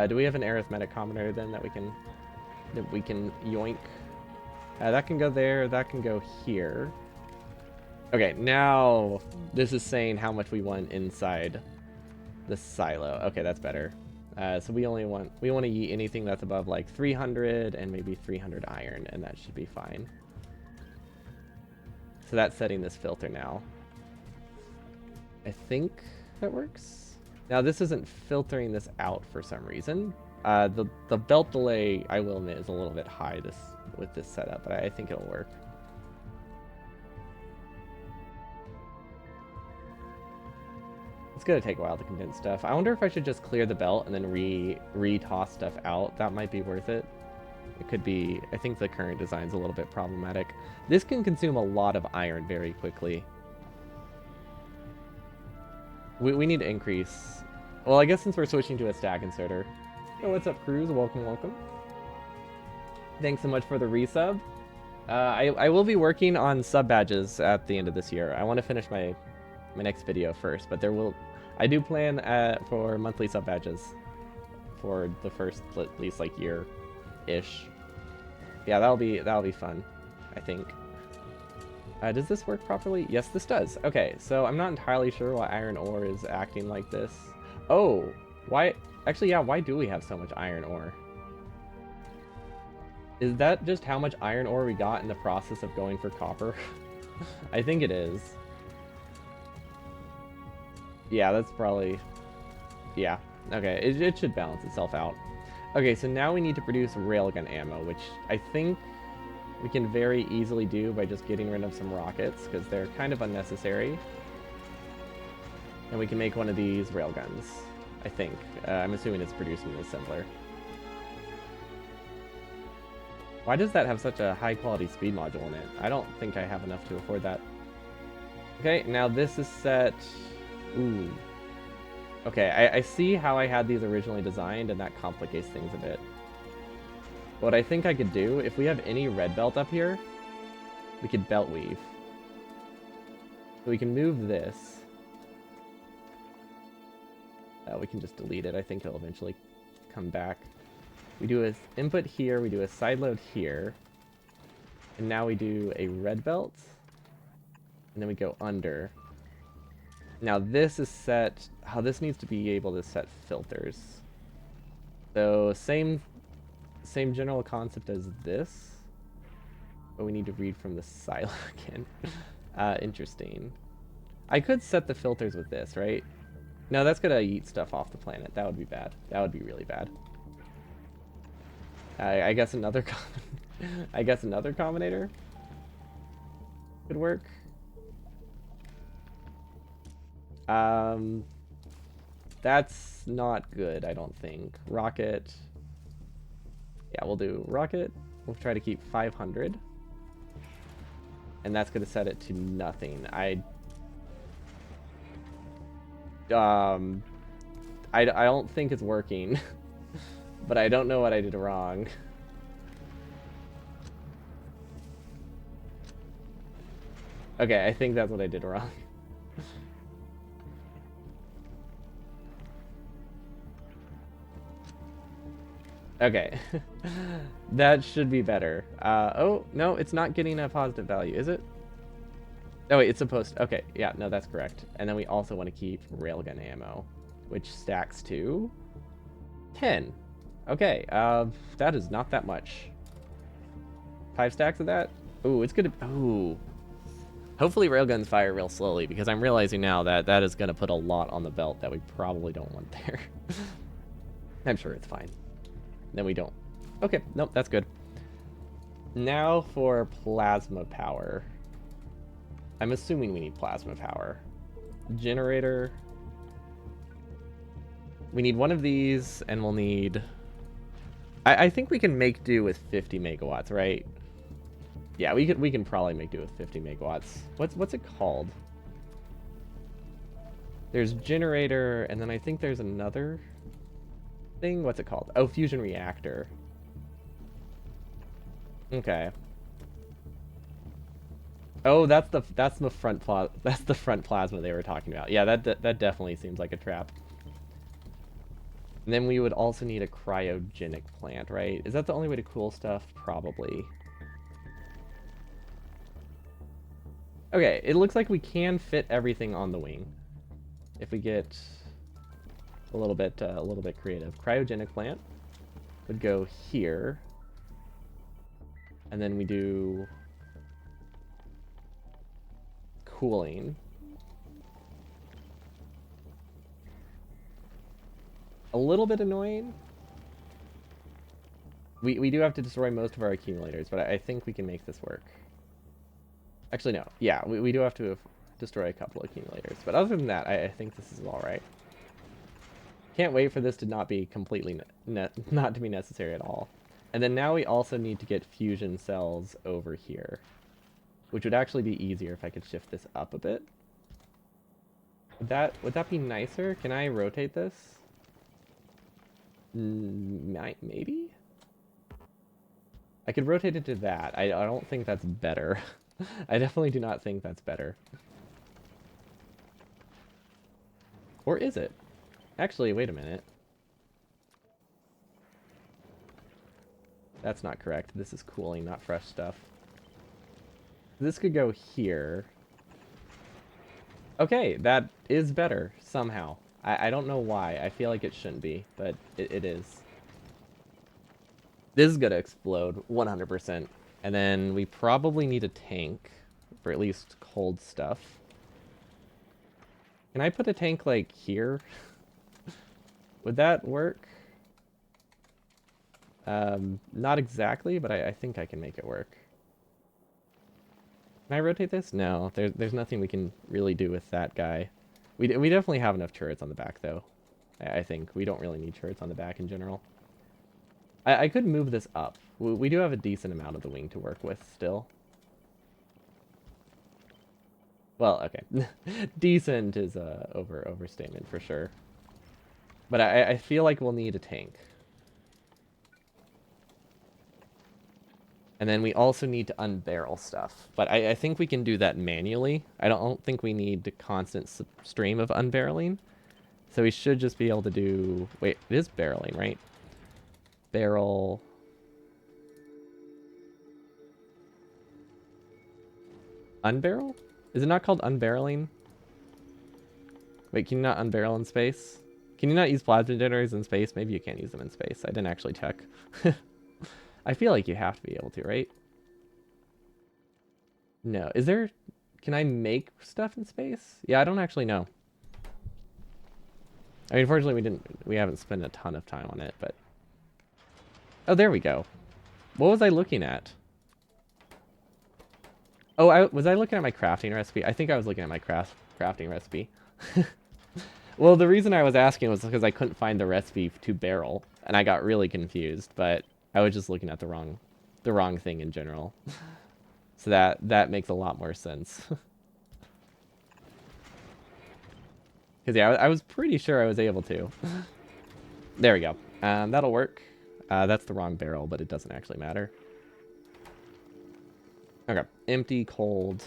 Do we have an arithmetic combinator then that we can yoink? That can go there. That can go here. Okay, now this is saying how much we want inside the silo. Okay, that's better. So we want to eat anything that's above like 300 and maybe 300 iron, and that should be fine. So that's setting this filter now. I think that works. Now this isn't filtering this out for some reason. The belt delay, I will admit, is a little bit high with this setup, but I think it'll work. It's gonna take a while to condense stuff. I wonder if I should just clear the belt and then re-toss stuff out. That might be worth it. It could be. I think the current design's a little bit problematic. This can consume a lot of iron very quickly. We need to increase. Well, I guess since we're switching to a stack inserter. Oh, what's up, Cruz? Welcome, welcome. Thanks so much for the resub. I will be working on sub badges at the end of this year. I want to finish my next video first, but I do plan for monthly sub badges for the first at least like year-ish. Yeah, that'll be fun, I think. Does this work properly? Yes, this does. Okay, so I'm not entirely sure why iron ore is acting like this. Oh, why? Actually, yeah, why do we have so much iron ore? Is that just how much iron ore we got in the process of going for copper? I think it is. Yeah, that's probably... Yeah, okay, it should balance itself out. Okay, so now we need to produce railgun ammo, which I think we can very easily do by just getting rid of some rockets, because they're kind of unnecessary. And we can make one of these railguns, I think. I'm assuming it's produced in an assembler. Why does that have such a high-quality speed module in it? I don't think I have enough to afford that. Okay, now this is set... Ooh. Okay, I see how I had these originally designed, and that complicates things a bit. What I think I could do, if we have any red belt up here, we could belt weave. So we can move this. We can just delete it. I think it'll eventually come back. We do an input here, we do a side load here, and now we do a red belt, and then we go under. Now this is set, how this needs to be able to set filters. So same general concept as this, but we need to read from the silo again. Interesting. I could set the filters with this, right? No, that's gonna eat stuff off the planet. That would be bad. That would be really bad. I guess another I guess another combinator could work. That's not good, I don't think. Rocket. Yeah, we'll do rocket. We'll try to keep 500. And that's going to set it to nothing. I don't think it's working. But I don't know what I did wrong. Okay, I think that's what I did wrong. Okay. That should be better. Oh, no, it's not getting a positive value, is it? Oh, wait, it's supposed to. Okay, yeah, no, that's correct. And then we also want to keep railgun ammo, which stacks to 10. Okay, that is not that much. 5 stacks of that? Ooh, it's gonna. Ooh. Hopefully railguns fire real slowly, because I'm realizing now that that is gonna put a lot on the belt that we probably don't want there. I'm sure it's fine. Then we don't. Okay, nope, that's good. Now for plasma power. I'm assuming we need plasma power. Generator. We need one of these, and we'll need... I think we can make do with 50 megawatts, right? Yeah, we can probably make do with 50 megawatts. What's it called? There's generator, and then I think there's another thing. What's it called? Oh, fusion reactor. Okay. Oh, that's the front plasma they were talking about. Yeah, that definitely seems like a trap. And then we would also need a cryogenic plant, right? Is that the only way to cool stuff? Probably. Okay, it looks like we can fit everything on the wing if we get a little bit creative. Cryogenic plant would go here, and then we do cooling. A little bit annoying. We do have to destroy most of our accumulators, but I think we can make this work. Actually, no. Yeah, we do have to destroy a couple of accumulators. But other than that, I think this is all right. Can't wait for this to not be completely not to be necessary at all. And then now we also need to get fusion cells over here, which would actually be easier if I could shift this up a bit. Would that be nicer? Can I rotate this? Maybe? I could rotate it to that. I don't think that's better. I definitely do not think that's better. Or is it? Actually, wait a minute. That's not correct. This is cooling, not fresh stuff. This could go here. Okay, that is better, somehow. I don't know why. I feel like it shouldn't be, but it is. This is gonna explode, 100%. And then we probably need a tank for at least cold stuff. Can I put a tank, like, here? Would that work? Not exactly, but I think I can make it work. Can I rotate this? No, there's nothing we can really do with that guy. We definitely have enough turrets on the back, though. I think. We don't really need turrets on the back in general. I could move this up. We do have a decent amount of the wing to work with still. Well, okay. Decent is a overstatement for sure. But I feel like we'll need a tank. And then we also need to unbarrel stuff. But I think we can do that manually. I don't think we need a constant stream of unbarreling. So we should just be able to do... Wait, it is barreling, right? Barrel... Unbarrel? Is it not called unbarreling? Wait, can you not unbarrel in space? Can you not use plasma generators in space? Maybe you can't use them in space. I didn't actually check. I feel like you have to be able to, right? No. Is there... Can I make stuff in space? Yeah, I don't actually know. I mean, unfortunately, we haven't spent a ton of time on it, but... Oh, there we go. What was I looking at? Oh, was I looking at my crafting recipe? I think I was looking at my crafting recipe. Well, the reason I was asking was because I couldn't find the recipe to barrel, and I got really confused, but I was just looking at the wrong thing in general. So that makes a lot more sense. Because, yeah, I was pretty sure I was able to. There we go. That'll work. That's the wrong barrel, but it doesn't actually matter. Okay, empty, cold.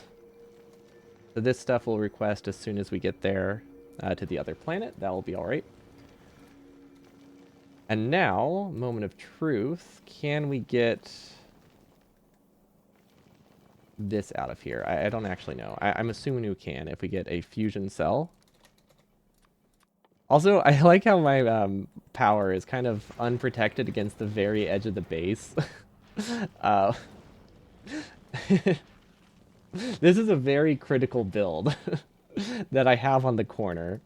So this stuff will request as soon as we get there to the other planet. That will be all right. And now, moment of truth. Can we get this out of here? I don't actually know. I'm assuming we can if we get a fusion cell. Also, I like how my power is kind of unprotected against the very edge of the base. uh, this is a very critical build that I have on the corner,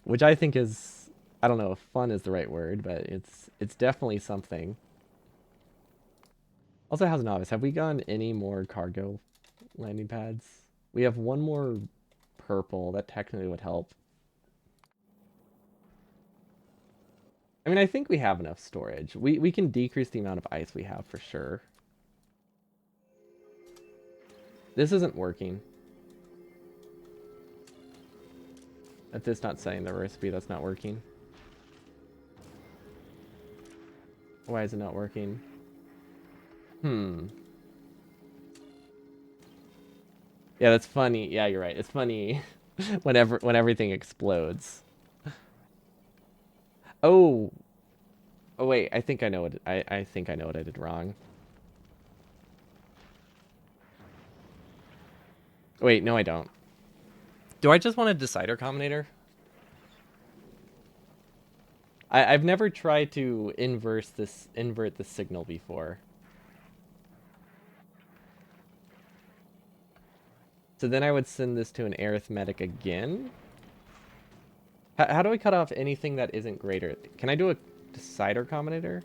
which I think is, I don't know if fun is the right word, but it's definitely something. Also, how's Novice? Have we gotten any more cargo landing pads? We have one more purple. That technically would help. I mean, I think we have enough storage. We can decrease the amount of ice we have for sure. This isn't working. If this not saying the recipe, that's not working. Why is it not working? Yeah, that's funny. Yeah, you're right. It's funny when everything explodes. Oh. Oh wait, I think I know what I think I know what I did wrong. Wait, no I don't. Do I just want a decider combinator? I've never tried to invert the signal before. So then I would send this to an arithmetic again. How do I cut off anything that isn't greater? Can I do a decider combinator?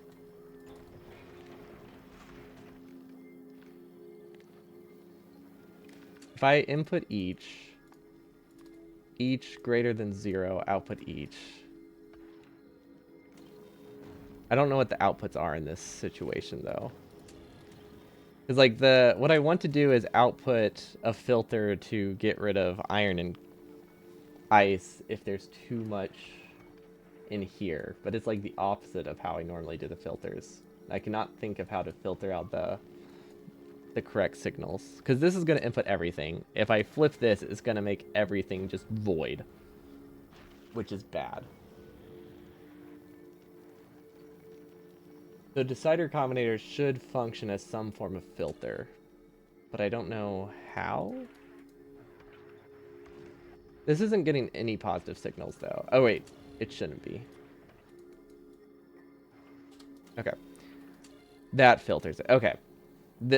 If I input each greater than 0, output each. I don't know what the outputs are in this situation though. Because like what I want to do is output a filter to get rid of iron and ice if there's too much in here. But it's like the opposite of how I normally do the filters. I cannot think of how to filter out the correct signals. Because this is going to input everything. If I flip this, it's going to make everything just void. Which is bad. The decider combinator should function as some form of filter. But I don't know how. This isn't getting any positive signals though. Oh wait, it shouldn't be. Okay. That filters it. Okay.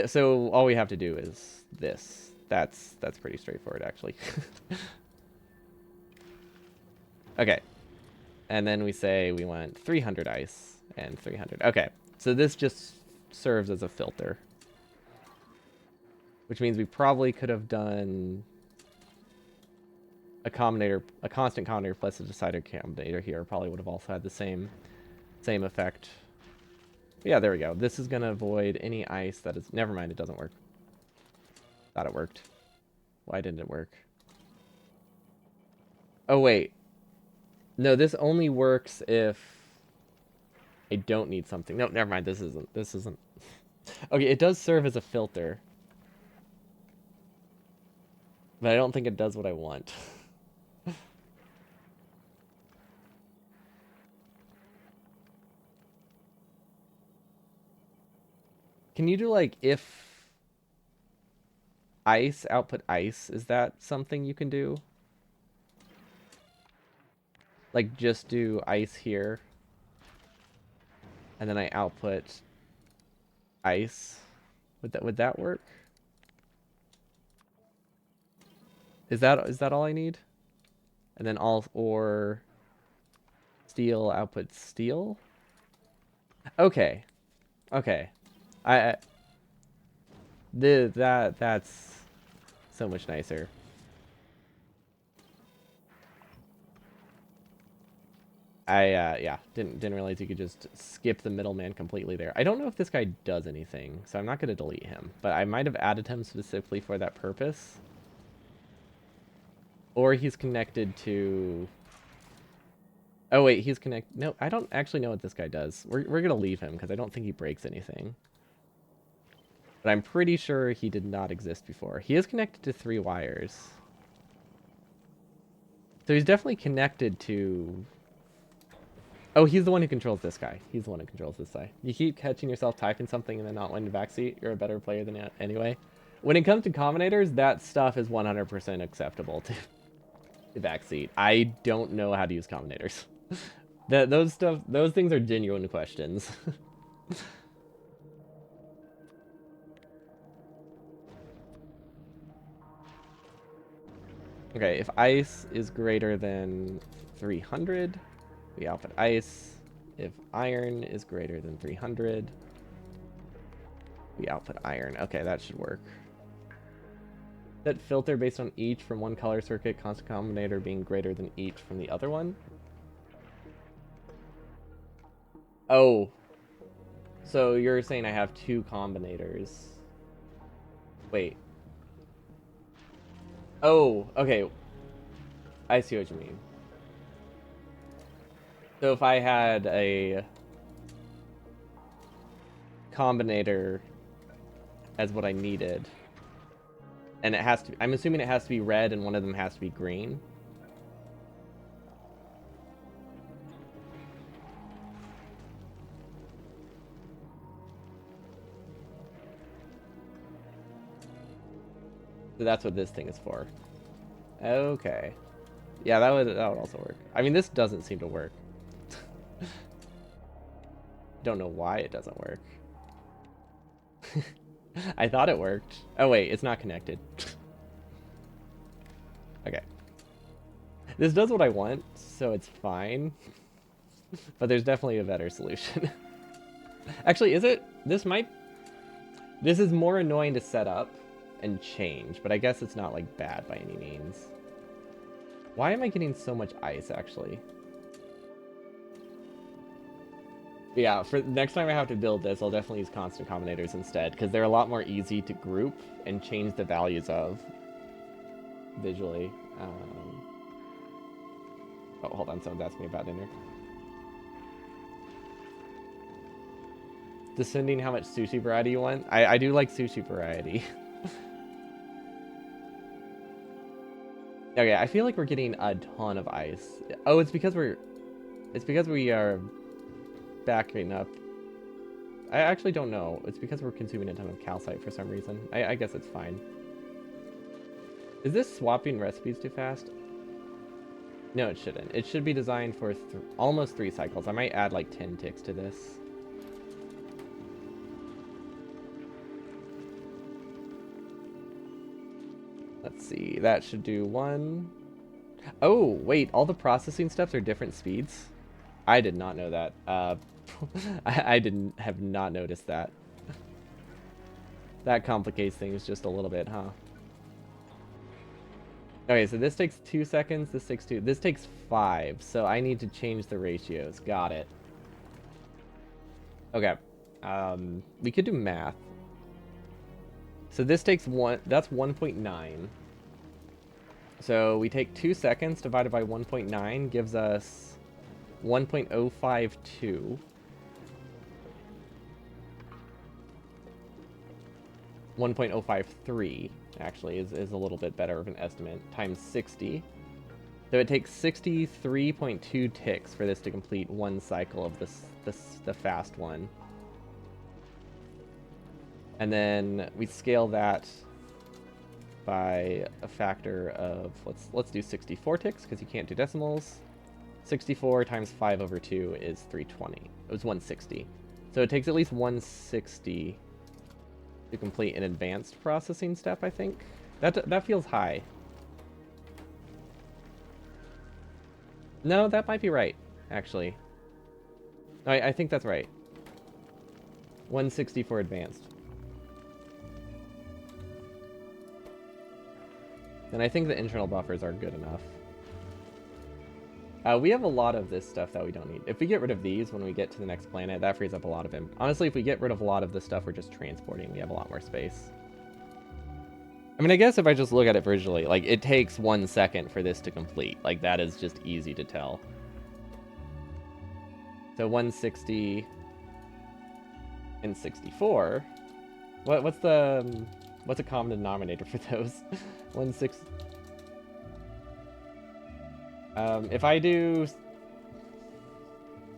So all we have to do is this. That's pretty straightforward actually. Okay. And then we say we want 300 ice and 300. Okay. So this just serves as a filter. Which means we probably could have done a constant combinator plus a decider combinator here. Probably would have also had the same effect. Yeah, there we go. This is going to avoid any ice that is... Never mind, it doesn't work. Thought it worked. Why didn't it work? Oh, wait. No, this only works if I don't need something. No, never mind. This isn't. Okay, it does serve as a filter. But I don't think it does what I want. Can you do like if ice output ice? Is that something you can do? Like just do ice here. And then I output ice. Would that work? Is that all I need? And then all or steel output steel? Okay. Okay. That's so much nicer. Yeah, didn't realize you could just skip the middleman completely there. I don't know if this guy does anything, so I'm not gonna delete him. But I might have added him specifically for that purpose. Or he's connected to... Oh wait, he's connected... No, I don't actually know what this guy does. We're gonna leave him because I don't think he breaks anything. But I'm pretty sure he did not exist before. He is connected to 3 wires. So he's definitely connected to... Oh, he's the one who controls this guy. He's the one who controls this guy. You keep catching yourself typing something and then not wanting to backseat. You're a better player than it anyway. When it comes to combinators, that stuff is 100% acceptable to backseat. I don't know how to use combinators. Those things are genuine questions. Okay, if ice is greater than 300, we output ice. If iron is greater than 300, we output iron. Okay, that should work. That filter based on each from one color circuit, constant combinator being greater than each from the other one. Oh, so you're saying I have two combinators. Wait. Oh, okay. I see what you mean. So if I had a combinator as what I needed, and it has to, I'm assuming it has to be red and one of them has to be green. So that's what this thing is for. Okay. Yeah, that would also work. I mean, this doesn't seem to work. Don't know why it doesn't work. I thought it worked. Oh wait, it's not connected. Okay. This does what I want, so it's fine. But there's definitely a better solution. Actually, is it? This is more annoying to set up and change, but I guess it's not like bad by any means. Why am I getting so much ice, actually? Yeah, for next time I have to build this, I'll definitely use constant combinators instead, because they're a lot more easy to group and change the values of visually. Oh, hold on, someone's asking me about dinner. Descending how much sushi variety you want? I do like sushi variety. Okay, I feel like we're getting a ton of ice. Oh, it's because we are backing up. I actually don't know. It's because we're consuming a ton of calcite for some reason. I guess it's fine. Is this swapping recipes too fast? No, it shouldn't. It should be designed for almost 3 cycles. I might add like 10 ticks to this. Let's see. That should do 1. Oh, wait. All the processing steps are different speeds? I did not know that. I have not noticed that. That complicates things just a little bit, huh? Okay, so this takes 2 seconds, this takes 2. This takes 5, so I need to change the ratios. Got it. Okay. We could do math. So this takes 1, that's 1.9. So we take 2 seconds divided by 1.9 gives us 1.052. 1.053 actually is a little bit better of an estimate, times 60. So it takes 63.2 ticks for this to complete 1 cycle of the fast one. And then we scale that by a factor of, let's do 64 ticks because you can't do decimals. 64 times 5 over 2 is 320. It was 160. So it takes at least 160 to complete an advanced processing step, I think. That feels high. No, that might be right, actually. I think that's right. 160 for advanced. And I think the internal buffers are good enough. We have a lot of this stuff that we don't need. If we get rid of these when we get to the next planet, that frees up a lot of them. Honestly, if we get rid of a lot of the stuff we're just transporting, we have a lot more space. I mean, I guess if I just look at it visually, like, it takes 1 second for this to complete. Like, that is just easy to tell. So 160 and 64. What's a common denominator for those? 160. If I do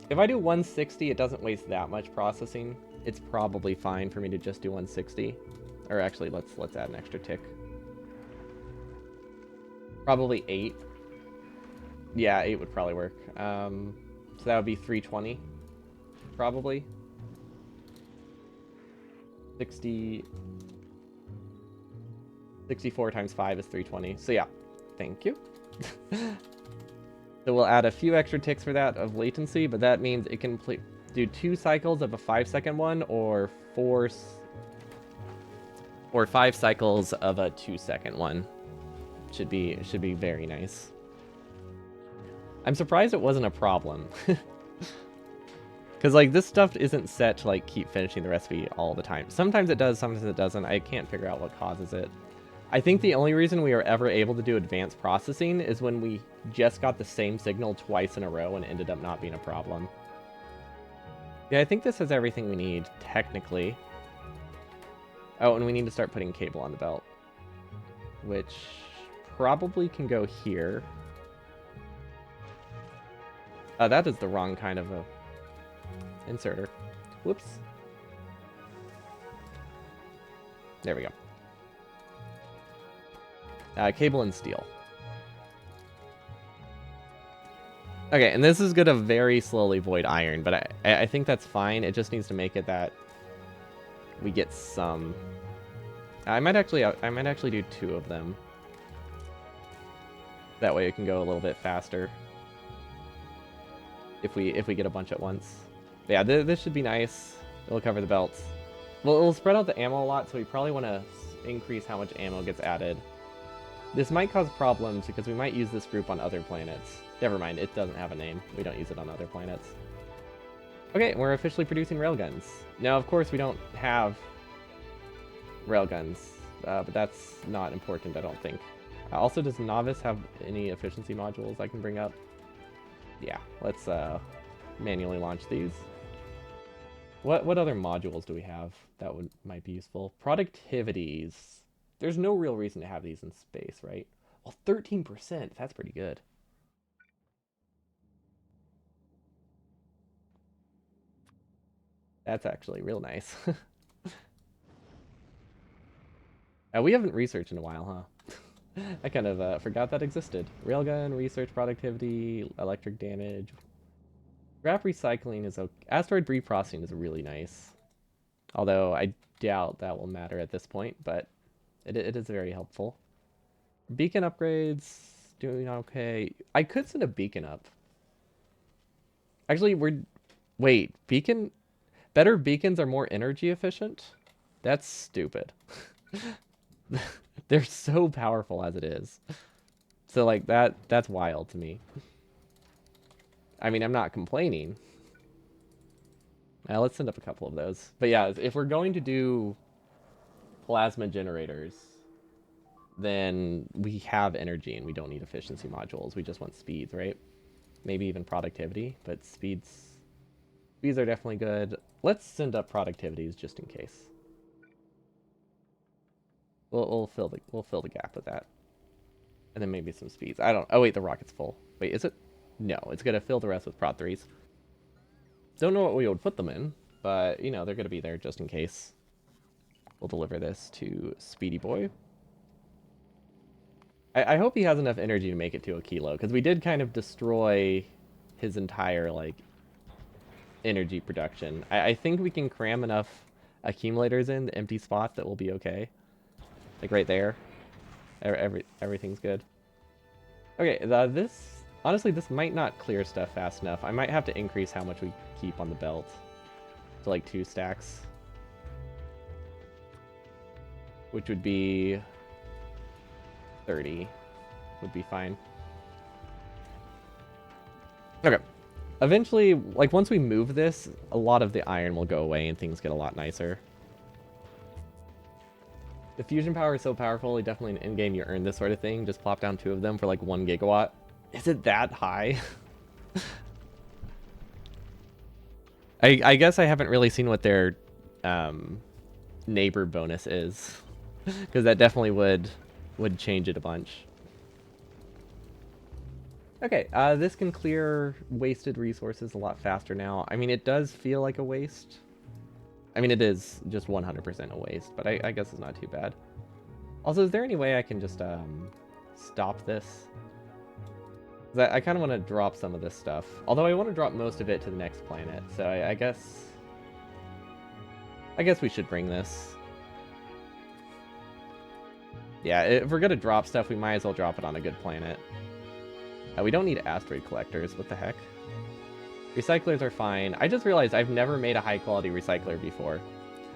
160, it doesn't waste that much processing. It's probably fine for me to just do 160. Or actually, let's add an extra tick. Probably 8. Yeah, 8 would probably work. So that would be 320, probably. 64 times 5 is 320. So yeah, thank you. So we'll add a few extra ticks for that of latency, but that means it can do 2 cycles of a 5-second one, or 5 cycles of a 2-second one. Should be very nice. I'm surprised it wasn't a problem. Because, like, this stuff isn't set to, like, keep finishing the recipe all the time. Sometimes it does, sometimes it doesn't. I can't figure out what causes it. I think the only reason we were ever able to do advanced processing is when we just got the same signal twice in a row and ended up not being a problem. Yeah, I think this has everything we need, technically. Oh, and we need to start putting cable on the belt. Which probably can go here. That is the wrong kind of a inserter. Whoops. There we go. Cable and steel. Okay, and this is gonna very slowly void iron, but I think that's fine. It just needs to make it that we get some. I might actually do 2 of them. That way it can go a little bit faster. If we get a bunch at once. But yeah, this should be nice. It'll cover the belts. Well, it'll spread out the ammo a lot, so we probably want to increase how much ammo gets added. This might cause problems because we might use this group on other planets. Never mind, it doesn't have a name. We don't use it on other planets. Okay, we're officially producing railguns. Now, of course, we don't have railguns, but that's not important, I don't think. Also, does Novice have any efficiency modules I can bring up? Yeah, let's manually launch these. What other modules do we have that might be useful? Productivities. There's no real reason to have these in space, right? Well, 13%. That's pretty good. That's actually real nice. We haven't researched in a while, huh? I kind of forgot that existed. Railgun, research productivity, electric damage. Scrap recycling is okay. Asteroid reprocessing is really nice. Although I doubt that will matter at this point, but it is very helpful. Beacon upgrades, doing okay. I could send a beacon up. Actually, wait, better beacons are more energy efficient? That's stupid. They're so powerful as it is. So, like, that's wild to me. I mean, I'm not complaining. Let's send up a couple of those. But yeah, if we're going to do plasma generators, then we have energy and we don't need efficiency modules. We just want speeds, right? Maybe even productivity, but speeds are definitely good. Let's send up productivities just in case. We'll fill the gap with that, and then maybe some speeds. Oh wait, the rocket's full. Wait, is it? No, it's gonna fill the rest with prod 3s. Don't know what we would put them in, but you know they're gonna be there just in case. We'll deliver this to Speedy Boy. I hope he has enough energy to make it to a kilo, because we did kind of destroy his entire, like, energy production. I think we can cram enough accumulators in the empty spots that will be okay. Like right there. Everything's good. Okay, honestly, this might not clear stuff fast enough. I might have to increase how much we keep on the belt to like 2 stacks. Which would be 30 would be fine. Okay. Eventually, like, once we move this, a lot of the iron will go away and things get a lot nicer. The fusion power is so powerful, definitely in in-game you earn this sort of thing. Just plop down 2 of them for like 1 gigawatt. Is it that high? I guess I haven't really seen what their neighbor bonus is. Because that definitely would change it a bunch. Okay, this can clear wasted resources a lot faster now. I mean, it does feel like a waste. I mean, it is just 100% a waste, but I guess it's not too bad. Also, is there any way I can just stop this? 'Cause I kind of want to drop some of this stuff. Although I want to drop most of it to the next planet, so I guess... I guess we should bring this. Yeah, if we're gonna drop stuff, we might as well drop it on a good planet. We don't need asteroid collectors, what the heck? Recyclers are fine. I just realized I've never made a high-quality recycler before.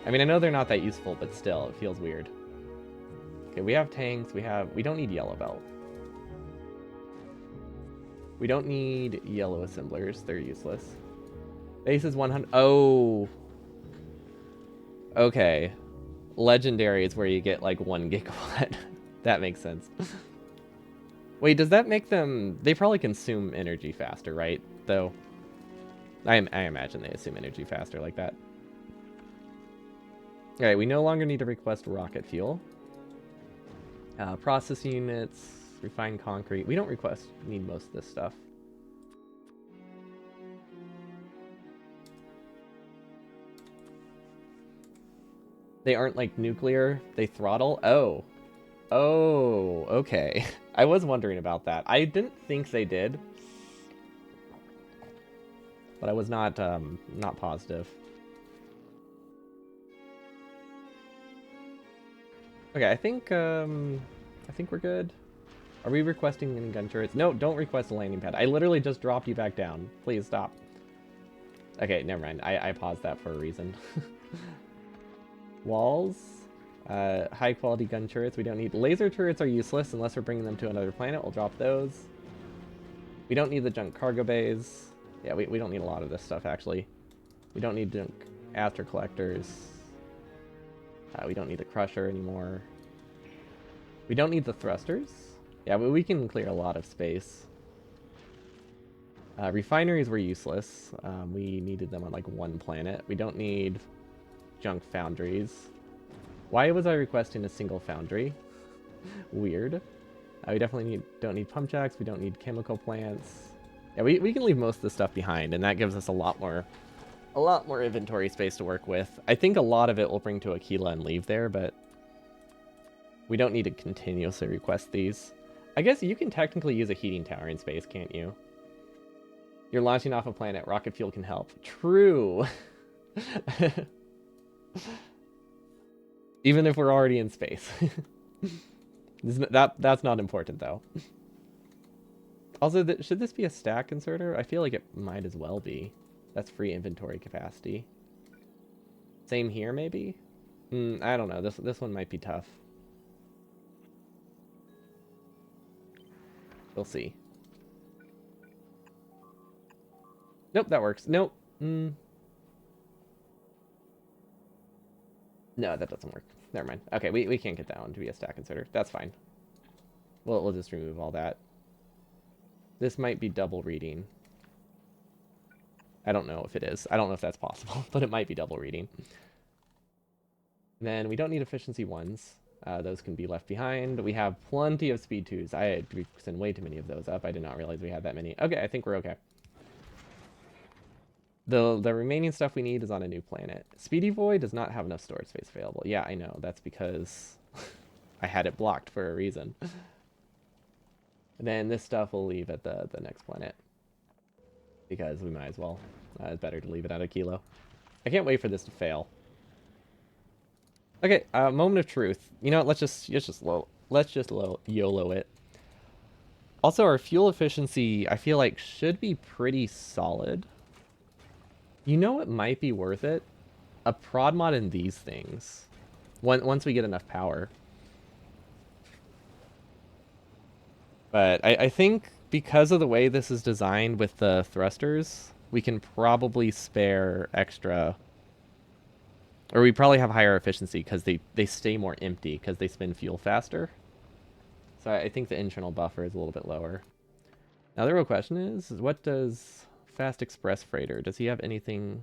I mean, I know they're not that useful, but still, it feels weird. Okay, we have tanks, we don't need yellow belt. We don't need yellow assemblers, they're useless. Base is 100, oh. Okay. Legendary is where you get like 1 gigawatt. That makes sense. Wait, does that make them... They probably consume energy faster, right? Though, I imagine they assume energy faster like that. Alright, we no longer need to request rocket fuel. Process units, refined concrete. We don't need most of this stuff. They aren't like nuclear, they throttle? Oh. Oh, okay. I was wondering about that. I didn't think they did. But I was not positive. Okay, I think we're good. Are we requesting any gun turrets? No, don't request a landing pad. I literally just dropped you back down. Please stop. Okay, never mind. I paused that for a reason. Walls. High quality gun turrets. We don't need... Laser turrets are useless unless we're bringing them to another planet. We'll drop those. We don't need the junk cargo bays. Yeah, we don't need a lot of this stuff, actually. We don't need junk after collectors. We don't need the crusher anymore. We don't need the thrusters. Yeah, but we can clear a lot of space. Refineries were useless. We needed them on like 1 planet. We don't need junk foundries. Why was I requesting a single foundry? Weird. We definitely don't need pump jacks. We don't need chemical plants. Yeah, we can leave most of the stuff behind, and that gives us a lot more inventory space to work with. I think a lot of it will bring to Aquila and leave there, but we don't need to continuously request these. I guess you can technically use a heating tower in space, can't you? You're launching off a planet. Rocket fuel can help. True. Even if we're already in space. That's not important, though. Also, should this be a stack inserter? I feel like it might as well be. That's free inventory capacity. Same here, maybe? I don't know. This one might be tough. We'll see. Nope, that works. Nope. No, that doesn't work. Never mind. Okay, we can't get that one to be a stack inserter. That's fine. We'll just remove all that. This might be double reading. I don't know if it is. I don't know if that's possible, but it might be double reading. Then we don't need efficiency 1s. Those can be left behind. We have plenty of speed 2s. I had sent way too many of those up. I did not realize we had that many. Okay, I think we're okay. The remaining stuff we need is on a new planet. Speedy Void does not have enough storage space available. Yeah, I know. That's because I had it blocked for a reason. And then this stuff we'll leave at the next planet. Because we might as well. It's better to leave it at a kilo. I can't wait for this to fail. Okay, moment of truth. You know what? Let's just YOLO it. Also, our fuel efficiency, I feel like, should be pretty solid. You know what might be worth it? A prod mod in these things. Once we get enough power. But I think because of the way this is designed with the thrusters, we can probably spare extra... Or we probably have higher efficiency because they stay more empty because they spin fuel faster. So I think the internal buffer is a little bit lower. Now the real question is what does Fast Express Freighter, does he have anything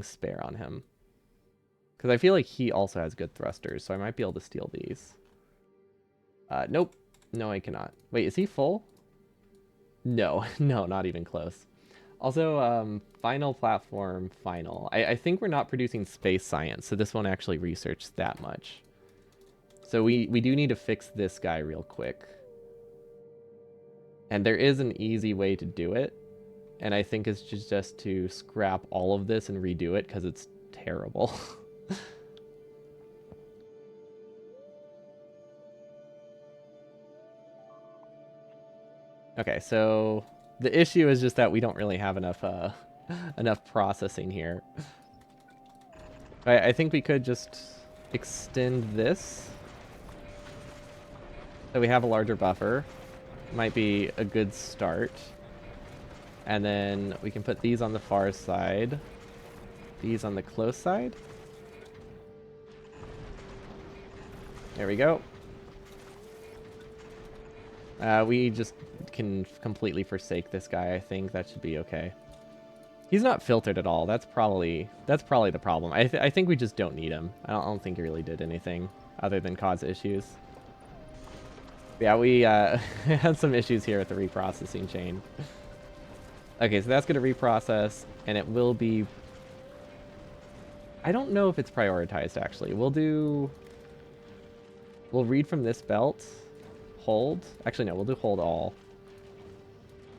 spare on him? Because I feel like he also has good thrusters, so I might be able to steal these. Nope. No, I cannot. Wait, is he full? No, no, not even close. Also, final platform, final. I think we're not producing space science, so this won't actually research that much. So we do need to fix this guy real quick. And there is an easy way to do it. And I think it's just to scrap all of this and redo it because it's terrible. Okay, so the issue is just that we don't really have enough enough processing here. I think we could just extend this so we have a larger buffer. Might be a good start. And then we can put these on the far side, these on the close side. There we go. We just can completely forsake this guy. I think that should be okay. He's not filtered at all. That's probably the problem. I think we just don't need him. I don't think he really did anything other than cause issues. Yeah, we had some issues here with the reprocessing chain. Okay, so that's going to reprocess, and it will be... I don't know if it's prioritized, actually. We'll read from this belt. Hold. Actually, no, we'll do hold all.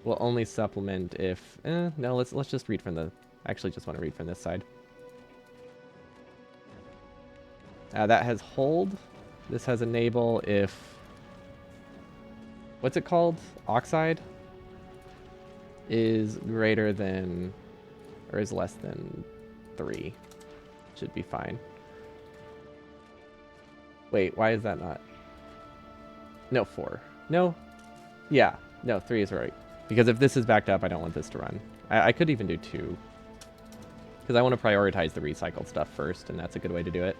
We'll only supplement if... no, let's just read from the... I actually just want to read from this side. That has hold. This has enable if... What's it called? Oxide? Is greater than... Or is less than 3. Should be fine. Wait, why is that not... No, 4. No. Yeah. No, 3 is right. Because if this is backed up, I don't want this to run. I could even do 2. Because I want to prioritize the recycled stuff first, and that's a good way to do it.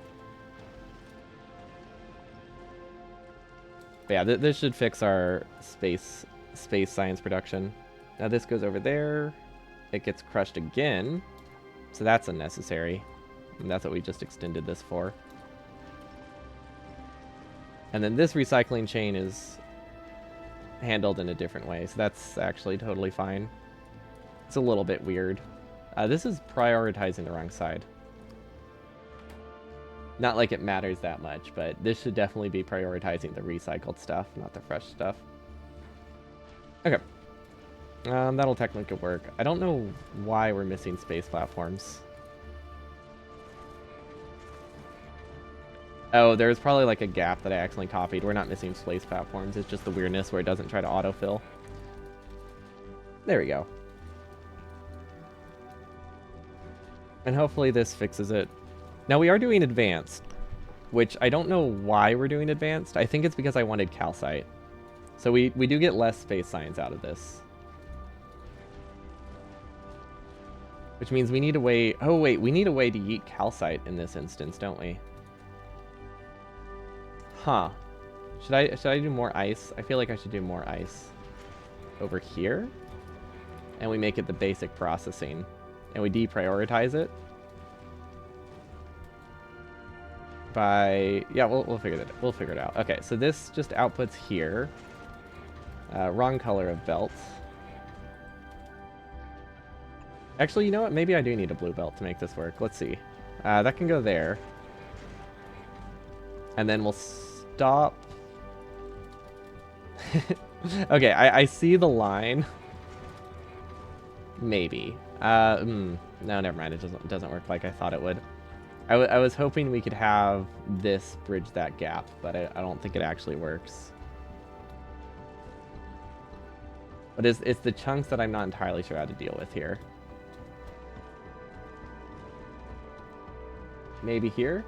But yeah, this should fix our space science production. Now this goes over there. It gets crushed again. So that's unnecessary. And that's what we just extended this for. And then this recycling chain is handled in a different way, so that's actually totally fine. It's a little bit weird. This is prioritizing the wrong side. Not like it matters that much, but this should definitely be prioritizing the recycled stuff, not the fresh stuff. Okay. That'll technically work. I don't know why we're missing space platforms. Oh, there's probably like a gap that I accidentally copied. We're not missing space platforms. It's just the weirdness where it doesn't try to autofill. There we go. And hopefully this fixes it. Now we are doing advanced, which I don't know why we're doing advanced. I think it's because I wanted calcite. So we do get less space science out of this. Which means we need a way... Oh wait, we need a way to yeet calcite in this instance, don't we? Huh. Should I do more ice? I feel like I should do more ice over here. And we make it the basic processing. And we deprioritize it. By... Yeah, we'll figure it out. Okay, so this just outputs here. Wrong color of belt. Actually, you know what? Maybe I do need a blue belt to make this work. Let's see. That can go there. And then we'll stop. Okay, I see the line. Maybe. No, never mind. It doesn't work like I thought it would. I was hoping we could have this bridge that gap, but I don't think it actually works. But it's the chunks that I'm not entirely sure how to deal with here. Maybe here?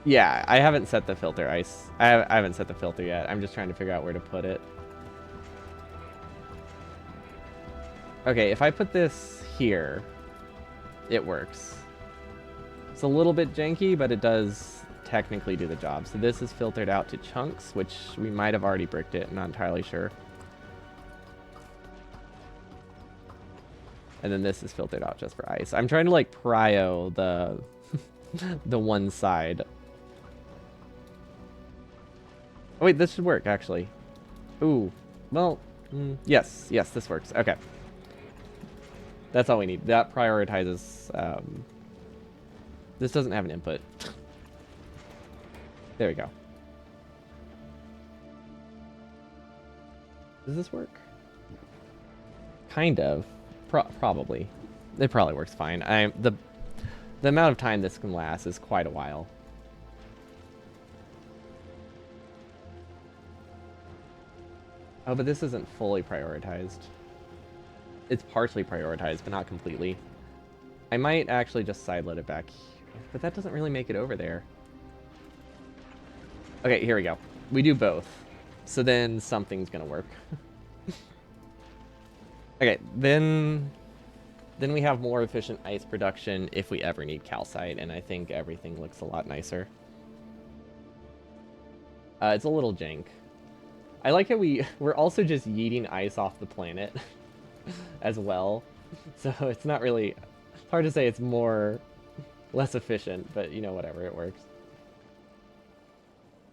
Yeah, I haven't set the filter ice. I haven't set the filter yet. I'm just trying to figure out where to put it. Okay, if I put this here, it works. It's a little bit janky, but it does technically do the job. So this is filtered out to chunks, which we might have already bricked it. I'm not entirely sure. And then this is filtered out just for ice. I'm trying to like prio the the one side. Oh wait, this should work actually. Ooh, Well, yes, yes, this works. Okay. That's all we need. That prioritizes... this doesn't have an input. There we go. Does this work? Kind of. Probably. It probably works fine. The amount of time this can last is quite a while. Oh, but this isn't fully prioritized. It's partially prioritized, but not completely. I might actually just sideload it back here, but that doesn't really make it over there. Okay, here we go. We do both. So then something's gonna work. Okay, then we have more efficient ice production if we ever need calcite, and I think everything looks a lot nicer. It's a little jank. I like how we're also just yeeting ice off the planet as well. So it's not really... It's hard to say it's less efficient, but you know, whatever, it works.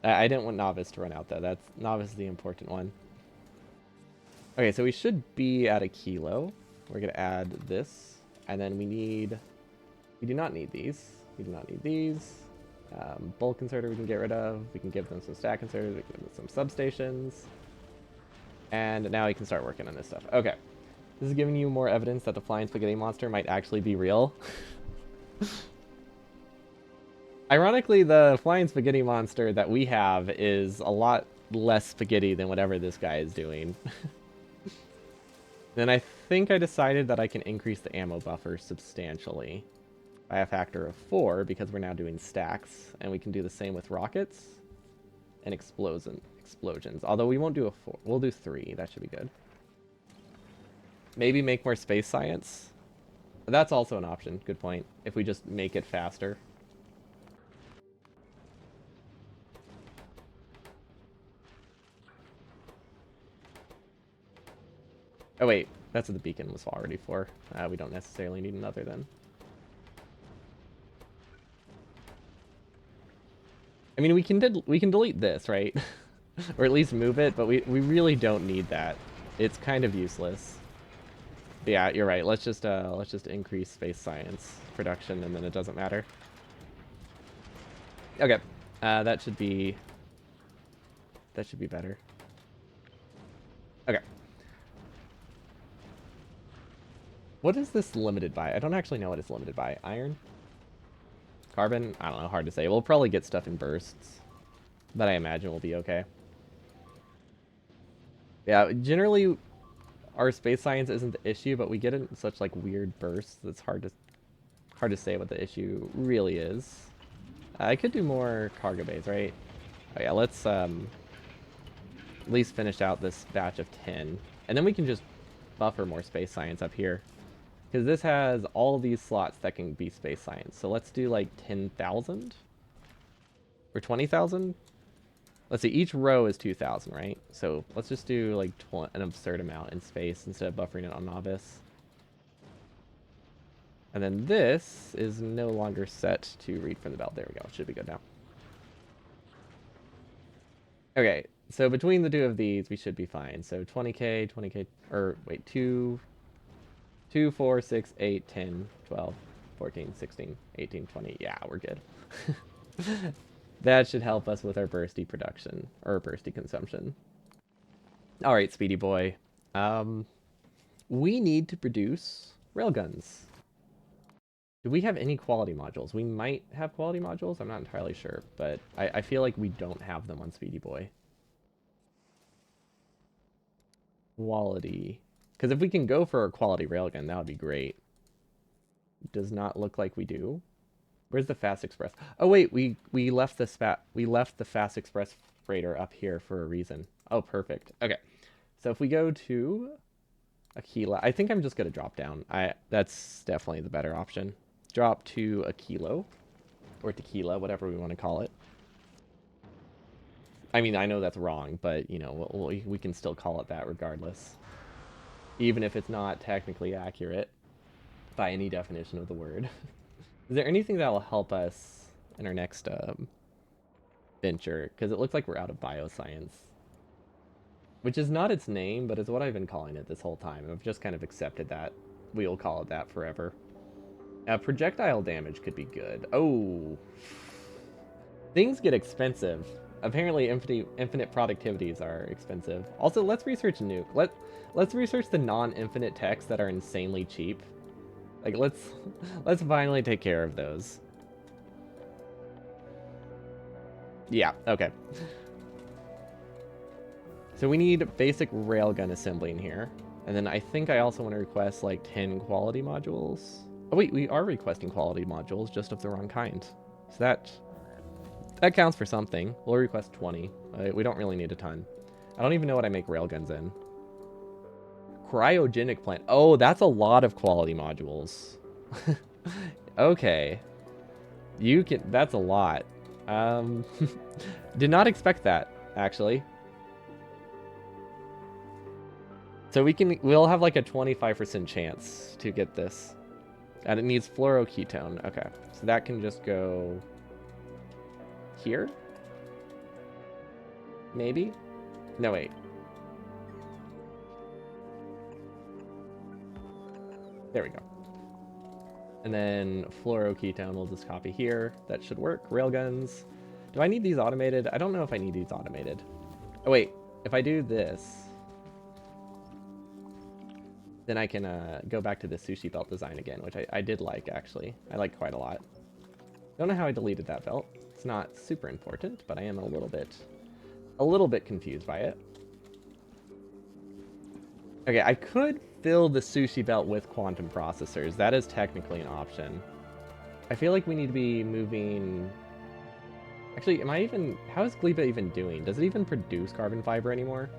I didn't want Novice to run out, though. Novice is the important one. Okay, so we should be at a kilo. We're going to add this. And then we do not need these. We do not need these. Bulk inserter we can get rid of. We can give them some stack inserters. We can give them some substations. And now we can start working on this stuff. Okay. This is giving you more evidence that the flying spaghetti monster might actually be real. Ironically, the flying spaghetti monster that we have is a lot less spaghetti than whatever this guy is doing. Then I think I decided that I can increase the ammo buffer substantially by a factor of 4 because we're now doing stacks, and we can do the same with rockets and explosions. Although we won't do a 4, we'll do 3. That should be good. Maybe make more space science. That's also an option. Good point. If we just make it faster. Oh wait, that's what the beacon was already for. We don't necessarily need another then. I mean, we can delete this, right? Or at least move it, but we really don't need that. It's kind of useless. But yeah, you're right. Let's just increase space science production, and then it doesn't matter. Okay, that should be better. Okay. What is this limited by? I don't actually know what it's limited by. Iron? Carbon? I don't know, hard to say. We'll probably get stuff in bursts, but I imagine we'll be okay. Yeah, generally our space science isn't the issue, but we get it in such like weird bursts that's hard to say what the issue really is. I could do more cargo bays, right? Oh yeah, let's at least finish out this batch of 10, and then we can just buffer more space science up here. Because this has all these slots that can be space science. So let's do like 10,000? Or 20,000? Let's see, each row is 2,000, right? So let's just do like an absurd amount in space instead of buffering it on Novice. And then this is no longer set to read from the belt. There we go. It should be good now. Okay, so between the two of these, we should be fine. So 20k, 20k, or wait, 2, 4, 6, 8, 10, 12, 14, 16, 18, 20. Yeah, we're good. That should help us with our bursty production, or bursty consumption. All right, Speedy Boy. We need to produce railguns. Do we have any quality modules? We might have quality modules. I'm not entirely sure, but I feel like we don't have them on Speedy Boy. Quality. Because if we can go for a quality railgun, that would be great. Does not look like we do. Where's the Fast Express? Oh wait, we left the Fast Express freighter up here for a reason. Oh, perfect. Okay, so if we go to Aquila, I think I'm just gonna drop down. That's definitely the better option. Drop to a kilo or tequila, whatever we want to call it. I mean, I know that's wrong, but you know, we can still call it that regardless, even if it's not technically accurate by any definition of the word. Is there anything that will help us in our next venture? Because it looks like we're out of bioscience. which is not its name, but it's what I've been calling it this whole time. I've just kind of accepted that. We'll call it that forever. Projectile damage could be good. Oh, things get expensive. Apparently, infinite productivities are expensive. Also, let's research nuke. Let's research the non-infinite techs that are insanely cheap. Like, let's finally take care of those. Yeah. Okay. So we need basic railgun assembly in here. And then I think I also want to request like 10 quality modules. Oh wait, we are requesting quality modules, just of the wrong kind. So that counts for something. We'll request 20. We don't really need a ton. I don't even know what I make railguns in. Cryogenic plant. Oh, that's a lot of quality modules. Okay. That's a lot. Did not expect that, actually. So we'll have like a 25% chance to get this. And it needs fluoroketone. Okay. So that can just go here? Maybe? No, wait. There we go. And then fluoroketone we'll just copy here. That should work. Railguns. Do I need these automated? I don't know if I need these automated. Oh, wait. If I do this, then I can go back to the sushi belt design again, which I did like, actually. I like quite a lot. Don't know how I deleted that belt. It's not super important, but I am a little bit confused by it. Okay, I could fill the sushi belt with quantum processors. That is technically an option. I feel like we need to be moving... Actually, how is Gleba even doing? Does it even produce carbon fiber anymore?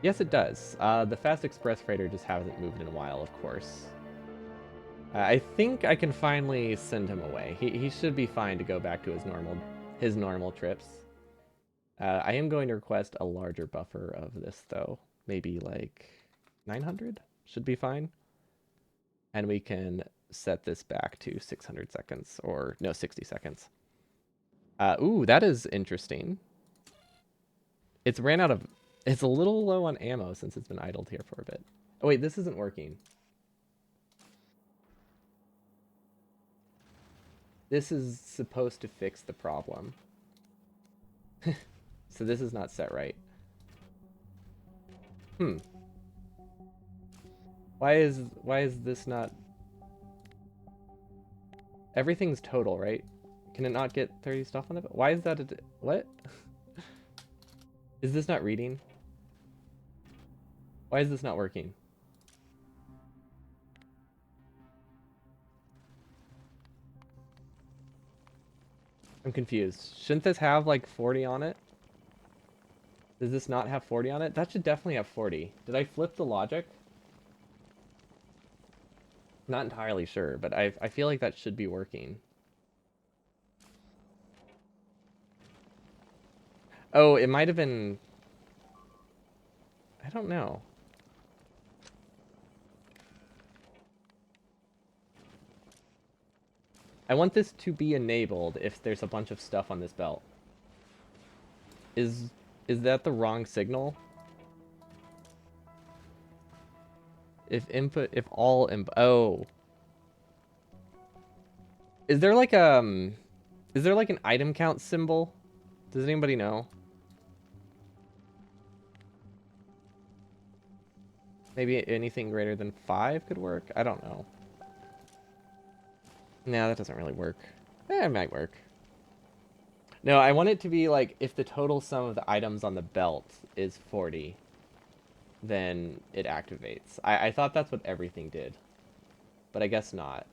Yes, it does. The Fast Express freighter just hasn't moved in a while, of course. I think I can finally send him away. He should be fine to go back to his normal trips. I am going to request a larger buffer of this, though. Maybe like 900 should be fine. And we can set this back to 600 seconds, or no, 60 seconds. Ooh, that is interesting. It's a little low on ammo since it's been idled here for a bit. Oh wait, this isn't working. This is supposed to fix the problem. So this is not set right. Why is this not... Everything's total, right? Can it not get 30 stuff on it? Why is that what? Is this not reading? Why is this not working? I'm confused. Shouldn't this have like 40 on it? Does this not have 40 on it? That should definitely have 40. Did I flip the logic? Not entirely sure, but I feel like that should be working. Oh, it might have been... I don't know. I want this to be enabled if there's a bunch of stuff on this belt. Is that the wrong signal? If all input... Oh. Is there like an item count symbol? Does anybody know? Maybe anything greater than 5 could work? I don't know. No, that doesn't really work. It might work. No, I want it to be like, if the total sum of the items on the belt is 40, then it activates. I thought that's what everything did, but I guess not.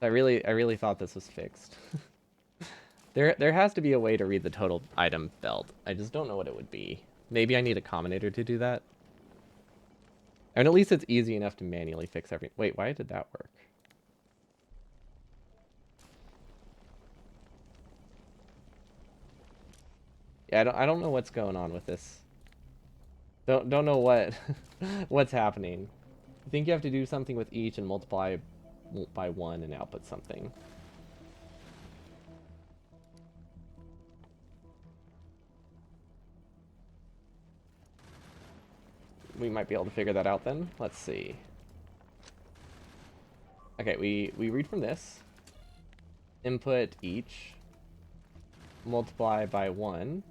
I really thought this was fixed. There has to be a way to read the total item belt. I just don't know what it would be. Maybe I need a combinator to do that. And at least it's easy enough to manually fix everything. Wait, why did that work? Yeah, I don't know what's going on with this. Don't know what what's happening. I think you have to do something with each and multiply by 1 and output something. we might be able to figure that out then. Let's see. Okay, we read from this. Input each. Multiply by 1.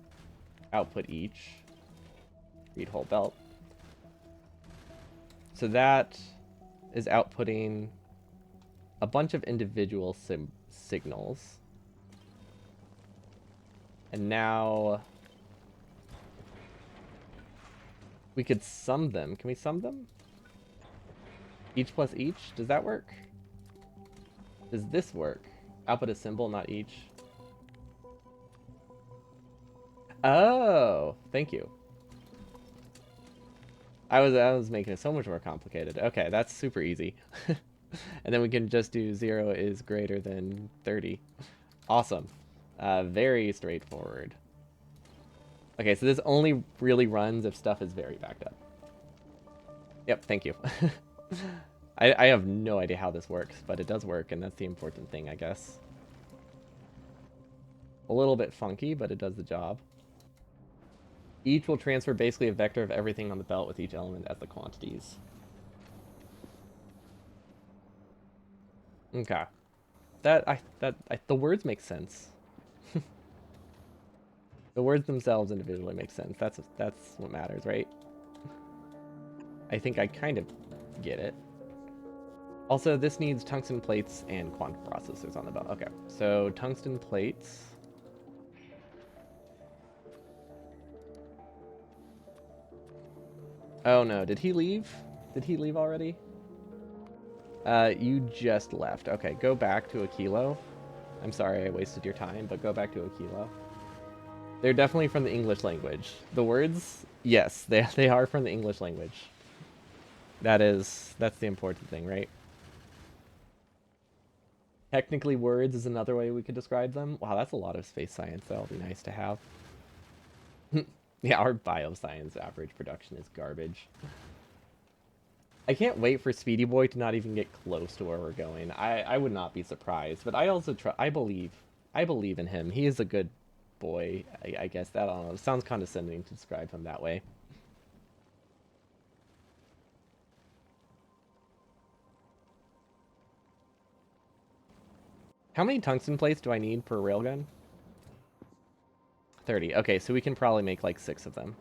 Output each. Read whole belt. So that is outputting a bunch of individual signals. And now we could sum them. Can we sum them? Each plus each? Does that work? Does this work? Output a symbol, not each. Oh, thank you. I was making it so much more complicated. Okay, that's super easy. And then we can just do 0 is greater than 30. Awesome. Very straightforward. Okay, so this only really runs if stuff is very backed up. Yep, thank you. I have no idea how this works, but it does work, and that's the important thing, I guess. A little bit funky, but it does the job. Each will transfer basically a vector of everything on the belt with each element as the quantities. Okay. The words make sense. The words themselves individually make sense. That's what matters, right? I think I kind of get it. Also, this needs tungsten plates and quantum processors on the belt. Okay, so tungsten plates. Oh no, did he leave? Did he leave already? You just left. Okay, go back to a kilo. I'm sorry I wasted your time, but go back to a kilo. They're definitely from the English language. The words, yes, they are from the English language. That's the important thing, right? Technically, words is another way we could describe them. Wow, that's a lot of space science. That'll be nice to have. Yeah, our bioscience average production is garbage. I can't wait for Speedy Boy to not even get close to where we're going. I would not be surprised, but I also I believe in him. He is a good boy. I guess that, I don't know. It sounds condescending to describe him that way. How many tungsten plates do I need per railgun? 30. Okay, so we can probably make like 6 of them.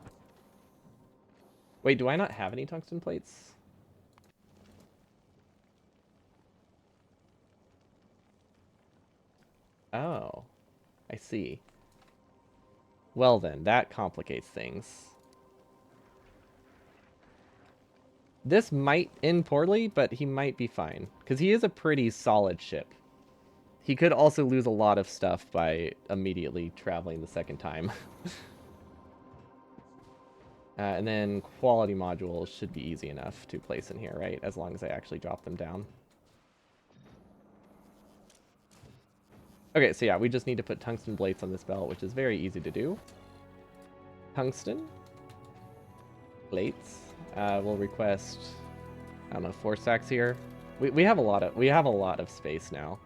Wait, do I not have any tungsten plates? Oh, I see. Well then, that complicates things. This might end poorly, but he might be fine. Because he is a pretty solid ship. He could also lose a lot of stuff by immediately traveling the second time. And then quality modules should be easy enough to place in here, right? As long as I actually drop them down. Okay, so yeah, we just need to put tungsten plates on this belt, which is very easy to do. Tungsten plates. We'll request, I don't know, 4 stacks here. We have a lot of space now.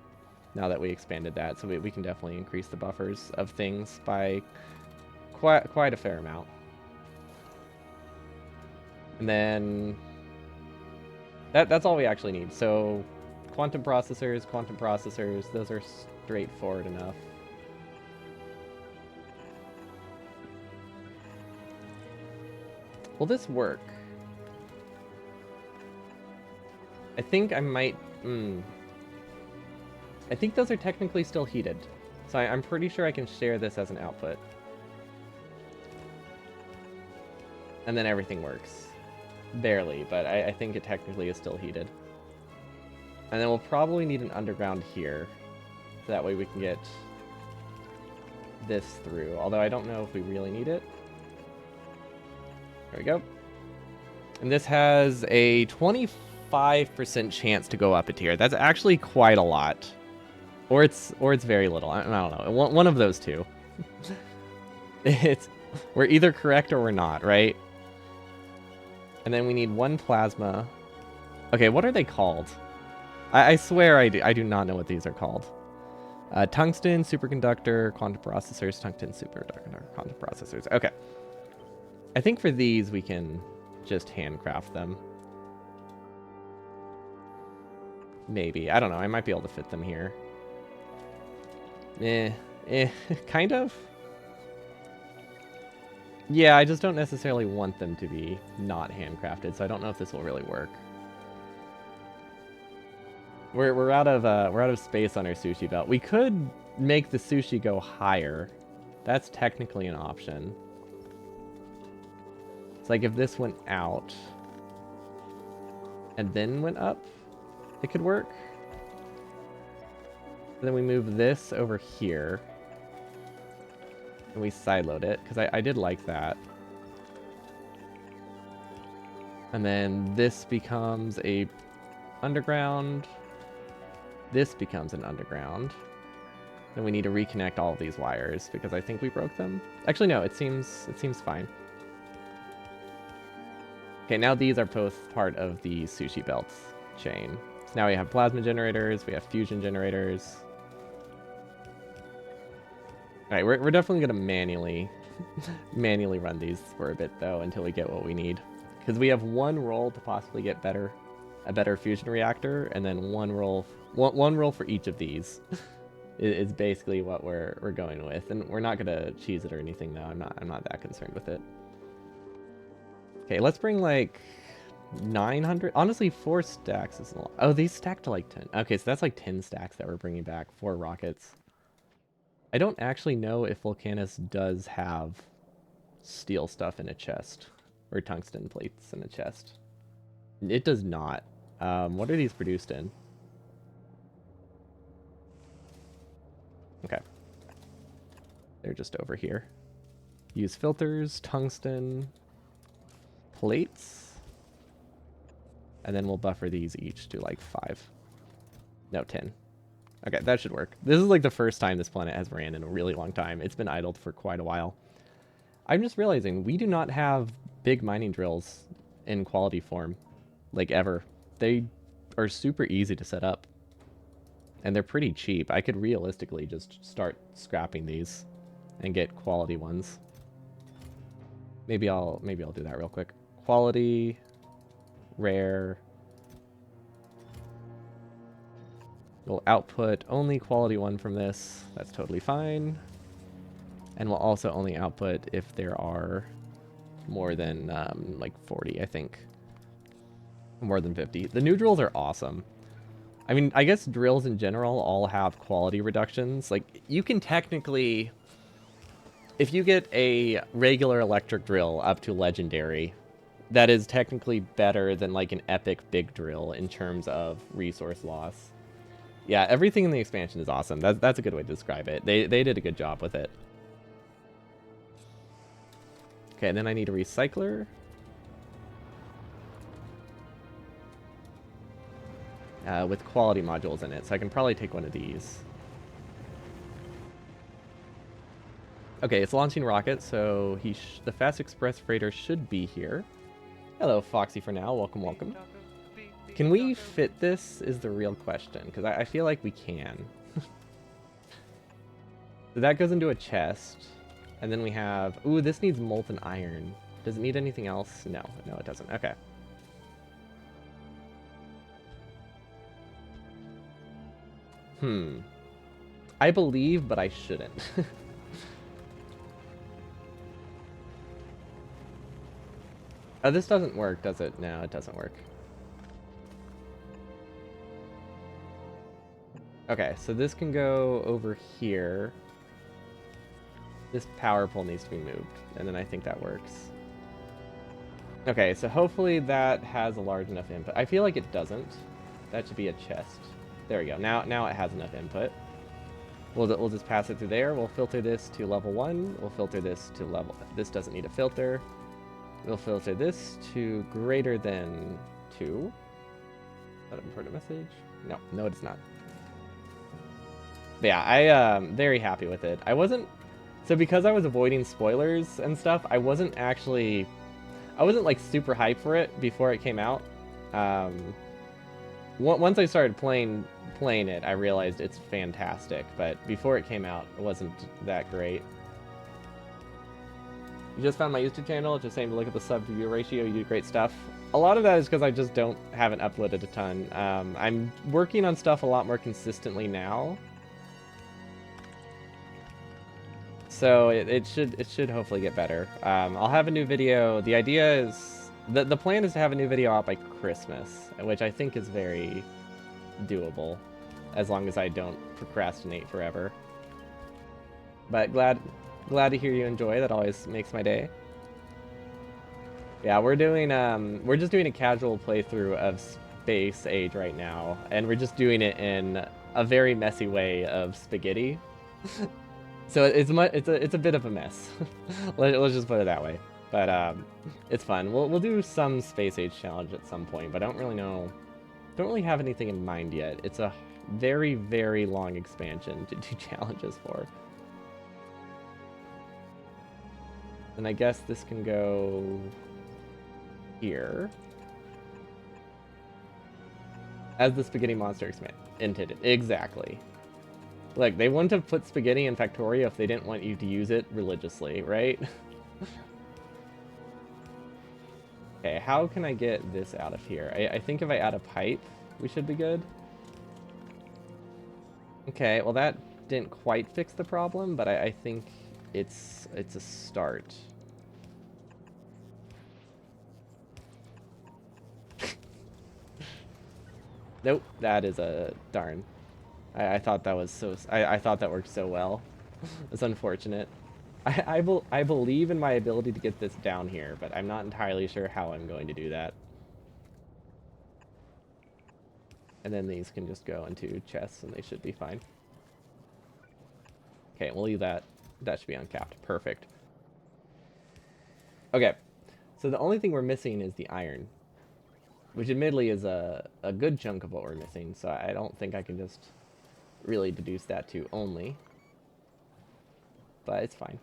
Now that we expanded that, so we can definitely increase the buffers of things by quite a fair amount. And then that's all we actually need. So quantum processors, those are straightforward enough. Will this work? I think I might... I think those are technically still heated. So I'm pretty sure I can share this as an output. And then everything works. Barely, but I think it technically is still heated. And then we'll probably need an underground here. So that way we can get this through. Although I don't know if we really need it. There we go. And this has a 25% chance to go up a tier. That's actually quite a lot. Or it's very little. I don't know. One of those two. We're either correct or we're not, right? And then we need 1 plasma. Okay, what are they called? I swear I do not know what these are called. Tungsten, superconductor, quantum processors, tungsten, superconductor, quantum processors. Okay. I think for these we can just handcraft them. Maybe. I don't know. I might be able to fit them here. Kind of. Yeah, I just don't necessarily want them to be not handcrafted, so I don't know if this will really work. We're out of space on our sushi belt. We could make the sushi go higher. That's technically an option. It's like if this went out and then went up, it could work. Then we move this over here. And we sideload it, because I did like that. And then this becomes a underground. This becomes an underground. Then we need to reconnect all of these wires, because I think we broke them. Actually, no, it seems fine. Okay, now these are both part of the sushi belts chain. So now we have plasma generators, we have fusion generators. Alright, we're definitely going to manually run these for a bit, though, until we get what we need. Because we have one roll to possibly get a better fusion reactor, and then one roll for each of these is basically what we're going with. And we're not going to cheese it or anything, though. I'm not that concerned with it. Okay, let's bring, like, 900. Honestly, 4 stacks is a lot. Oh, these stack to, like, 10. Okay, so that's, like, 10 stacks that we're bringing back. 4 rockets. I don't actually know if Volcanus does have steel stuff in a chest. Or tungsten plates in a chest. It does not. What are these produced in? Okay. They're just over here. Use filters, tungsten, plates. And then we'll buffer these each to like 5. No, 10. Okay, that should work. This is like the first time this planet has ran in a really long time. It's been idled for quite a while. I'm just realizing we do not have big mining drills in quality form, like ever. They are super easy to set up. And they're pretty cheap. I could realistically just start scrapping these and get quality ones. Maybe I'll do that real quick. Quality, rare. We'll output only quality 1 from this. That's totally fine. And we'll also only output if there are more than like 40, I think. More than 50. The new drills are awesome. I mean, I guess drills in general all have quality reductions. Like, you can technically, if you get a regular electric drill up to legendary, that is technically better than like an epic big drill in terms of resource loss. Yeah, everything in the expansion is awesome. That's a good way to describe it. They did a good job with it. Okay, and then I need a recycler. With quality modules in it, so I can probably take one of these. Okay, it's launching rockets, so the Fast Express freighter should be here. Hello, Foxy for now. Welcome, welcome. Can we fit this is the real question, because I feel like we can. So that goes into a chest, and then we have... Ooh, this needs molten iron. Does it need anything else? No, it doesn't. Okay. I believe, but I shouldn't. Oh, this doesn't work, does it? No, it doesn't work. Okay, so this can go over here. This power pole needs to be moved, and then I think that works. Okay, so hopefully that has a large enough input. I feel like it doesn't. That should be a chest. There we go. Now it has enough input. We'll just pass it through there. We'll filter this to level 1. We'll filter this to level... This doesn't need a filter. We'll filter this to greater than 2. Is that an important message? No, it is not. But yeah, I am very happy with it. I wasn't... So because I was avoiding spoilers and stuff, I wasn't like super hyped for it before it came out. Once I started playing it, I realized it's fantastic. But before it came out, it wasn't that great. You just found my YouTube channel. Just saying to look at the sub to view ratio. You do great stuff. A lot of that is because I just haven't uploaded a ton. I'm working on stuff a lot more consistently now. So it should hopefully get better. I'll have a new video. The idea is the plan is to have a new video out by Christmas, which I think is very doable, as long as I don't procrastinate forever. But glad to hear you enjoy. That always makes my day. Yeah, we're just doing a casual playthrough of Space Age right now, and we're just doing it in a very messy way of spaghetti. So it's a bit of a mess. Let's just put it that way. But it's fun. We'll do some Space Age challenge at some point, but I don't really have anything in mind yet. It's a very, very long expansion to do challenges for. And I guess this can go here. As the spaghetti monster intended. Exactly. Look, they wouldn't have put spaghetti in Factorio if they didn't want you to use it religiously, right? Okay, how can I get this out of here? I think if I add a pipe, we should be good. Okay, well that didn't quite fix the problem, but I think it's a start. Nope, that is a darn. I thought that was so. I thought that worked so well. It's unfortunate. I believe in my ability to get this down here, but I'm not entirely sure how I'm going to do that. And then these can just go into chests, and they should be fine. Okay, we'll leave that. That should be uncapped. Perfect. Okay, so the only thing we're missing is the iron, which admittedly is a good chunk of what we're missing, so I don't think I can just really deduce that to only. But it's fine.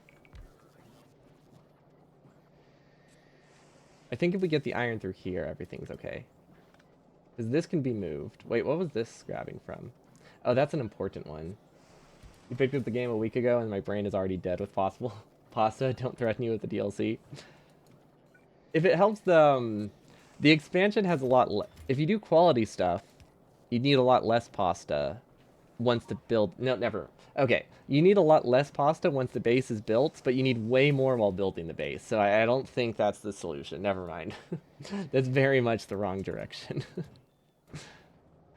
I think if we get the iron through here, everything's okay. Because this can be moved. Wait, what was this grabbing from? Oh, that's an important one. You picked up the game a week ago and my brain is already dead with possible pasta. Don't threaten you with the DLC. If it helps, the expansion has a lot. If you do quality stuff, you need a lot less pasta once the build. No, never. Okay, you need a lot less pasta once the base is built, but you need way more while building the base. So I don't think that's the solution. Never mind. That's very much the wrong direction.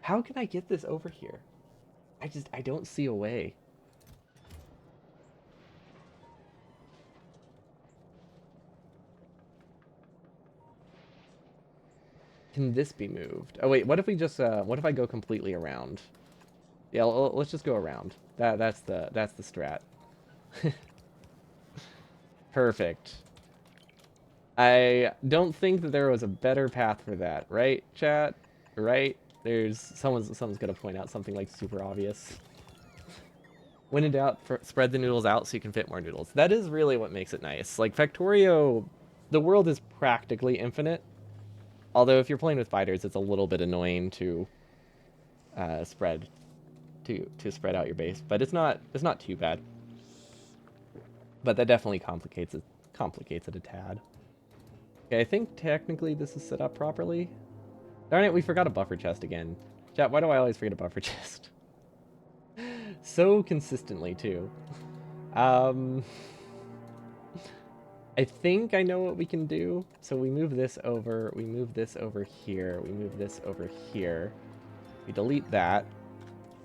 How can I get this over here? I don't see a way. Can this be moved? Oh wait, what if we just what if I go completely around? Yeah, let's just go around. That's the strat. Perfect. I don't think that there was a better path for that, right, chat? Right? There's someone's gonna point out something like super obvious. When in doubt, spread the noodles out so you can fit more noodles. That is really what makes it nice. Like Factorio, the world is practically infinite. Although if you're playing with fighters, it's a little bit annoying to spread out your base, but it's not too bad. But that definitely complicates it a tad. Okay, I think technically this is set up properly. Darn it, we forgot a buffer chest again. Chat, why do I always forget a buffer chest? So consistently too. I think I know what we can do. So we move this over, we move this over here, we move this over here. We delete that.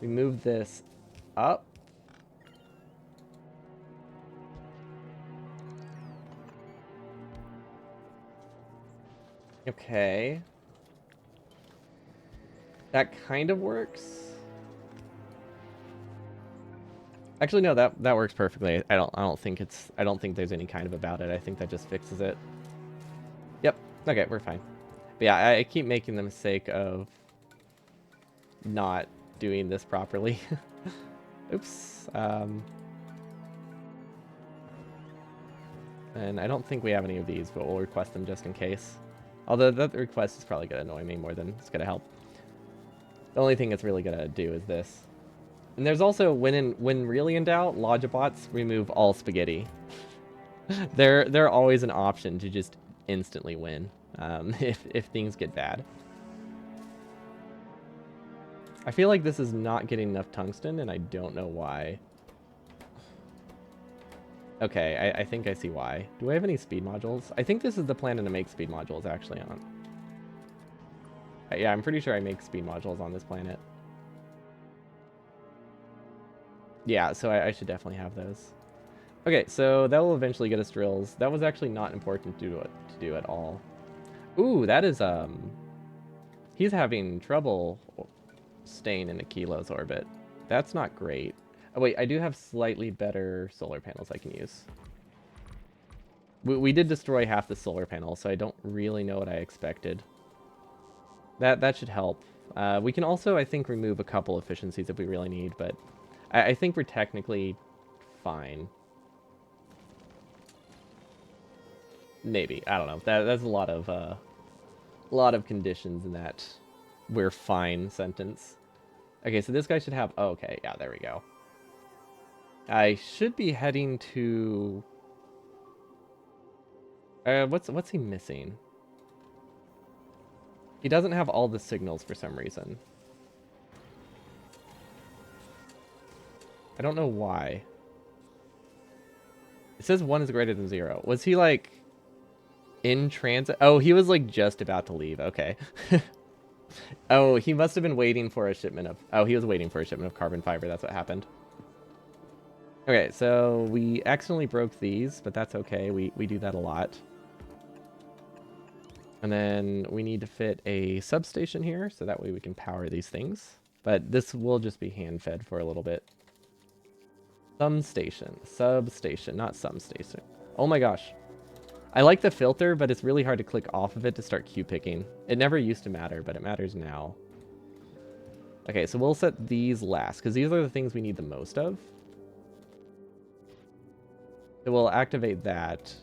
We move this up. Okay. That kind of works. Actually, no, that works perfectly. I don't think there's any kind of about it. I think that just fixes it. Yep. Okay, we're fine. But yeah, I keep making the mistake of not doing this properly. Oops. And I don't think we have any of these, but we'll request them just in case. Although that request is probably going to annoy me more than it's going to help. The only thing it's really going to do is this. And there's also, when really in doubt, Logibots remove all spaghetti. They're always an option to just instantly win, if things get bad. I feel like this is not getting enough tungsten, and I don't know why. Okay, I think I see why. Do I have any speed modules? I think this is the planet to make speed modules, actually, on. Yeah, I'm pretty sure I make speed modules on this planet. Yeah, so I should definitely have those. Okay, so that will eventually get us drills. That was actually not important to do at all. Ooh, that is, he's having trouble staying in the Kilo's orbit. That's not great. Oh, wait, I do have slightly better solar panels I can use. We did destroy half the solar panel, so I don't really know what I expected. That should help. We can also, I think, remove a couple efficiencies if we really need, but I think we're technically fine. Maybe. I don't know. That's a lot of conditions in that we're fine sentence. Okay, so this guy should have... Oh, okay, yeah, there we go. I should be heading to... what's he missing? He doesn't have all the signals for some reason. I don't know why. It says 1 is greater than 0. Was he, like, in transit? Oh, he was, like, just about to leave. Okay. Oh, he must have been waiting for a shipment of... Oh, he was waiting for a shipment of carbon fiber. That's what happened. Okay, so we accidentally broke these, but that's okay. We do that a lot. And then we need to fit a substation here, so that way we can power these things. But this will just be hand-fed for a little bit. Substation, not some station. Oh my gosh. I like the filter, but it's really hard to click off of it to start queue picking. It never used to matter, but it matters now. Okay, so we'll set these last, because these are the things we need the most of. So we'll activate that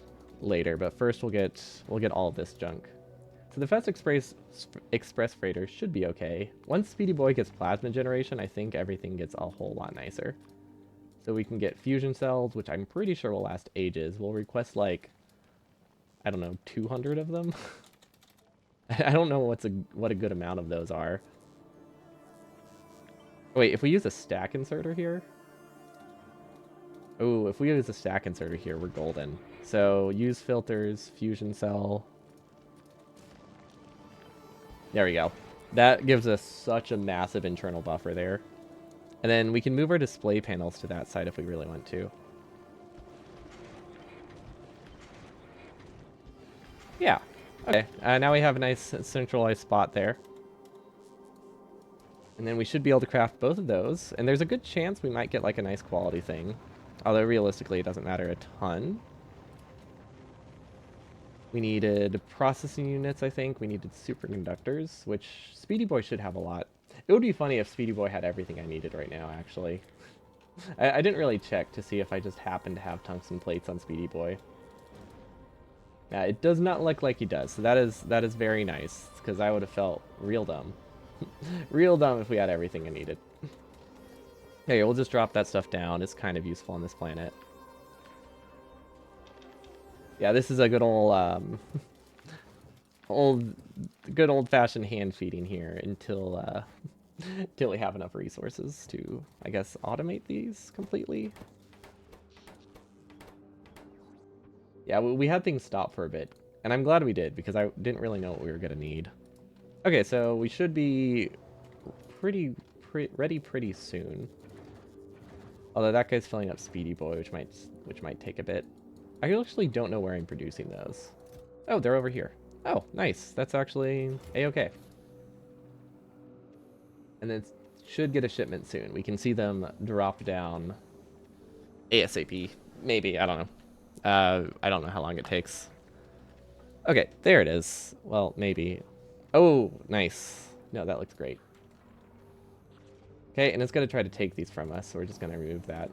later, but first we'll get all this junk. So the Fast Express Freighter should be okay. Once Speedy Boy gets plasma generation, I think everything gets a whole lot nicer. So we can get fusion cells, which I'm pretty sure will last ages. We'll request, like, I don't know, 200 of them? I don't know what a good amount of those are. Wait, if we use a stack inserter here? Oh, if we use a stack inserter here, we're golden. So use filters, fusion cell. There we go. That gives us such a massive internal buffer there. And then we can move our display panels to that side if we really want to. Yeah. Okay. Now we have a nice centralized spot there. And then we should be able to craft both of those. And there's a good chance we might get like a nice quality thing. Although realistically it doesn't matter a ton. We needed processing units, I think. We needed superconductors, which Speedy Boy should have a lot. It would be funny if Speedy Boy had everything I needed right now, actually. I didn't really check to see if I just happened to have tungsten plates on Speedy Boy. It does not look like he does, so that is very nice, because I would have felt real dumb. Real dumb if we had everything I needed. Okay, we'll just drop that stuff down. It's kind of useful on this planet. Yeah, this is a good old, good old-fashioned hand feeding here until, until we have enough resources to, I guess, automate these completely. Yeah, we had things stop for a bit, and I'm glad we did, because I didn't really know what we were going to need. Okay, so we should be ready pretty soon. Although that guy's filling up Speedy Boy, which might take a bit. I actually don't know where I'm producing those. Oh, they're over here. Oh, nice. That's actually a-okay. And then should get a shipment soon. We can see them drop down ASAP. Maybe, I don't know. I don't know how long it takes. Okay, there it is. Well, maybe. Oh, nice. No, that looks great. Okay, and it's going to try to take these from us, so we're just going to remove that.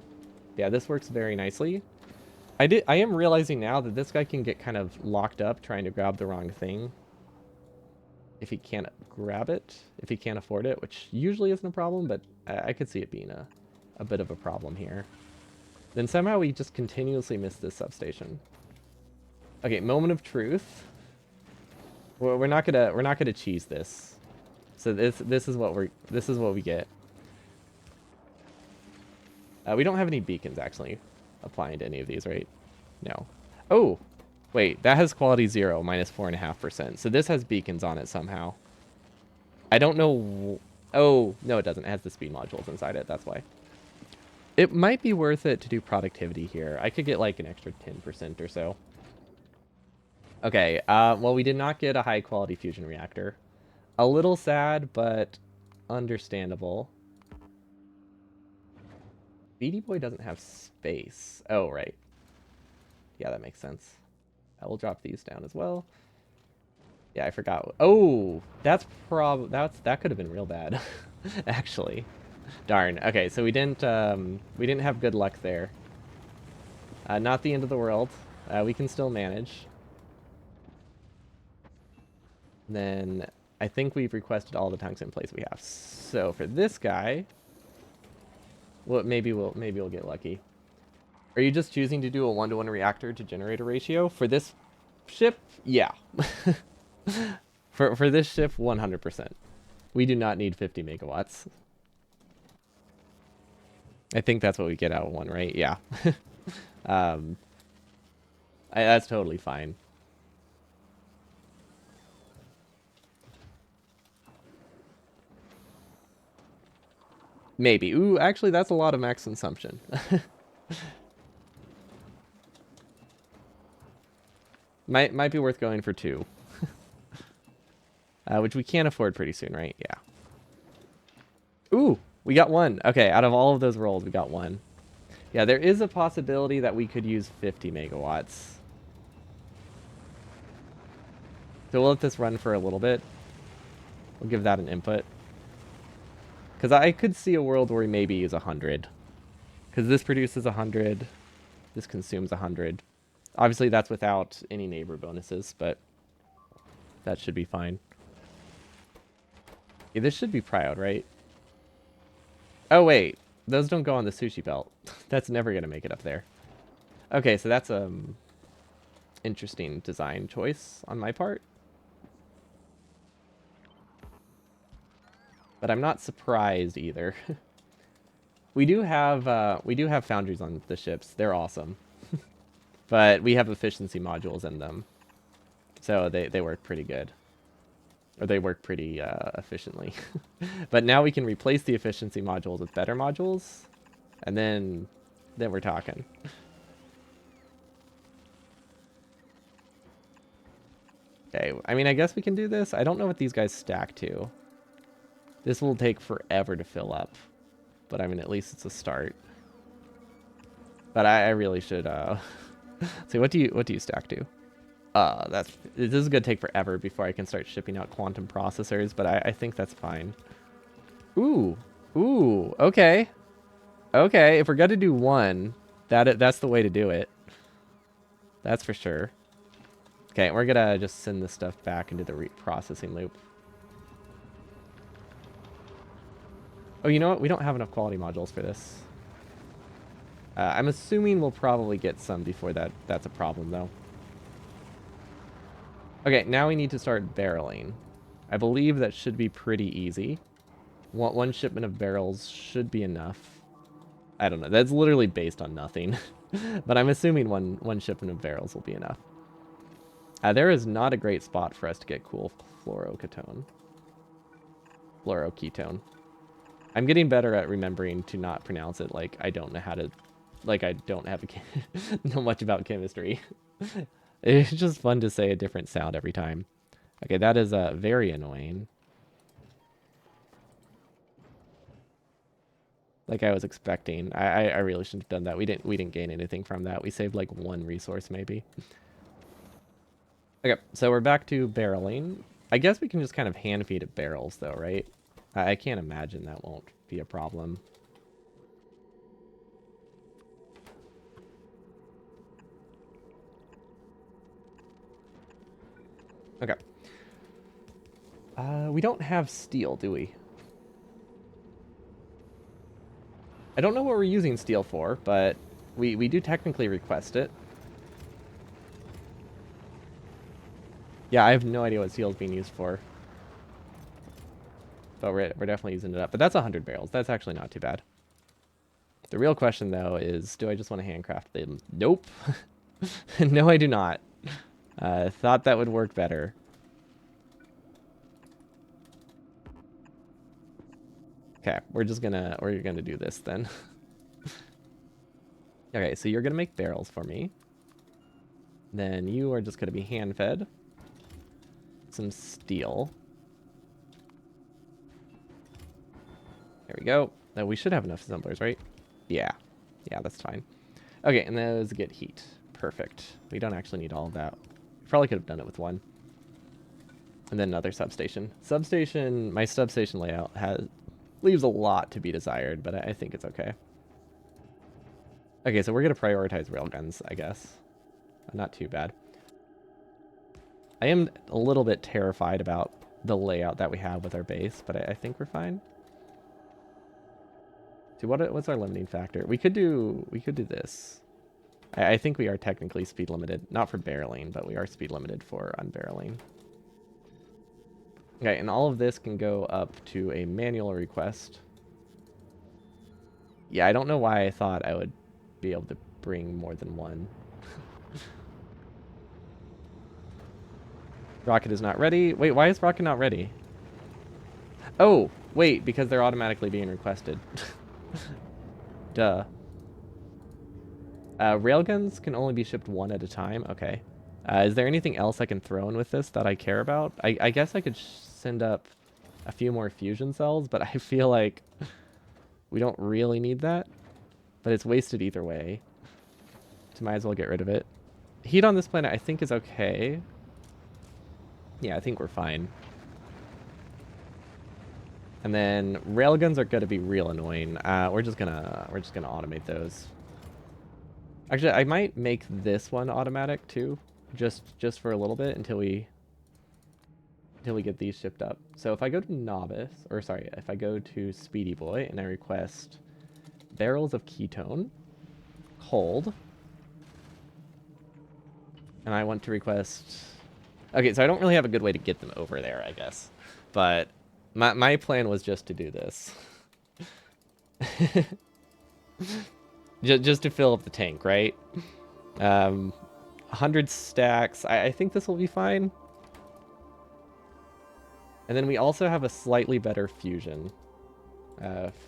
Yeah, this works very nicely. I am realizing now that this guy can get kind of locked up trying to grab the wrong thing. If he can't grab it, if he can't afford it, which usually isn't a problem, but I could see it being a bit of a problem here. Then somehow we just continuously miss this substation. Okay, moment of truth. We're not gonna cheese this. So this is what we get. We don't have any beacons actually applying to any of these, right? No. Oh, wait, that has quality 0, minus 4.5%. So this has beacons on it somehow. I don't know. Oh, no, it doesn't. It has the speed modules inside it. That's why. It might be worth it to do productivity here. I could get like an extra 10% or so. Okay, well, we did not get a high quality fusion reactor. A little sad, but understandable. Beady Boy doesn't have space. Oh, right. Yeah, that makes sense. I will drop these down as well. Yeah, I forgot. Oh, that could have been real bad, actually. Darn. Okay, so we didn't have good luck there. Not the end of the world. We can still manage. And then I think we've requested all the tungsten plates we have. So for this guy, well, maybe we'll get lucky. Are you just choosing to do a 1-to-1 reactor to generate a ratio for this ship? Yeah. For this ship, 100%. We do not need 50 megawatts. I think that's what we get out of one, right? Yeah. That's totally fine. Maybe. Ooh, actually, that's a lot of max consumption. Might be worth going for 2. Which we can't afford pretty soon, right? Yeah. Ooh, we got 1. Okay, out of all of those rolls, we got 1. Yeah, there is a possibility that we could use 50 megawatts. So we'll let this run for a little bit. We'll give that an input. Because I could see a world where we maybe use 100. Because this produces 100. This consumes 100. Obviously, that's without any neighbor bonuses, but that should be fine. Yeah, this should be proud, right? Oh, wait. Those don't go on the sushi belt. That's never going to make it up there. Okay, so that's interesting design choice on my part. But I'm not surprised either. We do have foundries on the ships. They're awesome. But we have efficiency modules in them. So they work pretty good. Or they work pretty efficiently. But now we can replace the efficiency modules with better modules. And then we're talking. Okay, I mean, I guess we can do this. I don't know what these guys stack to. This will take forever to fill up. But I mean, at least it's a start. But I really should see, what do you stack to? This is gonna take forever before I can start shipping out quantum processors, but I think that's fine. Ooh. Ooh, okay. Okay, if we're gonna do 1, that's the way to do it. That's for sure. Okay, we're gonna just send this stuff back into the processing loop. Oh, you know what? We don't have enough quality modules for this. I'm assuming we'll probably get some before that's a problem, though. Okay, now we need to start barreling. I believe that should be pretty easy. One shipment of barrels should be enough. I don't know. That's literally based on nothing. But I'm assuming one shipment of barrels will be enough. There is not a great spot for us to get cool fluoroketone. Fluoroketone. I'm getting better at remembering to not pronounce it like I don't know how to... Like I don't have know much about chemistry. It's just fun to say a different sound every time. Okay, that is very annoying. Like I was expecting. I really shouldn't have done that. We didn't gain anything from that. We saved like 1 resource maybe. Okay, so we're back to barreling. I guess we can just kind of hand feed it barrels though, right? I can't imagine that won't be a problem. Okay. We don't have steel, do we? I don't know what we're using steel for, but we do technically request it. Yeah, I have no idea what steel's being used for. But we're definitely using it up. But that's 100 barrels. That's actually not too bad. The real question, though, is do I just want to handcraft them? Nope. No, I do not. Thought that would work better. Okay, we're gonna do this then. Okay, so you're gonna make barrels for me. Then you are just gonna be hand fed. Some steel. There we go. We should have enough assemblers, right? Yeah. Yeah, that's fine. Okay, and those get heat. Perfect. We don't actually need all of that. Probably could have done it with one. And then another substation. My substation layout leaves a lot to be desired, but I think it's okay. Okay, so we're going to prioritize railguns, I guess. Not too bad. I am a little bit terrified about the layout that we have with our base, but I think we're fine. So what's our limiting factor? We could do this. I think we are technically speed limited. Not for barreling, but we are speed limited for unbarreling. Okay, and all of this can go up to a manual request. Yeah, I don't know why I thought I would be able to bring more than one. Rocket is not ready. Wait, why is Rocket not ready? Oh, wait, because they're automatically being requested. Duh. Railguns can only be shipped one at a time. Okay. Is there anything else I can throw in with this that I care about? I guess I could send up a few more fusion cells, but I feel like we don't really need that. But it's wasted either way. So might as well get rid of it. Heat on this planet I think is okay. Yeah, I think we're fine. And then railguns are gonna be real annoying. We're just gonna automate those. Actually, I might make this one automatic too, just for a little bit until we get these shipped up. So if I go to novice, or sorry, if I go to Speedy Boy and I request barrels of ketone, cold, and I want to request. Okay, so I don't really have a good way to get them over there, I guess, but my plan was just to do this. Just to fill up the tank, right? 100 stacks. I think this will be fine. And then we also have a slightly better fusion.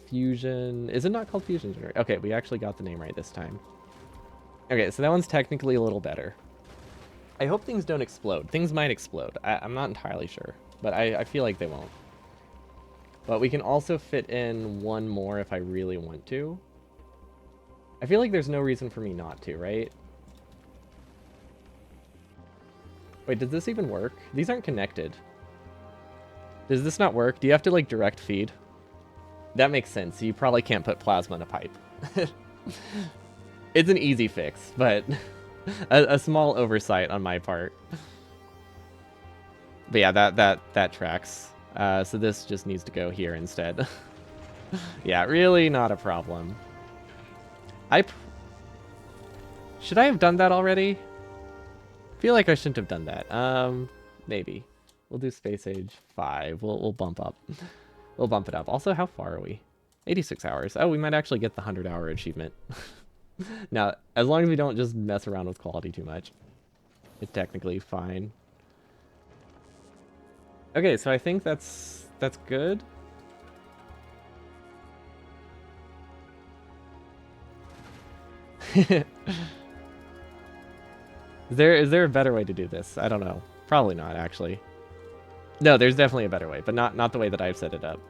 Fusion... Is it not called fusion generator? Okay, we actually got the name right this time. Okay, so that one's technically a little better. I hope things don't explode. Things might explode. I'm not entirely sure, but I feel like they won't. But we can also fit in one more if I really want to. I feel like there's no reason for me not to, right? Wait, does this even work? These aren't connected. Does this not work? Do you have to, like, direct feed? That makes sense. You probably can't put plasma in a pipe. It's an easy fix, but a small oversight on my part. But yeah, that tracks. So this just needs to go here instead. Yeah, really not a problem. Should I have done that already? I feel like I shouldn't have done that. Maybe. We'll do Space Age 5. We'll bump up. We'll bump it up. Also, how far are we? 86 hours. Oh, we might actually get the 100-hour achievement. Now, as long as we don't just mess around with quality too much, it's technically fine. Okay, so I think that's good. Is there a better way to do this? I don't know. Probably not, actually. No, there's definitely a better way, but not the way that I've set it up.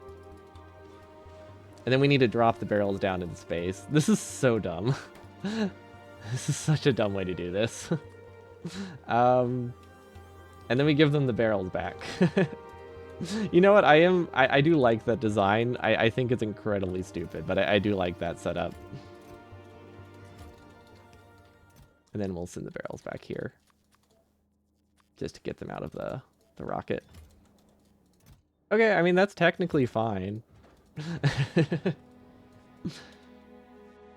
And then we need to drop the barrels down into space. This is so dumb. This is such a dumb way to do this. And then we give them the barrels back. You know what? I do like that design. I think it's incredibly stupid, but I do like that setup. And then we'll send the barrels back here. Just to get them out of the rocket. Okay, I mean, that's technically fine. And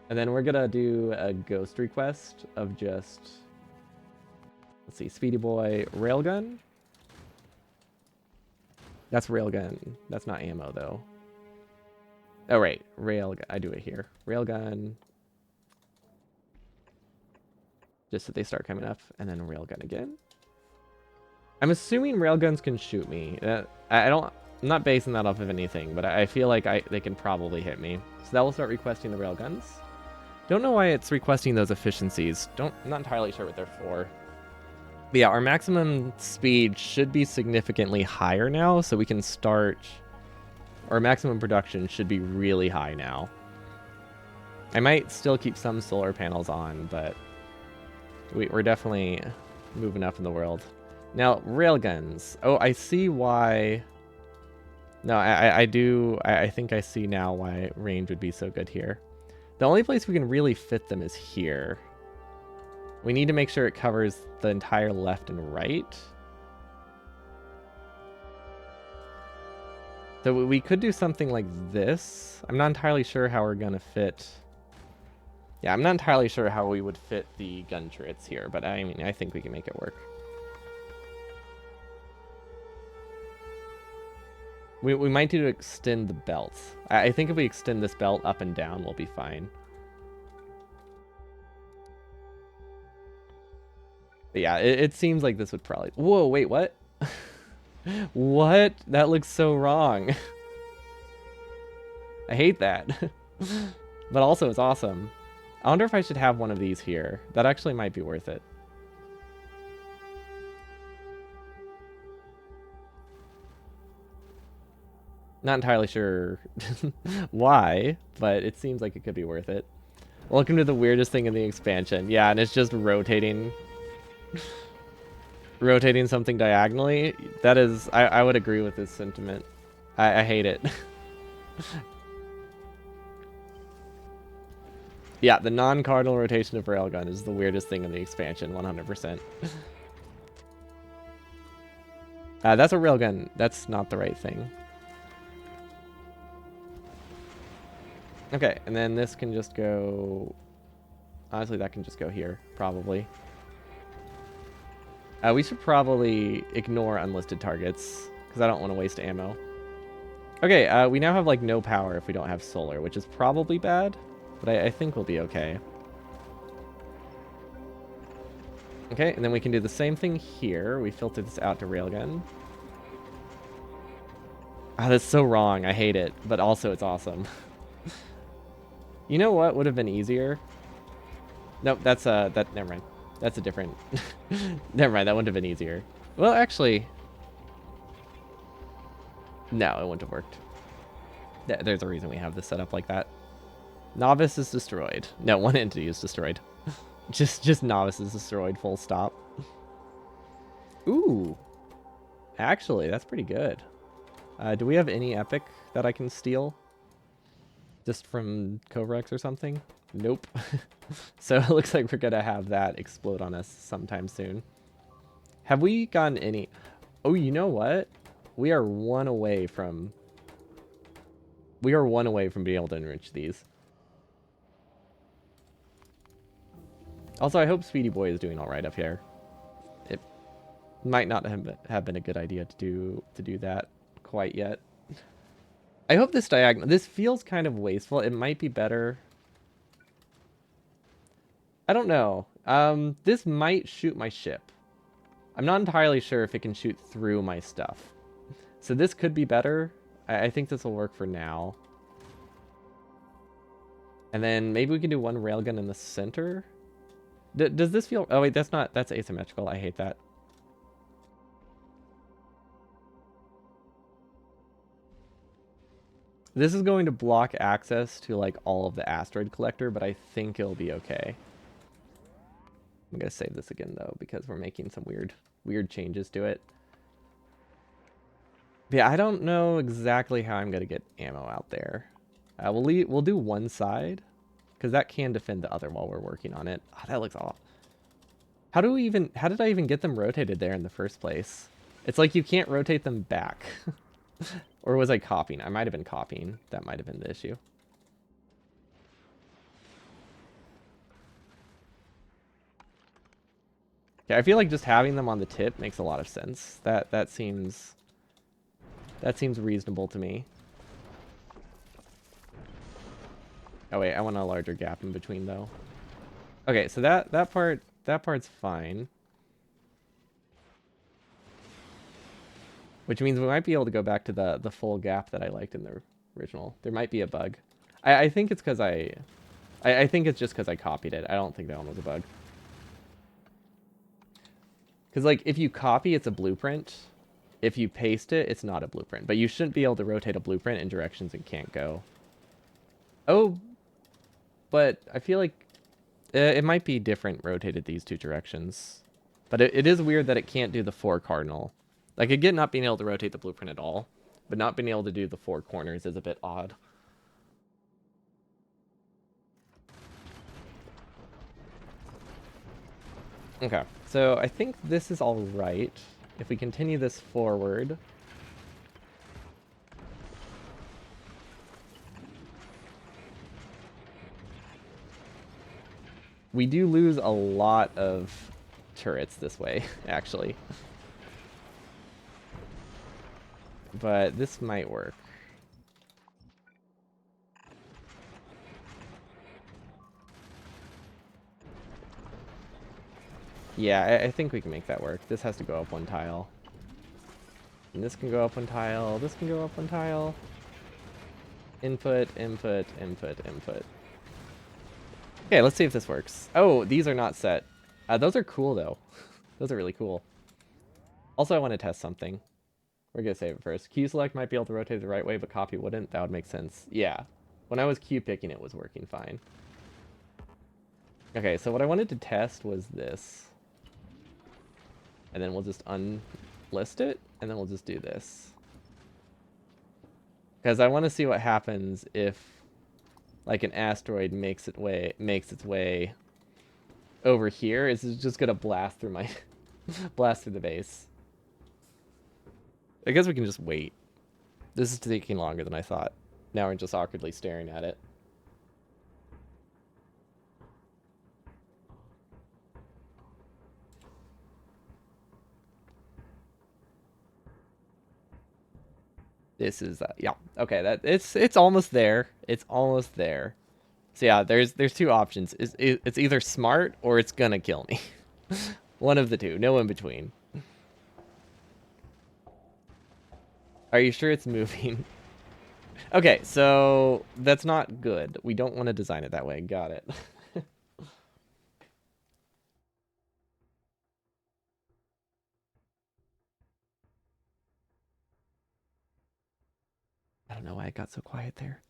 then we're gonna do a ghost request of just... Let's see, Speedy Boy Railgun. That's railgun. That's not ammo, though. Oh, right. Railgun. I do it here. Railgun. Just so they start coming up. And then railgun again. I'm assuming railguns can shoot me. I don't... I'm not basing that off of anything, but I feel like they can probably hit me. So that will start requesting the railguns. Don't know why it's requesting those efficiencies. I'm not entirely sure what they're for. But yeah, our maximum speed should be significantly higher now, so we can start... Our maximum production should be really high now. I might still keep some solar panels on, but we're definitely moving up in the world. Now, railguns. Oh, I see why... No, I do... I think I see now why range would be so good here. The only place we can really fit them is here. We need to make sure it covers the entire left and right. So we could do something like this. I'm not entirely sure how we're going to fit... Yeah, I'm not entirely sure how we would fit the gun turrets here, but I mean, I think we can make it work. We might need to extend the belt. I think if we extend this belt up and down, we'll be fine. But yeah, it seems like this would probably... Whoa, wait, what? What? That looks so wrong. I hate that. But also, it's awesome. I wonder if I should have one of these here. That actually might be worth it. Not entirely sure why, but it seems like it could be worth it. Welcome to the weirdest thing in the expansion. Yeah, and it's just rotating... rotating something diagonally. That is... I would agree with this sentiment. I hate it. Yeah, the non-cardinal rotation of railgun is the weirdest thing in the expansion, 100%. That's a railgun. That's not the right thing. Okay, and then this can just go... Honestly, that can just go here, probably. We should probably ignore unlisted targets, because I don't want to waste ammo. Okay, we now have, like, no power if we don't have solar, which is probably bad, but I think we'll be okay. Okay, and then we can do the same thing here. We filter this out to railgun. Ah, that's so wrong. I hate it, but also it's awesome. You know what would have been easier? Nope, that's never mind. That's a different... Never mind, that wouldn't have been easier. Well, actually... No, it wouldn't have worked. There's a reason we have this set up like that. Novice is destroyed. No, one entity is destroyed. just Novice is destroyed, full stop. Ooh. Actually, that's pretty good. Do we have any epic that I can steal? Just from Kovrex or something? Nope. So it looks like we're gonna have that explode on us sometime soon. Have we gotten any... Oh, you know what? We are one away from... We are one away from being able to enrich these. Also, I hope Speedy Boy is doing alright up here. It might not have been a good idea to do that quite yet. I hope this diagonal... This feels kind of wasteful. It might be better... I don't know. This might shoot my ship. I'm not entirely sure if it can shoot through my stuff. So this could be better. I think this will work for now. And then maybe we can do one railgun in the center. Does this feel... Oh, wait, that's not... That's asymmetrical. I hate that. This is going to block access to, like, all of the asteroid collector, but I think it'll be okay. I'm going to save this again, though, because we're making some weird changes to it. But yeah, I don't know exactly how I'm going to get ammo out there. We'll do one side, because that can defend the other while we're working on it. Oh, that looks off. How did I even get them rotated there in the first place? It's like you can't rotate them back. Or was I copying? I might have been copying. That might have been the issue. Yeah, I feel like just having them on the tip makes a lot of sense. That seems That seems reasonable to me. Oh wait, I want a larger gap in between though. Okay, so that part's fine. Which means we might be able to go back to the full gap that I liked in the original. There might be a bug. I think it's because I think it's just because I copied it. I don't think that one was a bug. Because like if you copy, it's a blueprint. If you paste it, it's not a blueprint. But you shouldn't be able to rotate a blueprint in directions it can't go. Oh, but I feel like it might be different rotated these two directions. But it is weird that it can't do the 4 cardinal. Like, I get not being able to rotate the blueprint at all, but not being able to do the 4 corners is a bit odd. Okay, so I think this is all right. If we continue this forward... We do lose a lot of turrets this way, actually. But this might work. Yeah, I think we can make that work. This has to go up 1 tile. And this can go up 1 tile. This can go up 1 tile. Input, input, input, input. Okay, let's see if this works. Oh, these are not set. Those are cool, though. Those are really cool. Also, I want to test something. We're going to save it first. Q select might be able to rotate it the right way, but copy wouldn't. That would make sense. Yeah. When I was Q picking, it was working fine. Okay, so what I wanted to test was this. And then we'll just unlist it, and then we'll just do this. Because I want to see what happens if, like, an asteroid makes its way over here. Is it just gonna blast through my blast through the base? I guess we can just wait. This is taking longer than I thought. Now we're just awkwardly staring at it. This is yeah. Okay, that it's almost there. It's almost there. So yeah, there's 2 options. It's either smart or it's gonna kill me. One of the two, no in between. Are you sure it's moving? Okay, so that's not good. We don't want to design it that way. Got it. I don't know why it got so quiet there.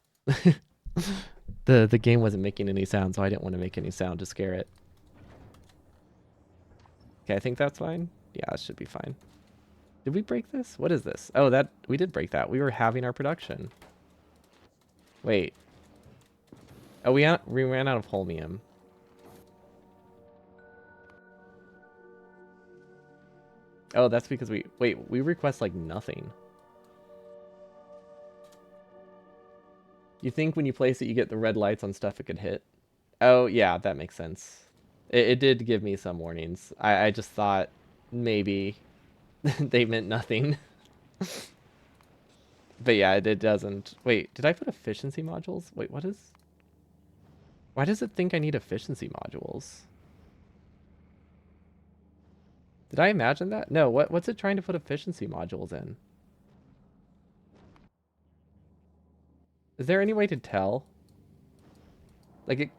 The game wasn't making any sound, so I didn't want to make any sound to scare it. Okay, I think that's fine. Yeah, it should be fine. Did we break this? What is this? Oh, that we did break that. We were having our production. Wait. Oh, we ran out of holmium. Oh, that's because we request like nothing. You think when you place it, you get the red lights on stuff it could hit? Oh, yeah, that makes sense. It did give me some warnings. I just thought maybe they meant nothing. But yeah, it doesn't. Wait, did I put efficiency modules? Wait, what is... Why does it think I need efficiency modules? Did I imagine that? No, what's it trying to put efficiency modules in? Is there any way to tell? Like,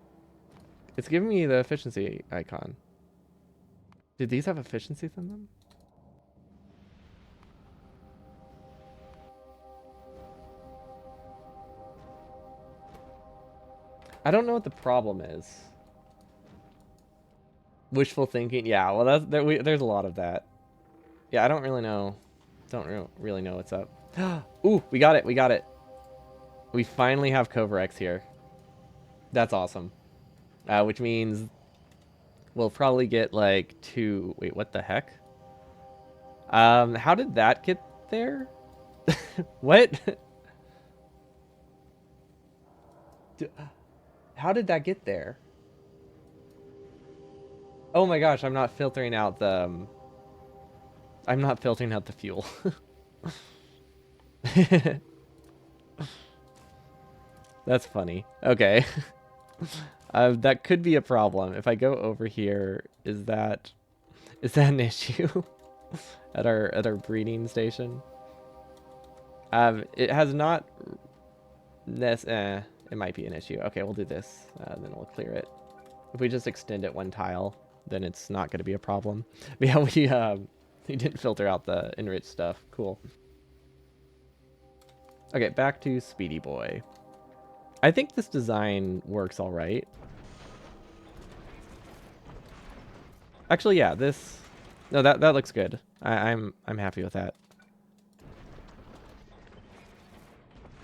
it's giving me the efficiency icon. Did these have efficiencies in them? I don't know what the problem is. Wishful thinking? Yeah, well, there's a lot of that. Yeah, I don't really know. Really know what's up. Ooh, we got it. We got it. We finally have Coverex here. That's awesome. Which means we'll probably get like 2... Wait, what the heck? How did that get there? What? How did that get there? Oh my gosh, I'm not filtering out the... I'm not filtering out the fuel. That's funny. Okay. That could be a problem. If I go over here, is that an issue at our breeding station? It has not. It might be an issue. Okay, we'll do this. Then we'll clear it. If we just extend it one tile, then it's not going to be a problem. But yeah, we didn't filter out the enriched stuff. Cool. Okay, back to Speedy Boy. I think this design works all right. Actually, yeah, this. No, that looks good. I'm happy with that.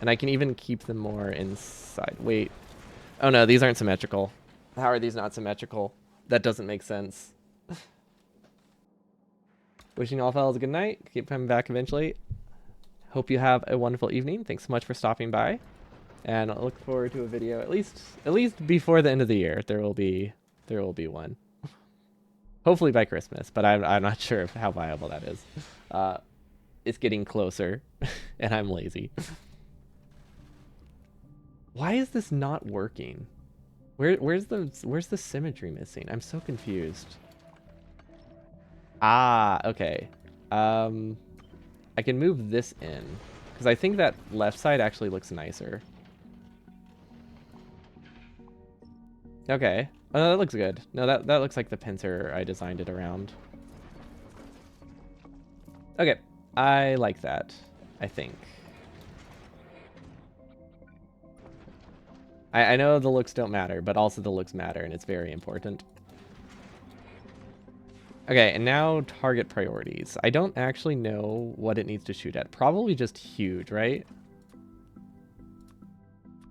And I can even keep them more inside. Wait. Oh no, these aren't symmetrical. How are these not symmetrical? That doesn't make sense. Wishing all fellas a good night. Keep coming back eventually. Hope you have a wonderful evening. Thanks so much for stopping by. And I look forward to a video at least before the end of the year. There will be one. Hopefully by Christmas, but I'm not sure of how viable that is. It's getting closer, and I'm lazy. Why is this not working? Where's the symmetry missing? I'm so confused. Ah, okay. I can move this in because I think that left side actually looks nicer. Okay. Oh, that looks good. No, that looks like the pincer I designed it around. Okay. I like that, I think. I know the looks don't matter, but also the looks matter, and it's very important. Okay, and now target priorities. I don't actually know what it needs to shoot at. Probably just huge, right?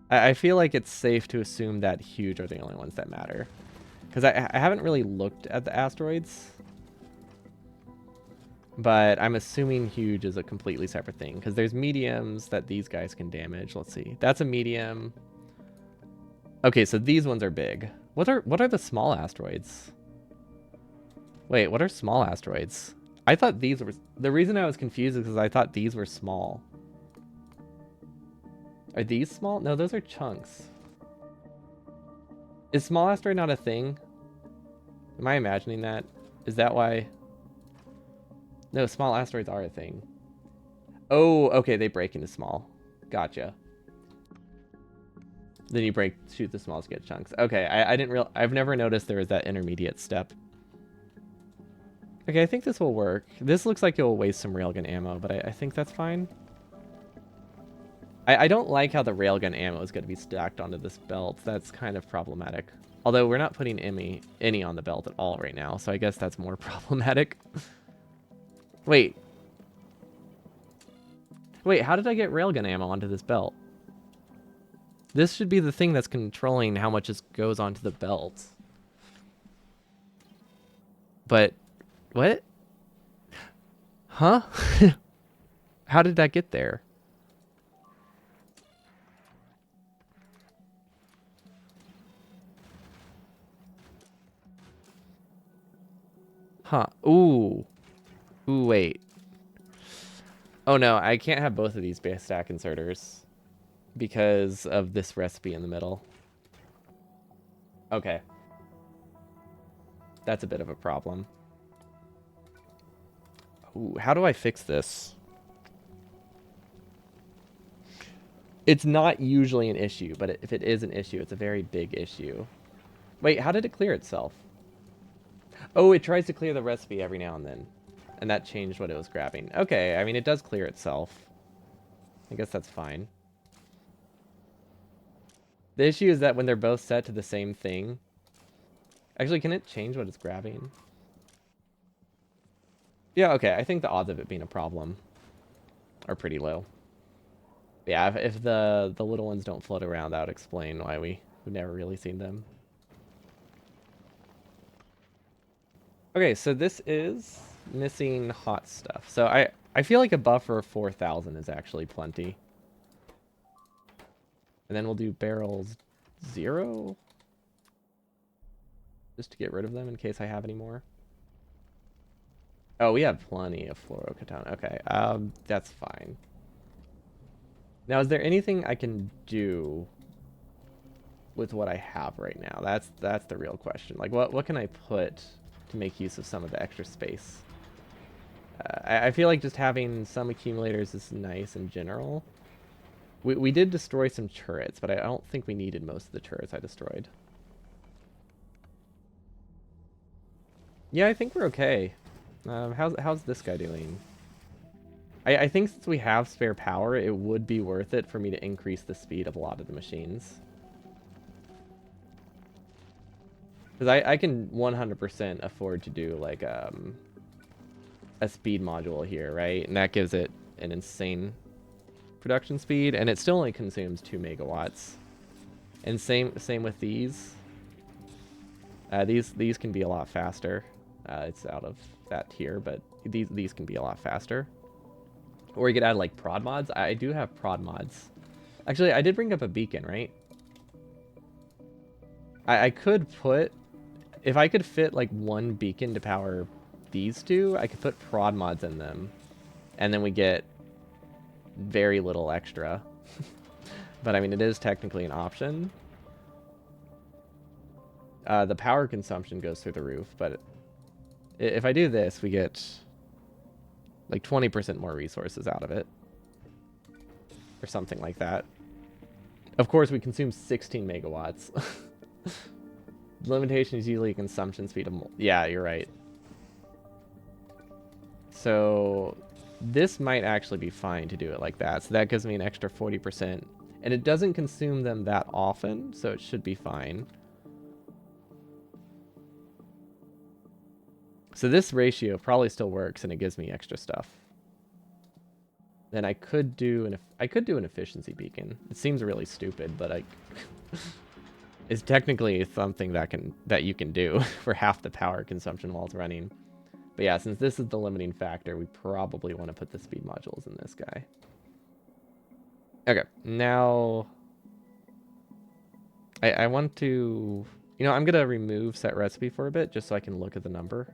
I feel like it's safe to assume that huge are the only ones that matter. Because I haven't really looked at the asteroids. But I'm assuming huge is a completely separate thing. Because there's mediums that these guys can damage. Let's see. That's a medium. Okay, so these ones are big. What are the small asteroids? Wait, what are small asteroids? I thought these were... The reason I was confused is because I thought these were small. Are these small? No, those are chunks. Is small asteroid not a thing? Am I imagining that? Is that why? No, small asteroids are a thing. Oh, okay, they break into small. Gotcha. Then you shoot the small to get chunks. Okay, I've never noticed there was that intermediate step. Okay, I think this will work. This looks like it'll waste some railgun ammo, but I think that's fine. I don't like how the railgun ammo is going to be stacked onto this belt. That's kind of problematic. Although we're not putting any on the belt at all right now, so I guess that's more problematic. Wait. Wait, how did I get railgun ammo onto this belt? This should be the thing that's controlling how much goes onto the belt. But, what? Huh? How did that get there? Huh. Ooh. Ooh, wait. Oh no, I can't have both of these base stack inserters because of this recipe in the middle. Okay. That's a bit of a problem. Ooh, how do I fix this? It's not usually an issue, but if it is an issue, it's a very big issue. Wait, how did it clear itself? Oh, it tries to clear the recipe every now and then. And that changed what it was grabbing. Okay, I mean, it does clear itself. I guess that's fine. The issue is that when they're both set to the same thing... Actually, can it change what it's grabbing? Yeah, okay, I think the odds of it being a problem are pretty low. But yeah, if the little ones don't float around, that would explain why we've never really seen them. Okay, so this is missing hot stuff. So I feel like a buffer of 4,000 is actually plenty. And then we'll do barrels 0. Just to get rid of them in case I have any more. Oh, we have plenty of fluorocatone. Okay, that's fine. Now, is there anything I can do with what I have right now? That's the real question. Like, what can I put to make use of some of the extra space? I feel like just having some accumulators is nice in general. We did destroy some turrets, but I don't think we needed most of the turrets I destroyed. Yeah, I think we're okay. How's this guy doing? I think since we have spare power, it would be worth it for me to increase the speed of a lot of the machines. Because I can 100% afford to do like a speed module here, right? And that gives it an insane production speed, and it still only consumes 2 megawatts. And same with these. These can be a lot faster. It's out of that tier, but these can be a lot faster. Or you could add like prod mods. I do have prod mods. Actually, I did bring up a beacon, right? I could put, if I could fit like 1 beacon to power these 2, I could put prod mods in them, and then we get very little extra. But I mean, it is technically an option. The power consumption goes through the roof, but if I do this, we get like 20% more resources out of it, or something like that. Of course, we consume 16 megawatts. Limitation is usually consumption speed of... Yeah, you're right. So this might actually be fine to do it like that. So that gives me an extra 40%. And it doesn't consume them that often, so it should be fine. So this ratio probably still works, and it gives me extra stuff. Then I could do an efficiency beacon. It seems really stupid, but it's technically something that you can do for half the power consumption while it's running. But yeah, since this is the limiting factor, we probably want to put the speed modules in this guy. Okay, now I want to, I'm gonna remove set recipe for a bit just so I can look at the number.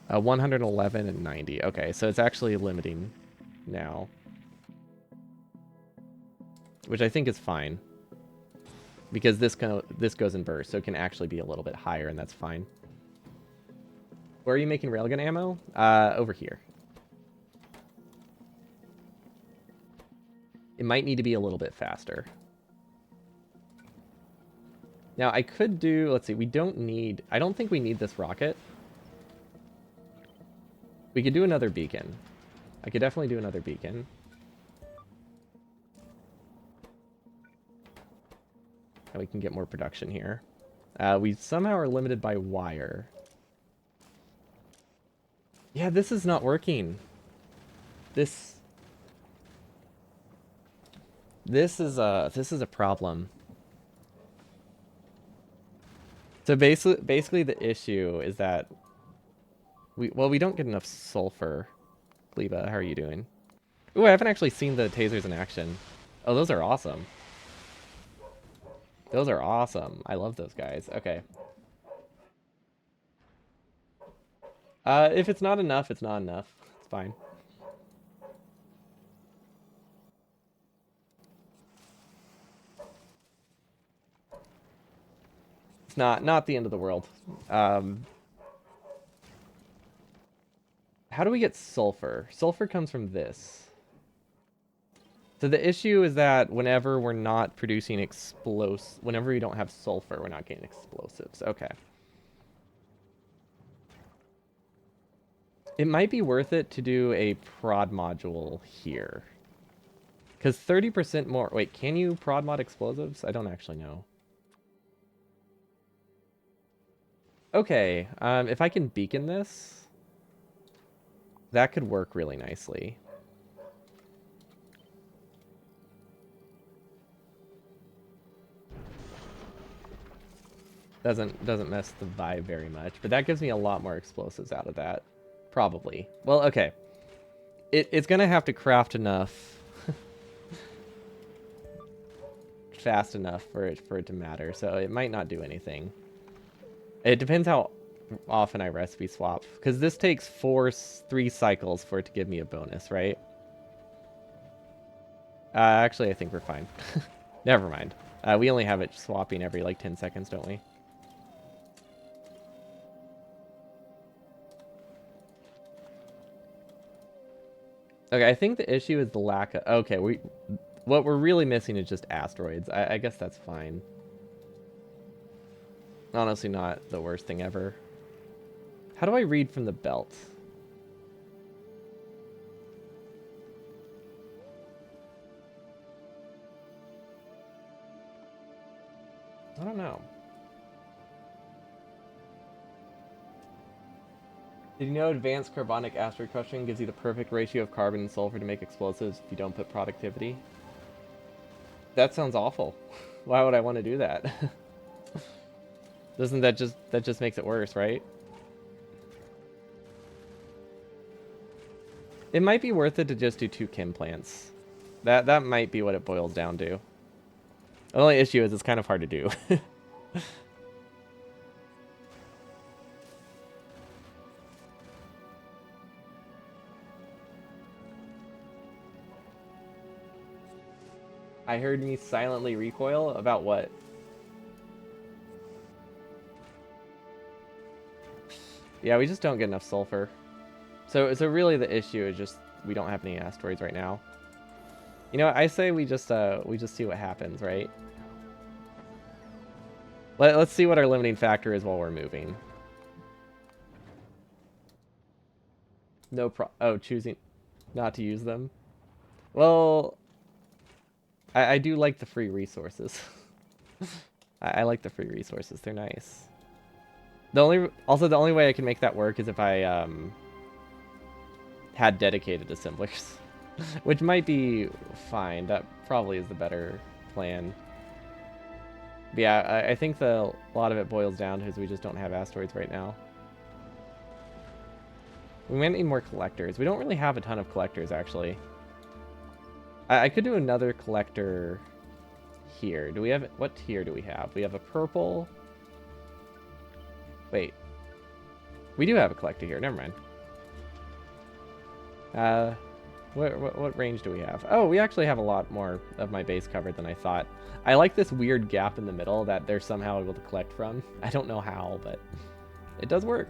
111 and 90. Okay, so it's actually limiting now, which I think is fine because this goes in bursts, so it can actually be a little bit higher, and that's fine. Where are you making railgun ammo? Over here. It might need to be a little bit faster. Now I could do, let's see, I don't think we need this rocket. We could do another beacon. I could definitely do another beacon. And we can get more production here. We somehow are limited by wire. Yeah, this is not working. This is a problem. So basically the issue is that we don't get enough sulfur. Gleba, how are you doing? Ooh, I haven't actually seen the tasers in action. Oh, those are awesome. Those are awesome. I love those guys. Okay. If it's not enough, it's not enough. It's fine. It's not the end of the world. How do we get sulfur? Sulfur comes from this. So the issue is that whenever we're not producing whenever we don't have sulfur, we're not getting explosives. Okay. It might be worth it to do a prod module here. Because 30% more... Wait, can you prod mod explosives? I don't actually know. Okay, if I can beacon this, that could work really nicely. Doesn't mess the vibe very much, but that gives me a lot more explosives out of that. Probably. Well, okay. It's gonna have to craft enough fast enough for it to matter, so it might not do anything. It depends how often I recipe swap, because this takes 3 cycles for it to give me a bonus, right? Actually, I think we're fine. Never mind. We only have it swapping every like 10 seconds, don't we? Okay, I think the issue is the lack of... Okay, what we're really missing is just asteroids. I guess that's fine. Honestly, not the worst thing ever. How do I read from the belt? I don't know. Did you know advanced carbonic asteroid crushing gives you the perfect ratio of carbon and sulfur to make explosives if you don't put productivity? That sounds awful. Why would I want to do that? Doesn't that just makes it worse, right? It might be worth it to just do 2 chem plants. That might be what it boils down to. The only issue is it's kind of hard to do. I heard me silently recoil about what? Yeah, we just don't get enough sulfur. So really the issue is just we don't have any asteroids right now. You know what, I say we just see what happens, right? Let's see what our limiting factor is while we're moving. Oh, choosing not to use them. Well, I do like the free resources. I like the free resources. They're nice. The only way I can make that work is if I had dedicated assemblers, which might be fine. That probably is the better plan. But yeah, I think a lot of it boils down to is we just don't have asteroids right now. We might need more collectors. We don't really have a ton of collectors, actually. I could do another collector here. Do we have... What tier do we have? We have a purple... Wait. We do have a collector here. Never mind. What range do we have? Oh, we actually have a lot more of my base covered than I thought. I like this weird gap in the middle that they're somehow able to collect from. I don't know how, but it does work.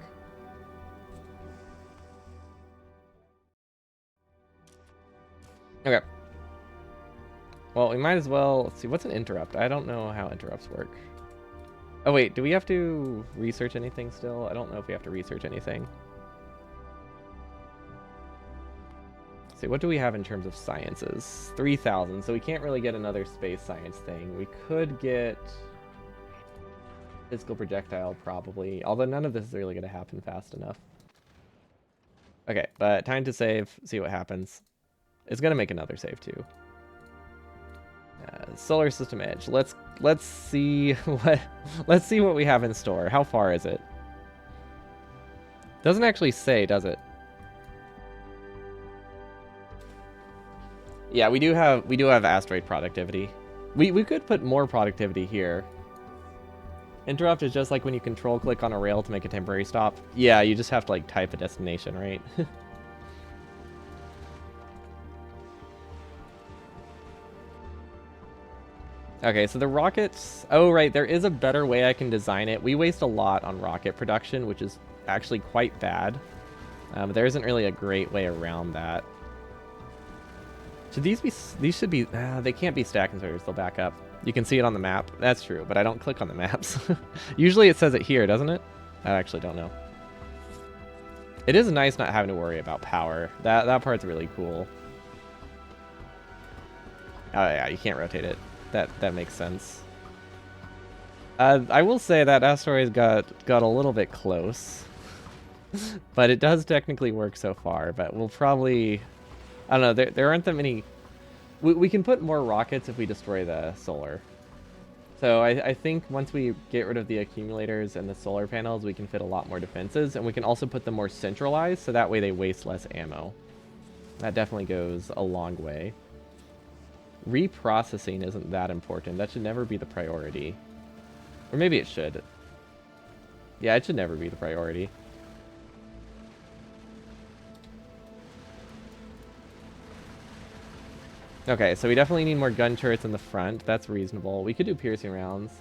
Okay. Well, we might as well... Let's see, what's an interrupt? I don't know how interrupts work. Oh, wait, do we have to research anything still? I don't know if we have to research anything. Let's see, what do we have in terms of sciences? 3,000, so we can't really get another space science thing. We could get... physical projectile, probably. Although none of this is really going to happen fast enough. Okay, but time to save, see what happens. It's going to make another save, too. Solar system edge. Let's see what we have in store. How far is it? Doesn't actually say, does it? Yeah, we do have asteroid productivity. We could put more productivity here. Interrupt is just like when you control click on a rail to make a temporary stop. Yeah, you just have to like type a destination, right? Okay, so the rockets... Oh, right, there is a better way I can design it. We waste a lot on rocket production, which is actually quite bad. But there isn't really a great way around that. Should these be... These should be... they can't be stack inserters, they'll back up. You can see it on the map. That's true, but I don't click on the maps. Usually it says it here, doesn't it? I actually don't know. It is nice not having to worry about power. That part's really cool. Oh yeah, you can't rotate it. That makes sense. I will say that asteroid got a little bit close. But it does technically work so far, but we'll probably... I don't know, there aren't that many... We can put more rockets if we destroy the solar. So I think once we get rid of the accumulators and the solar panels, we can fit a lot more defenses, and we can also put them more centralized, so that way they waste less ammo. That definitely goes a long way. Reprocessing isn't that important. That should never be the priority. Or maybe it should. Yeah, it should never be the priority. Okay, so we definitely need more gun turrets in the front. That's reasonable. We could do piercing rounds.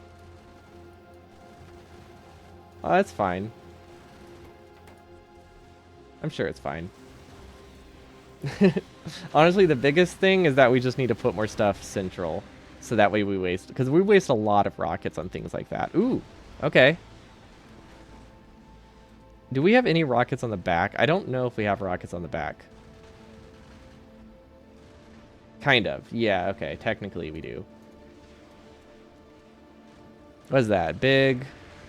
Oh, that's fine. I'm sure it's fine. Honestly, the biggest thing is that we just need to put more stuff central. So that way we waste... Because we waste a lot of rockets on things like that. Ooh, okay. Do we have any rockets on the back? I don't know if we have rockets on the back. Kind of. Yeah, okay. Technically we do. What is that? Big.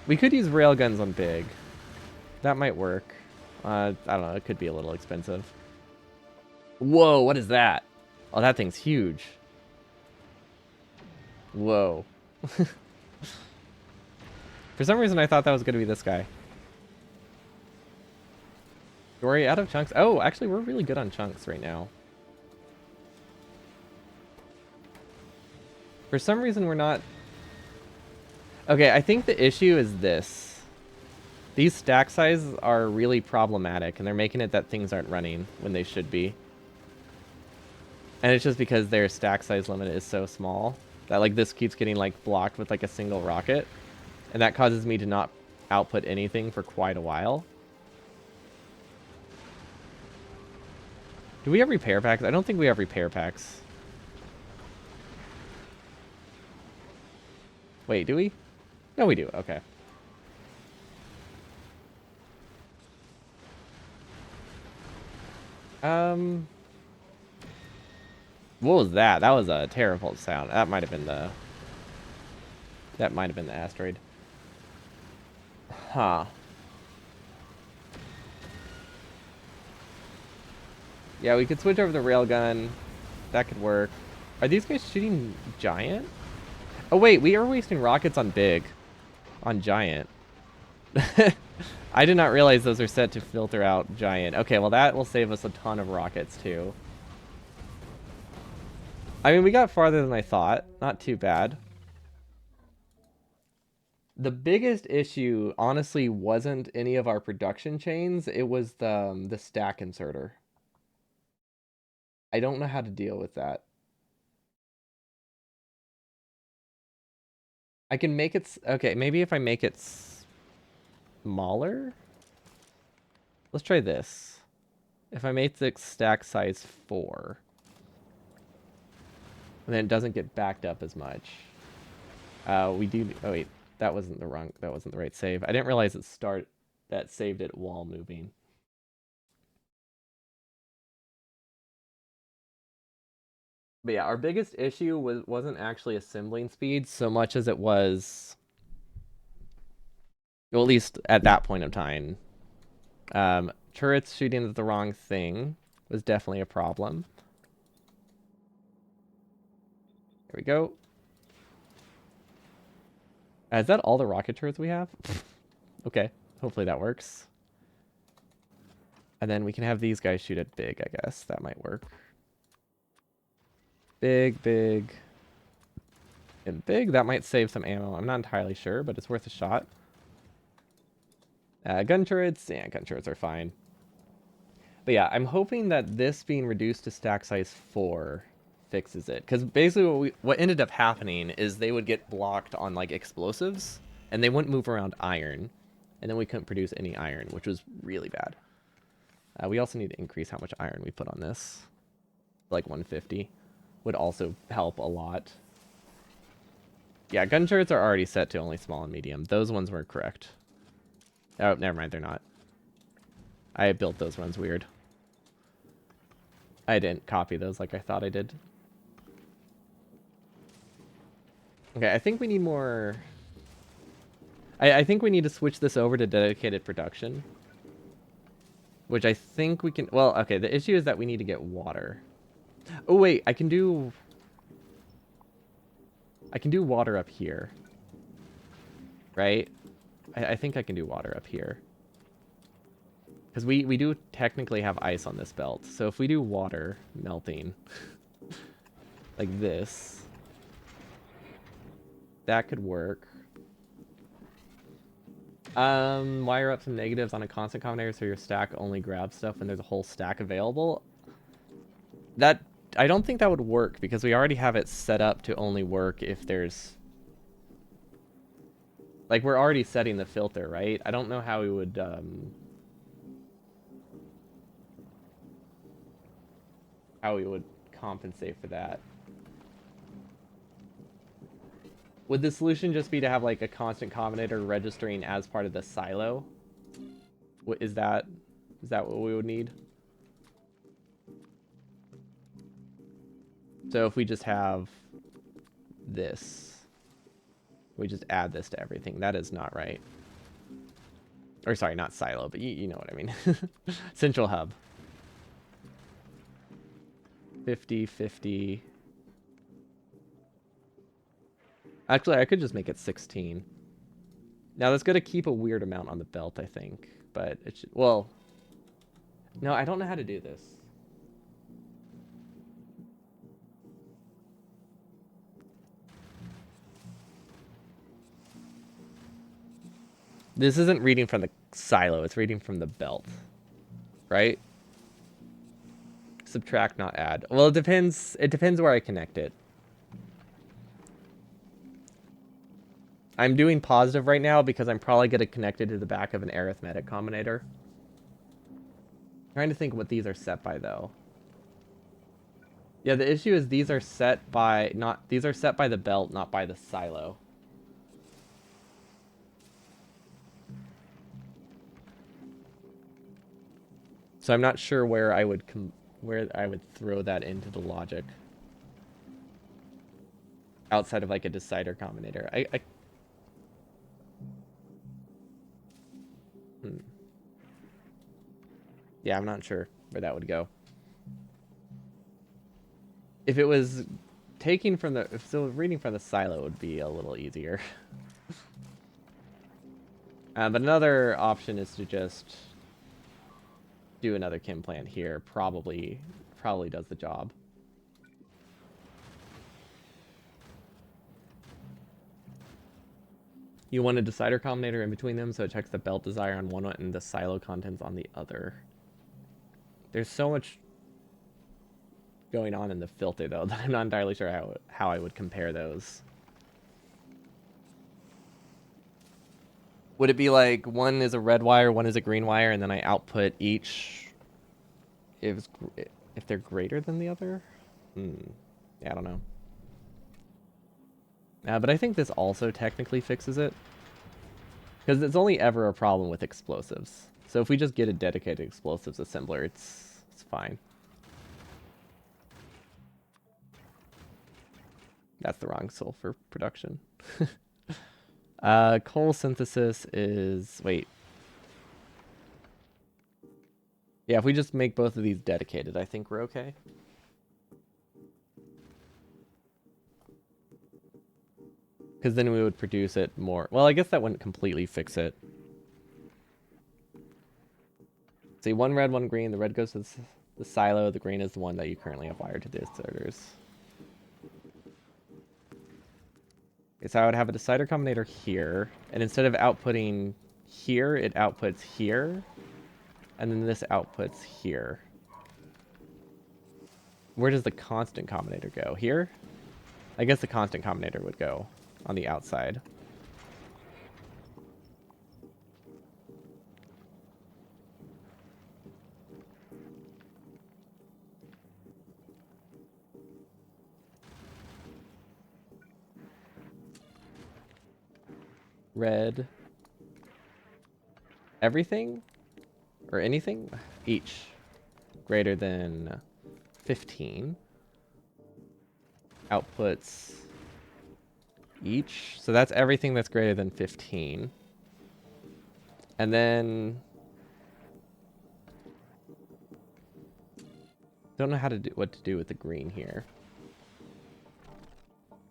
We could use railguns on big. That might work. I don't know. It could be a little expensive. Whoa, what is that? Oh, that thing's huge. Whoa. For some reason, I thought that was going to be this guy. Dory out of chunks. Oh, actually, we're really good on chunks right now. For some reason, we're not... Okay, I think the issue is this. These stack sizes are really problematic, and they're making it that things aren't running when they should be. And it's just because their stack size limit is so small that, like, this keeps getting, like, blocked with, like, a single rocket. And that causes me to not output anything for quite a while. Do we have repair packs? I don't think we have repair packs. Wait, do we? No, we do. Okay. What was that? That was a terrible sound. That might have been the... That might have been the asteroid. Huh. Yeah, we could switch over the railgun. That could work. Are these guys shooting giant? Oh, wait. We are wasting rockets on big. On giant. I did not realize those are set to filter out giant. Okay, well, that will save us a ton of rockets, too. I mean, we got farther than I thought. Not too bad. The biggest issue, honestly, wasn't any of our production chains. It was the stack inserter. I don't know how to deal with that. I can make it... Okay, maybe if I make it smaller? Let's try this. If I make the stack size 4, and then it doesn't get backed up as much. We do... Oh, wait. That wasn't the right save. I didn't realize that saved it while moving. But yeah, our biggest issue wasn't actually assembling speed so much as it was, well, at least at that point of time. Turrets shooting at the wrong thing was definitely a problem. There we go. Is that all the rocket turrets we have? Okay, hopefully that works. And then we can have these guys shoot at big, I guess. That might work. Big, big, and big. That might save some ammo. I'm not entirely sure, but it's worth a shot. Gun turrets. Yeah, gun turrets are fine. But yeah, I'm hoping that this being reduced to stack size 4 fixes it. Because basically what ended up happening is they would get blocked on, like, explosives, and they wouldn't move around iron. And then we couldn't produce any iron, which was really bad. We also need to increase how much iron we put on this. Like 150 would also help a lot. Yeah, gun turrets are already set to only small and medium. Those ones were correct. Oh, never mind, they're not. I built those ones weird. I didn't copy those like I thought I did. Okay, I think we need more... I think we need to switch this over to dedicated production. Which I think we can... Well, okay, the issue is that we need to get water. Oh, wait, I can do water up here. Right? I think I can do water up here. Because we do technically have ice on this belt. So if we do water melting, like this, that could work. Wire up some negatives on a constant combinator so your stack only grabs stuff when there's a whole stack available. That I don't think that would work because we already have it set up to only work if there's... Like, we're already setting the filter, right? I don't know how we would, how we would compensate for that. Would the solution just be to have, like, a constant combinator registering as part of the silo? Is that what we would need? So if we just have this, we just add this to everything. That is not right. Or sorry, not silo, but you know what I mean. Central hub. 50, 50. Actually, I could just make it 16. Now that's going to keep a weird amount on the belt, I think. But it should, well, no, I don't know how to do this. This isn't reading from the silo, it's reading from the belt. Right? Subtract, not add. Well, it depends where I connect it. I'm doing positive right now because I'm probably going to connect it to the back of an arithmetic combinator. Trying to think what these are set by though. Yeah, the issue is these are set by these are set by the belt, not by the silo. So I'm not sure where I would throw that into the logic. Outside of like a decider combinator. Yeah, I'm not sure where that would go. If it was taking from the... So reading from the silo would be a little easier. But another option is to just do another chem plant here. Probably does the job. You want a decider combinator in between them so it checks the belt desire on one and the silo contents on the other. There's so much going on in the filter though that I'm not entirely sure how I would compare those. Would it be like one is a red wire, one is a green wire, and then I output each if they're greater than the other? Yeah, I don't know. But I think this also technically fixes it. Because it's only ever a problem with explosives. So if we just get a dedicated explosives assembler, it's fine. That's the wrong sulfur production. Coal synthesis is... Wait. Yeah, if we just make both of these dedicated, I think we're okay. Because then we would produce it more... Well, I guess that wouldn't completely fix it. See, one red, one green. The red goes to the silo. The green is the one that you currently have wired to the deciders. Okay, so I would have a decider combinator here. And instead of outputting here, it outputs here. And then this outputs here. Where does the constant combinator go? Here? I guess the constant combinator would go on the outside. Red. Everything? Or anything? Each. Greater than 15. Outputs each. So that's everything that's greater than 15. And then... Don't know how to do what to do with the green here.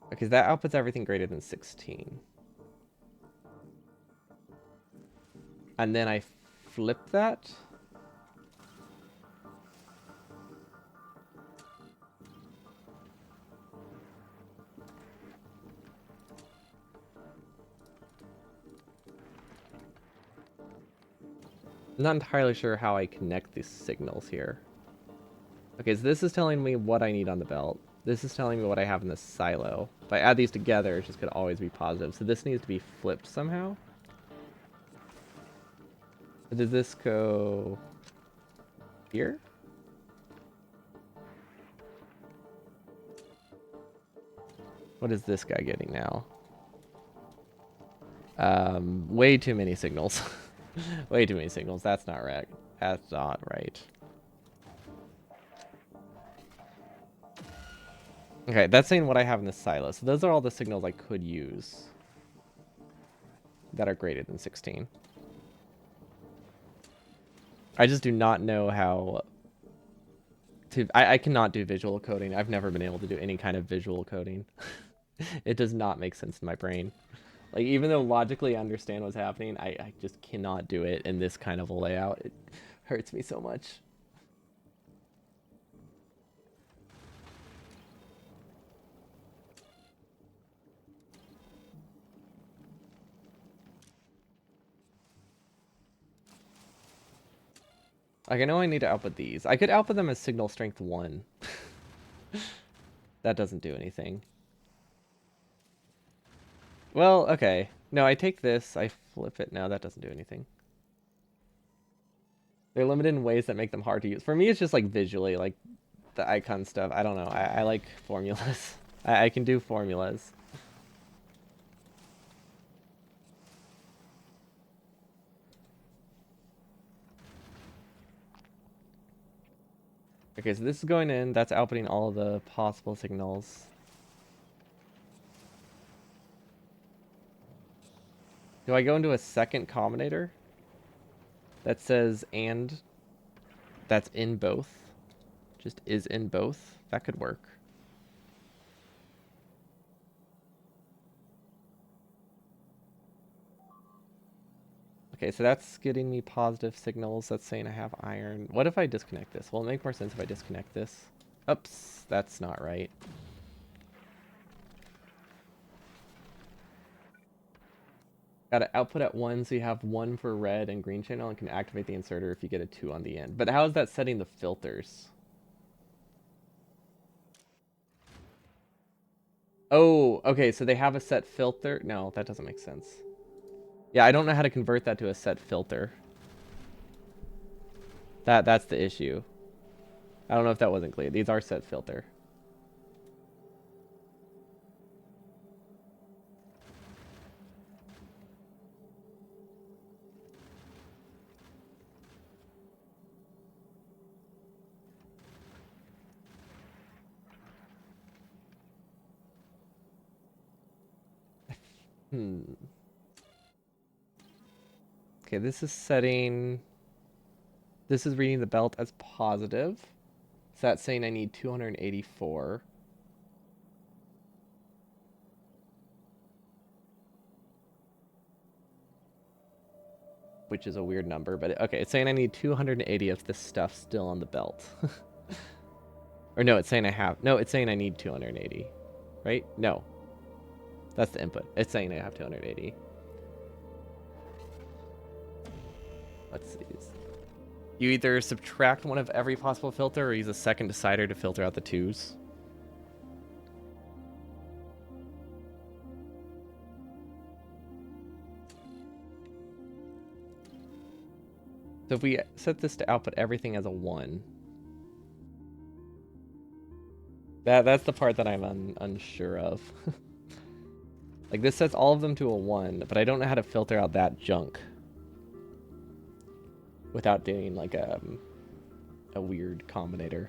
Because that outputs everything greater than 16. And then I flip that. I'm not entirely sure how I connect these signals here. Okay, so this is telling me what I need on the belt. This is telling me what I have in the silo. If I add these together, it just could always be positive. So this needs to be flipped somehow. Does this go here? What is this guy getting now? Way too many signals. Way too many signals. That's not right. That's not right. Okay, that's saying what I have in the silo. So those are all the signals I could use that are greater than 16. I just do not know how to... I cannot do visual coding. I've never been able to do any kind of visual coding. It does not make sense in my brain. Like, even though logically I understand what's happening, I just cannot do it in this kind of a layout. It hurts me so much. Like, I know I need to output these. I could output them as signal strength 1. That doesn't do anything. Well, okay. No, I take this, I flip it. No, that doesn't do anything. They're limited in ways that make them hard to use. For me, it's just like visually, like the icon stuff. I don't know. I like formulas. I can do formulas. Okay, so this is going in. That's outputting all of the possible signals. Do I go into a second combinator that says and that's in both? Just is in both? That could work. Okay, so that's getting me positive signals. That's saying I have iron. What if I disconnect this? Will it make more sense if I disconnect this? Oops, that's not right. Got to output at 1, so you have 1 for red and green channel, and can activate the inserter if you get a 2 on the end. But how is that setting the filters? Oh, okay, so they have a set filter. No, that doesn't make sense. Yeah, I don't know how to convert that to a set filter. That's the issue. I don't know if that wasn't clear. These are set filter. Okay, this is setting... This is reading the belt as positive. So that's saying I need 284. Which is a weird number, but okay, it's saying I need 280 of this stuff still on the belt. Or no, it's saying I have... No, it's saying I need 280. Right? No. That's the input. It's saying I have 280. Let's see. You either subtract one of every possible filter or use a second decider to filter out the 2s. So if we set this to output everything as a 1... That's the part that I'm unsure of. Like, this sets all of them to a 1, but I don't know how to filter out that junk without doing, like, a weird combinator.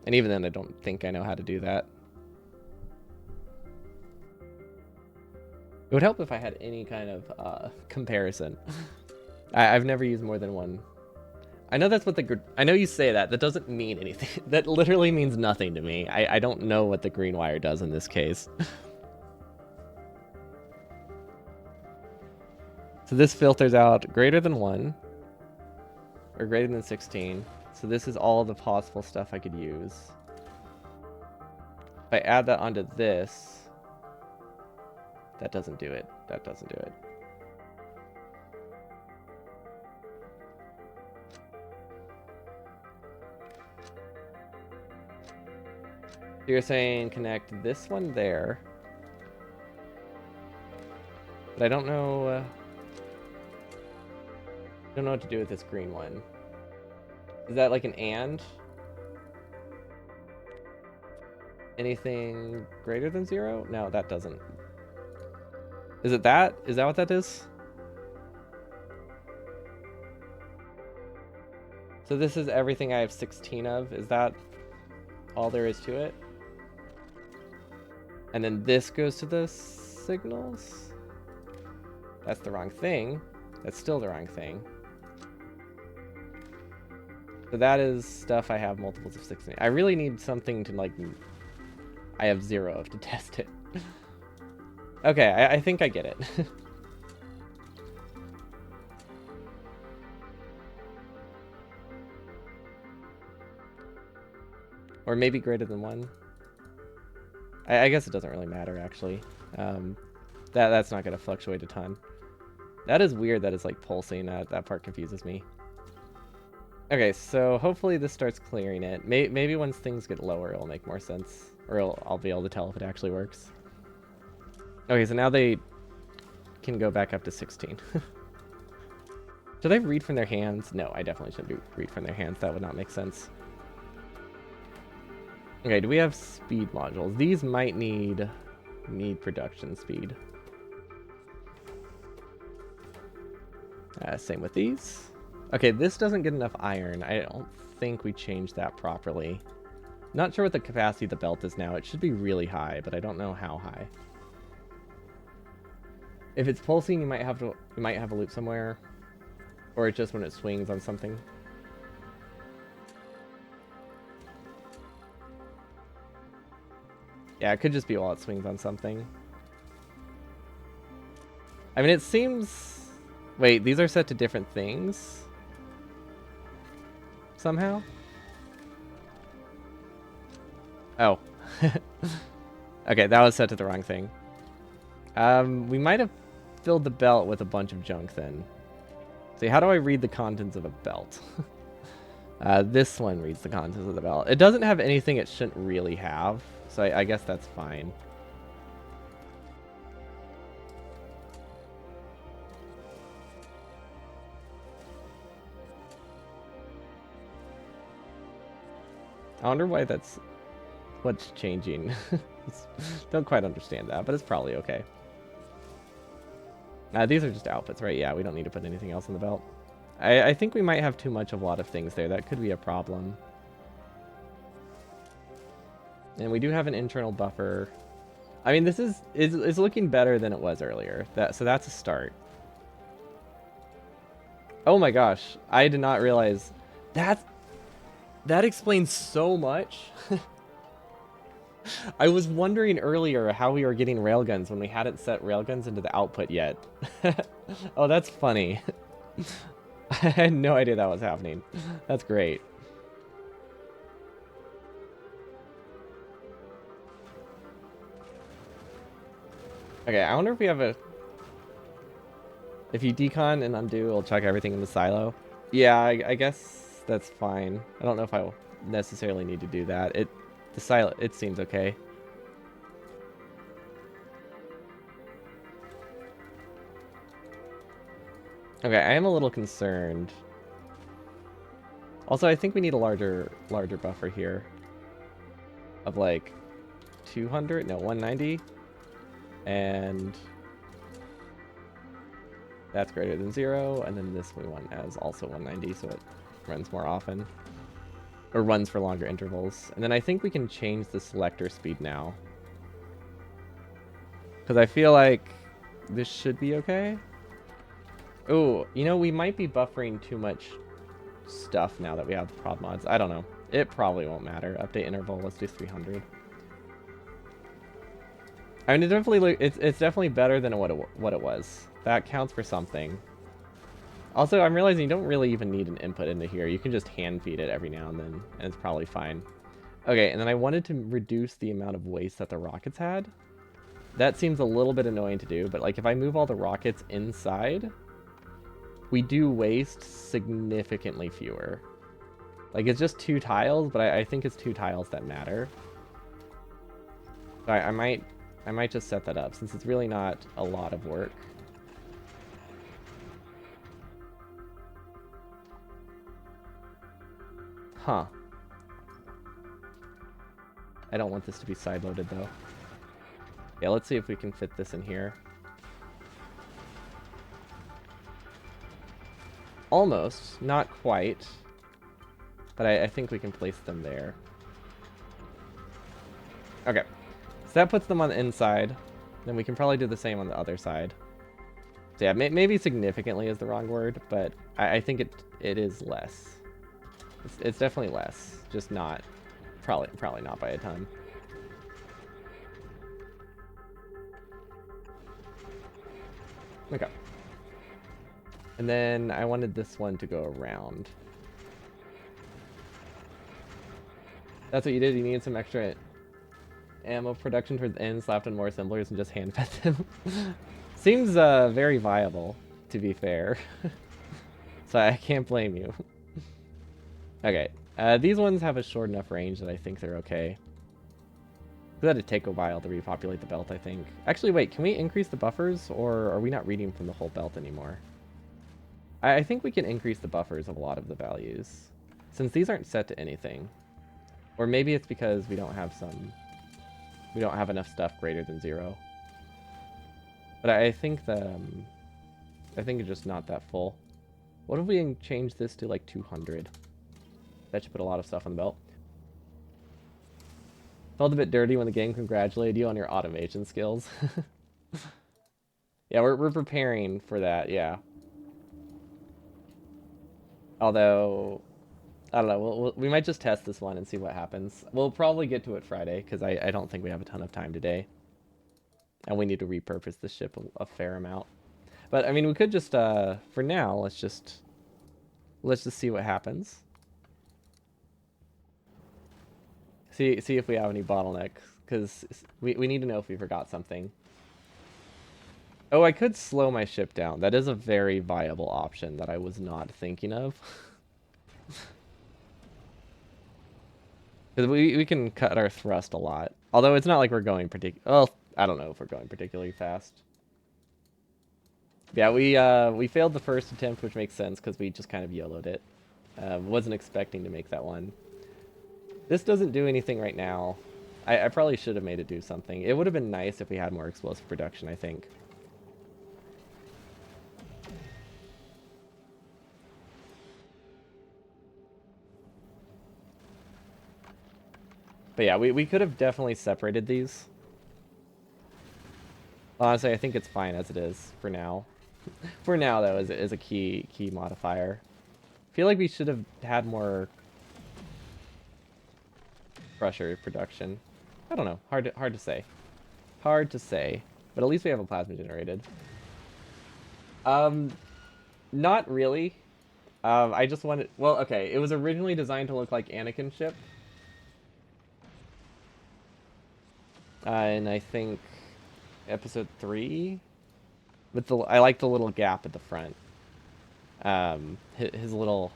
And even then, I don't think I know how to do that. It would help if I had any kind of comparison. I've never used more than one. I know that's what I know you say that. That doesn't mean anything. That literally means nothing to me. I don't know what the green wire does in this case. So this filters out greater than 1. Or greater than 16. So this is all the possible stuff I could use. If I add that onto this... That doesn't do it. That doesn't do it. So you're saying connect this one there. But I don't know... don't know what to do with this green one. Is that like an and? Anything greater than 0? No, that doesn't. Is it that? Is that what that is? So this is everything I have 16 of. Is that all there is to it? And then this goes to the signals? That's the wrong thing. That's still the wrong thing. So that is stuff I have multiples of 16. I really need something to like... I have 0 of to test it. Okay, I think I get it. Or maybe greater than 1. I guess it doesn't really matter, actually. That's not going to fluctuate a ton. That is weird that it's like pulsing. That part confuses me. Okay, so hopefully this starts clearing it. Maybe once things get lower, it'll make more sense. Or I'll be able to tell if it actually works. Okay, so now they can go back up to 16. Should I read from their hands? No, I definitely shouldn't read from their hands. That would not make sense. Okay, do we have speed modules? These might need production speed. Same with these. Okay, this doesn't get enough iron. I don't think we changed that properly. Not sure what the capacity of the belt is now. It should be really high, but I don't know how high. If it's pulsing, you might have a loop somewhere, or it's just when it swings on something. Yeah, it could just be while it swings on something. I mean, it seems... Wait, these are set to different things? Somehow? Oh. Okay, that was set to the wrong thing. We might have filled the belt with a bunch of junk then. See, how do I read the contents of a belt? This one reads the contents of the belt. It doesn't have anything it shouldn't really have, so I guess that's fine. I wonder why that's what's changing. Don't quite understand that, but it's probably okay. These are just outputs, right? Yeah, we don't need to put anything else in the belt. I think we might have too much of a lot of things there. That could be a problem. And we do have an internal buffer. I mean, this is looking better than it was earlier. So that's a start. Oh my gosh, I did not realize that explains so much. I was wondering earlier how we were getting railguns when we hadn't set railguns into the output yet. Oh, that's funny. I had no idea that was happening. That's great. Okay, I wonder if we have a... If you decon and undo, it'll check everything in the silo. Yeah, I guess that's fine. I don't know if I necessarily need to do that. The silo, it seems okay. Okay, I am a little concerned. Also, I think we need a larger buffer here. Of like 200? No, 190. And that's greater than 0. And then this we want as also 190, so it runs more often. Or runs for longer intervals. And then I think we can change the selector speed now. Because I feel like this should be okay. Oh, you know, we might be buffering too much stuff now that we have the prod mods. I don't know. It probably won't matter. Update interval, let's do 300. I mean, it's definitely better than what it was. That counts for something. Also, I'm realizing you don't really even need an input into here. You can just hand feed it every now and then, and it's probably fine. Okay, and then I wanted to reduce the amount of waste that the rockets had. That seems a little bit annoying to do, but like if I move all the rockets inside, we do waste significantly fewer. Like it's just 2 tiles, but I think it's 2 tiles that matter. So I might just set that up since it's really not a lot of work. Huh. I don't want this to be side-loaded though. Yeah, let's see if we can fit this in here. Almost, not quite. But I think we can place them there. Okay. So that puts them on the inside. Then we can probably do the same on the other side. So yeah, maybe significantly is the wrong word, but I think it is less. It's definitely less, just not, probably not by a ton. Okay. And then I wanted this one to go around. That's what you did? You needed some extra ammo production towards the end, slapped on more assemblers, and just hand fed them? Seems very viable, to be fair. So I can't blame you. Okay, these ones have a short enough range that I think they're okay. That'd take a while to repopulate the belt, I think. Actually, wait, can we increase the buffers, or are we not reading from the whole belt anymore? I think we can increase the buffers of a lot of the values, since these aren't set to anything. Or maybe it's because we don't have enough stuff greater than 0. But I think I think it's just not that full. What if we change this to like 200? That should put a lot of stuff on the belt. Felt a bit dirty when the game congratulated you on your automation skills. Yeah, we're preparing for that, yeah. Although, I don't know, we might just test this one and see what happens. We'll probably get to it Friday, because I don't think we have a ton of time today. And we need to repurpose the ship a fair amount. But, I mean, we could just, for now, let's just see what happens. See if we have any bottlenecks, because we need to know if we forgot something. Oh, I could slow my ship down. That is a very viable option that I was not thinking of. Because we can cut our thrust a lot. Although it's not like we're going well, I don't know if we're going particularly fast. Yeah, we failed the first attempt, which makes sense because we just kind of YOLO'd it. Wasn't expecting to make that one. This doesn't do anything right now. I probably should have made it do something. It would have been nice if we had more explosive production, I think. But yeah, we could have definitely separated these. Honestly, I think it's fine as it is for now. For now, though, is a key modifier. I feel like we should have had more crusher production. I don't know. Hard to say. Hard to say. But at least we have a plasma generated. Not really. I just wanted... Well, okay. It was originally designed to look like Anakin's ship. And I think episode 3... With I like the little gap at the front. His little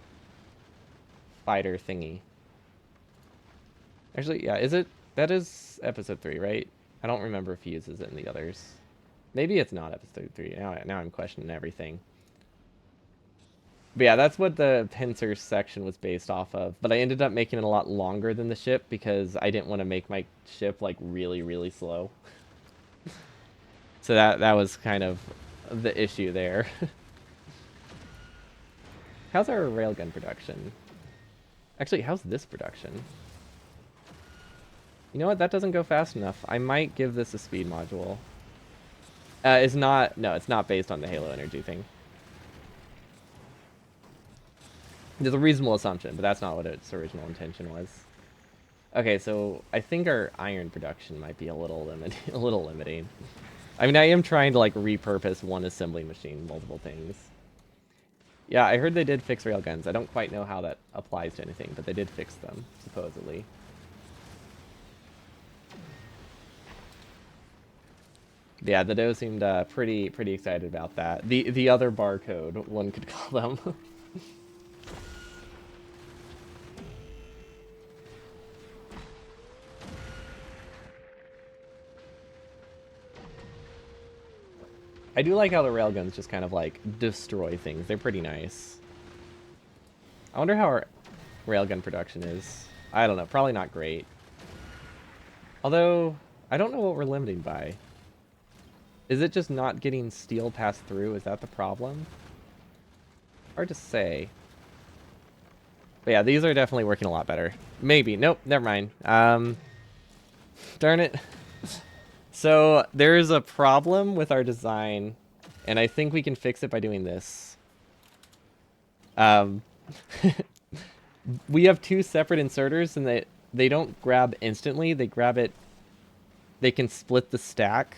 fighter thingy. Actually, yeah, that is episode 3, right? I don't remember if he uses it in the others. Maybe it's not episode 3. Now I'm questioning everything. But yeah, that's what the pincer section was based off of. But I ended up making it a lot longer than the ship because I didn't want to make my ship like really, really slow. So that was kind of the issue there. How's our railgun production? Actually, how's this production? You know what? That doesn't go fast enough. I might give this a speed module. It's not... No, it's not based on the Halo energy thing. There's a reasonable assumption, but that's not what its original intention was. Okay, so I think our iron production might be a little limiting. I mean, I am trying to like repurpose one assembly machine, multiple things. Yeah, I heard they did fix railguns. I don't quite know how that applies to anything, but they did fix them, supposedly. Yeah, the doe seemed pretty excited about that. The other barcode, one could call them. I do like how the railguns just kind of like destroy things. They're pretty nice. I wonder how our railgun production is. I don't know. Probably not great. Although, I don't know what we're limiting by. Is it just not getting steel passed through? Is that the problem? Hard to say. But yeah, these are definitely working a lot better. Maybe. Nope, never mind. Darn it. So, there's a problem with our design, and I think we can fix it by doing this. We have two separate inserters, and they don't grab instantly. They grab it... They can split the stack.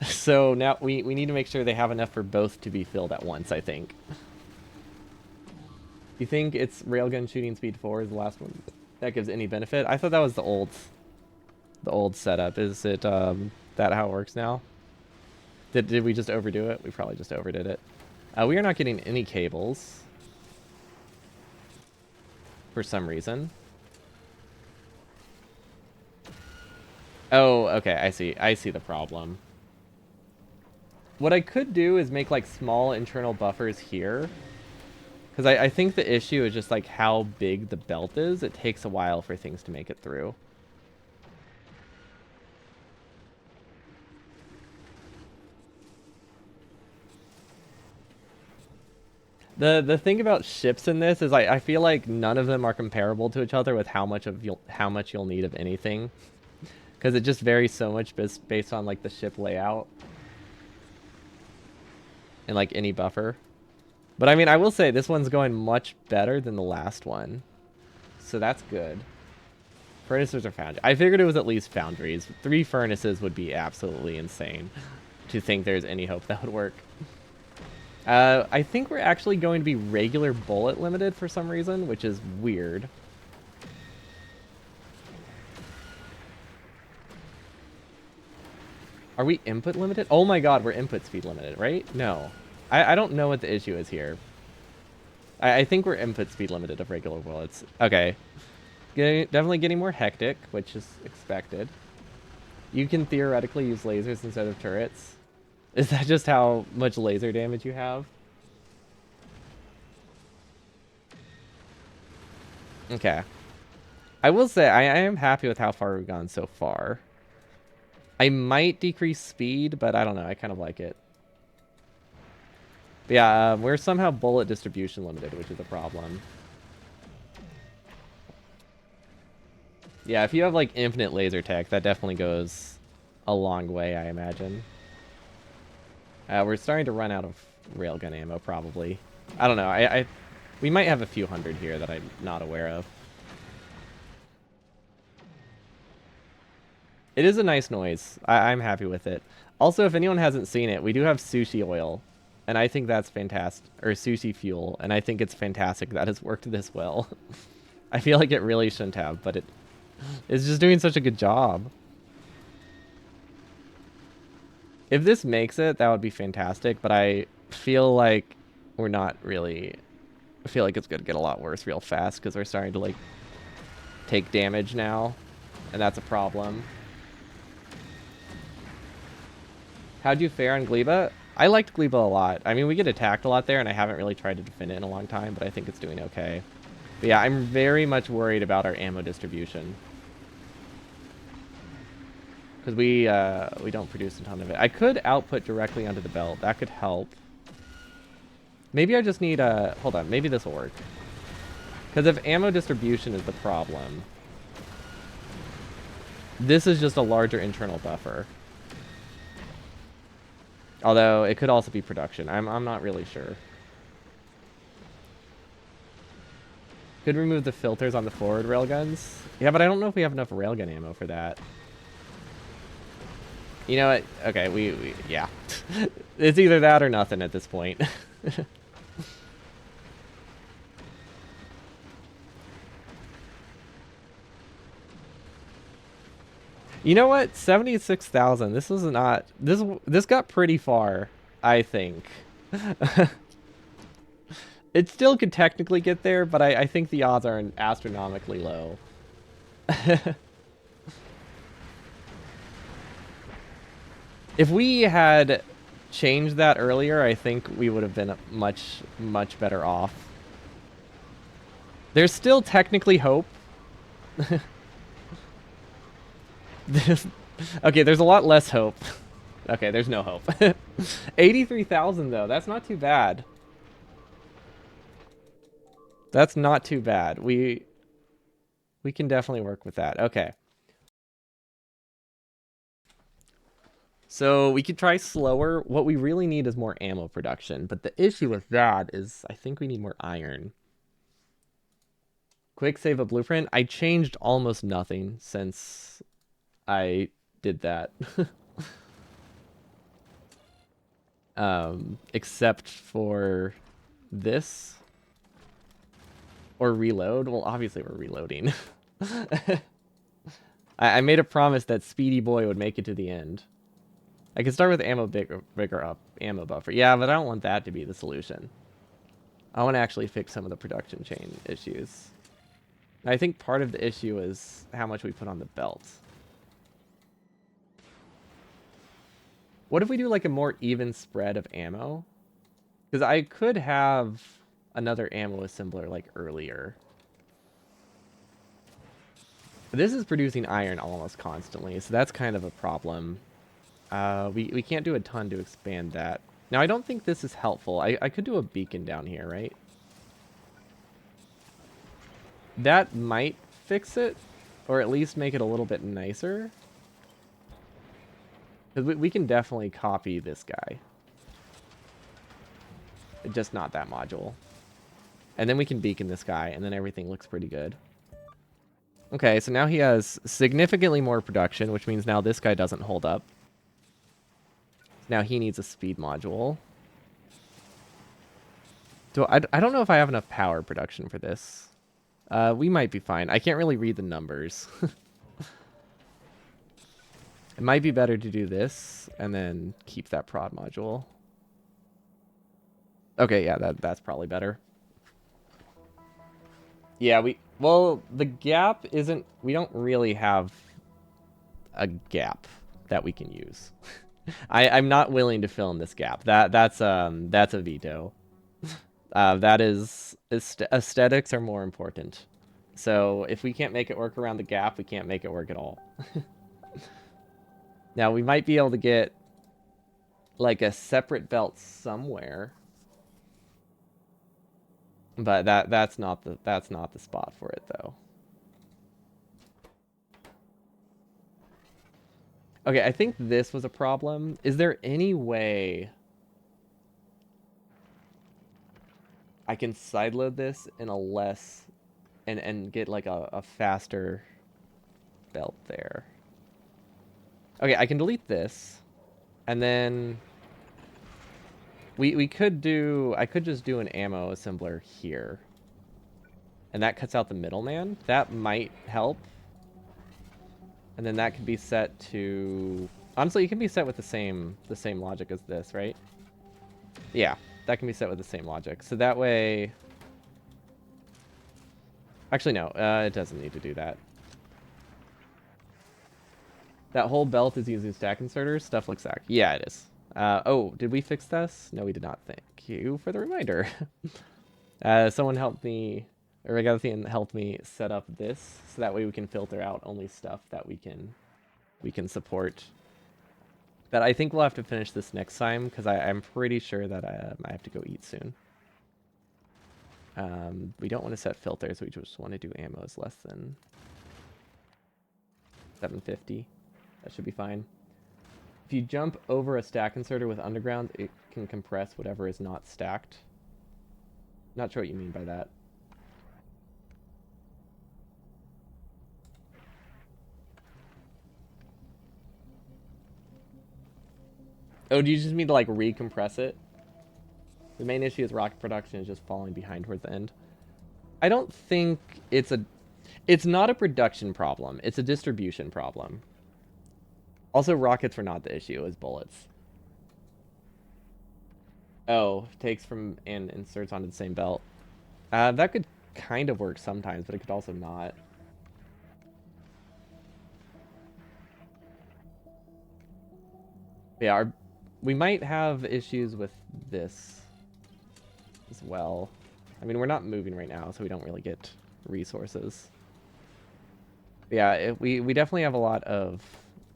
So now we need to make sure they have enough for both to be filled at once, I think. Do you think it's railgun shooting speed 4 is the last one that gives any benefit? I thought that was the old setup. Is it that how it works now? Did we just overdo it? We probably just overdid it. We are not getting any cables for some reason. Oh, okay, I see. I see the problem. What I could do is make like small internal buffers here. Because I think the issue is just like how big the belt is. It takes a while for things to make it through. The thing about ships in this is I feel like none of them are comparable to each other with how much you'll need of anything. Because it just varies so much based on like the ship layout. And like any buffer. But I mean, I will say this one's going much better than the last one. So that's good. Furnaces are foundry. I figured it was at least foundries. 3 furnaces would be absolutely insane to think there's any hope that would work. I think we're actually going to be regular bullet limited for some reason, which is weird. Are we input limited? Oh my god, we're input speed limited, right? No. I don't know what the issue is here. I think we're input speed limited of regular bullets. Okay. Definitely getting more hectic, which is expected. You can theoretically use lasers instead of turrets. Is that just how much laser damage you have? Okay. I will say, I am happy with how far we've gone so far. I might decrease speed, but I don't know. I kind of like it. But yeah, we're somehow bullet distribution limited, which is a problem. Yeah, if you have like infinite laser tech, that definitely goes a long way, I imagine. We're starting to run out of railgun ammo, probably. I don't know. We might have a few hundred here that I'm not aware of. It is a nice noise. I'm happy with it. Also, if anyone hasn't seen it, we do have sushi oil. And I think that's fantastic. Or sushi fuel. And I think it's fantastic that it's worked this well. I feel like it really shouldn't have, but it's just doing such a good job. If this makes it, that would be fantastic. But I feel like we're not really... I feel like it's going to get a lot worse real fast because we're starting to, like, take damage now. And that's a problem. How'd you fare on Gleba? I liked Gleba a lot. I mean, we get attacked a lot there, and I haven't really tried to defend it in a long time, but I think it's doing okay. But yeah, I'm very much worried about our ammo distribution. Because we don't produce a ton of it. I could output directly onto the belt. That could help. Maybe I just need a... Hold on, maybe this will work. Because if ammo distribution is the problem, this is just a larger internal buffer. Although, it could also be production. I'm not really sure. Could remove the filters on the forward railguns. Yeah, but I don't know if we have enough railgun ammo for that. You know what? Okay, yeah. It's either that or nothing at this point. You know what? 76,000. This was not... This got pretty far, I think. It still could technically get there, but I think the odds are astronomically low. If we had changed that earlier, I think we would have been much, much better off. There's still technically hope. Okay, there's a lot less hope. Okay, there's no hope. 83,000 though, that's not too bad. That's not too bad. We can definitely work with that. Okay. So we could try slower. What we really need is more ammo production, but the issue with that is I think we need more iron. Quick save a blueprint. I changed almost nothing since I did that. Except for this. Or reload. Well, obviously we're reloading. I made a promise that Speedy Boy would make it to the end. I can start with ammo bigger up ammo buffer. Yeah, but I don't want that to be the solution. I want to actually fix some of the production chain issues. I think part of the issue is how much we put on the belt. What if we do like a more even spread of ammo? Because I could have another ammo assembler like earlier. But this is producing iron almost constantly, so that's kind of a problem. We can't do a ton to expand that. Now, I don't think this is helpful. I could do a beacon down here, right? That might fix it, or at least make it a little bit nicer. Because we can definitely copy this guy. Just not that module. And then we can beacon this guy, and then everything looks pretty good. Okay, so now he has significantly more production, which means now this guy doesn't hold up. Now he needs a speed module. So I don't know if I have enough power production for this. We might be fine. I can't really read the numbers. It might be better to do this and then keep that prod module. Okay, yeah, that's probably better. Yeah, well, the gap isn't, we don't really have a gap that we can use. I'm not willing to fill in this gap. That's a veto. That is, aesthetics are more important. So if we can't make it work around the gap, we can't make it work at all. Now we might be able to get like a separate belt somewhere. But that's not the spot for it though. Okay, I think this was a problem. Is there any way I can sideload this in a less and get like a faster belt there? Okay, I can delete this. And then I could just do an ammo assembler here. And that cuts out the middleman. That might help. And then that could be set to, honestly, it can be set with the same logic as this, right? Yeah, that can be set with the same logic. So that way, actually no, it doesn't need to do that. That whole belt is using stack inserters. Stuff looks like, yeah, it is. Oh, did we fix this? No, we did not. Thank you for the reminder. Someone helped me, or Regathian helped me set up this, so that way we can filter out only stuff that we can support. But I think we'll have to finish this next time, because I'm pretty sure that I have to go eat soon. We don't want to set filters, we just want to do ammos less than 750. That should be fine. If you jump over a stack inserter with underground, it can compress whatever is not stacked. Not sure what you mean by that. Oh, do you just mean to like recompress it? The main issue is rocket production is just falling behind towards the end. I don't think it's not a production problem. It's a distribution problem. Also, rockets were not the issue, it was bullets. Oh, takes from and inserts onto the same belt. That could kind of work sometimes, but it could also not. Yeah, We might have issues with this as well. I mean, we're not moving right now, so we don't really get resources. Yeah, we definitely have a lot of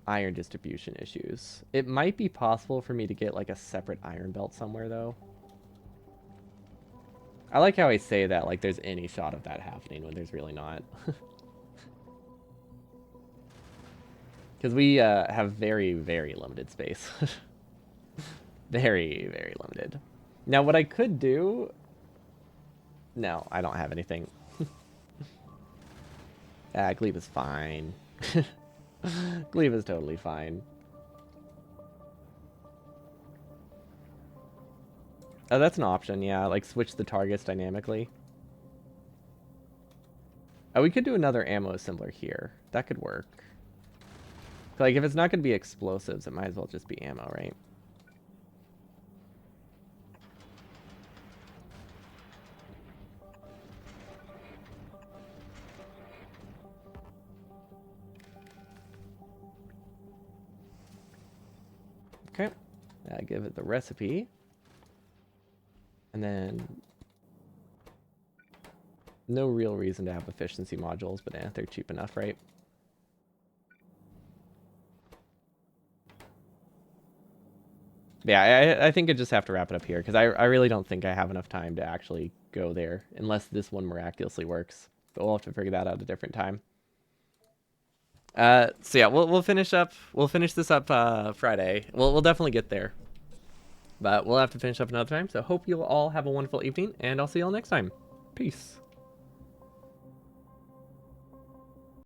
iron distribution issues. It might be possible for me to get like a separate iron belt somewhere though. I like how I say that like there's any shot of that happening when there's really not. Because we have very, very limited space. Very, very limited. Now what I could do... No, I don't have anything. Glebe is fine. Glebe is totally fine. Oh, that's an option, yeah. Like, switch the targets dynamically. Oh, we could do another ammo assembler here. That could work. Like, if it's not going to be explosives, it might as well just be ammo, right? Okay. Give it the recipe. And then... No real reason to have efficiency modules, but they're cheap enough, right? Yeah, I think I just have to wrap it up here, because I really don't think I have enough time to actually go there, unless this one miraculously works. But we'll have to figure that out at a different time. So yeah, we'll finish this up Friday. We'll definitely get there. But we'll have to finish up another time. So hope you'll all have a wonderful evening, and I'll see you all next time. Peace.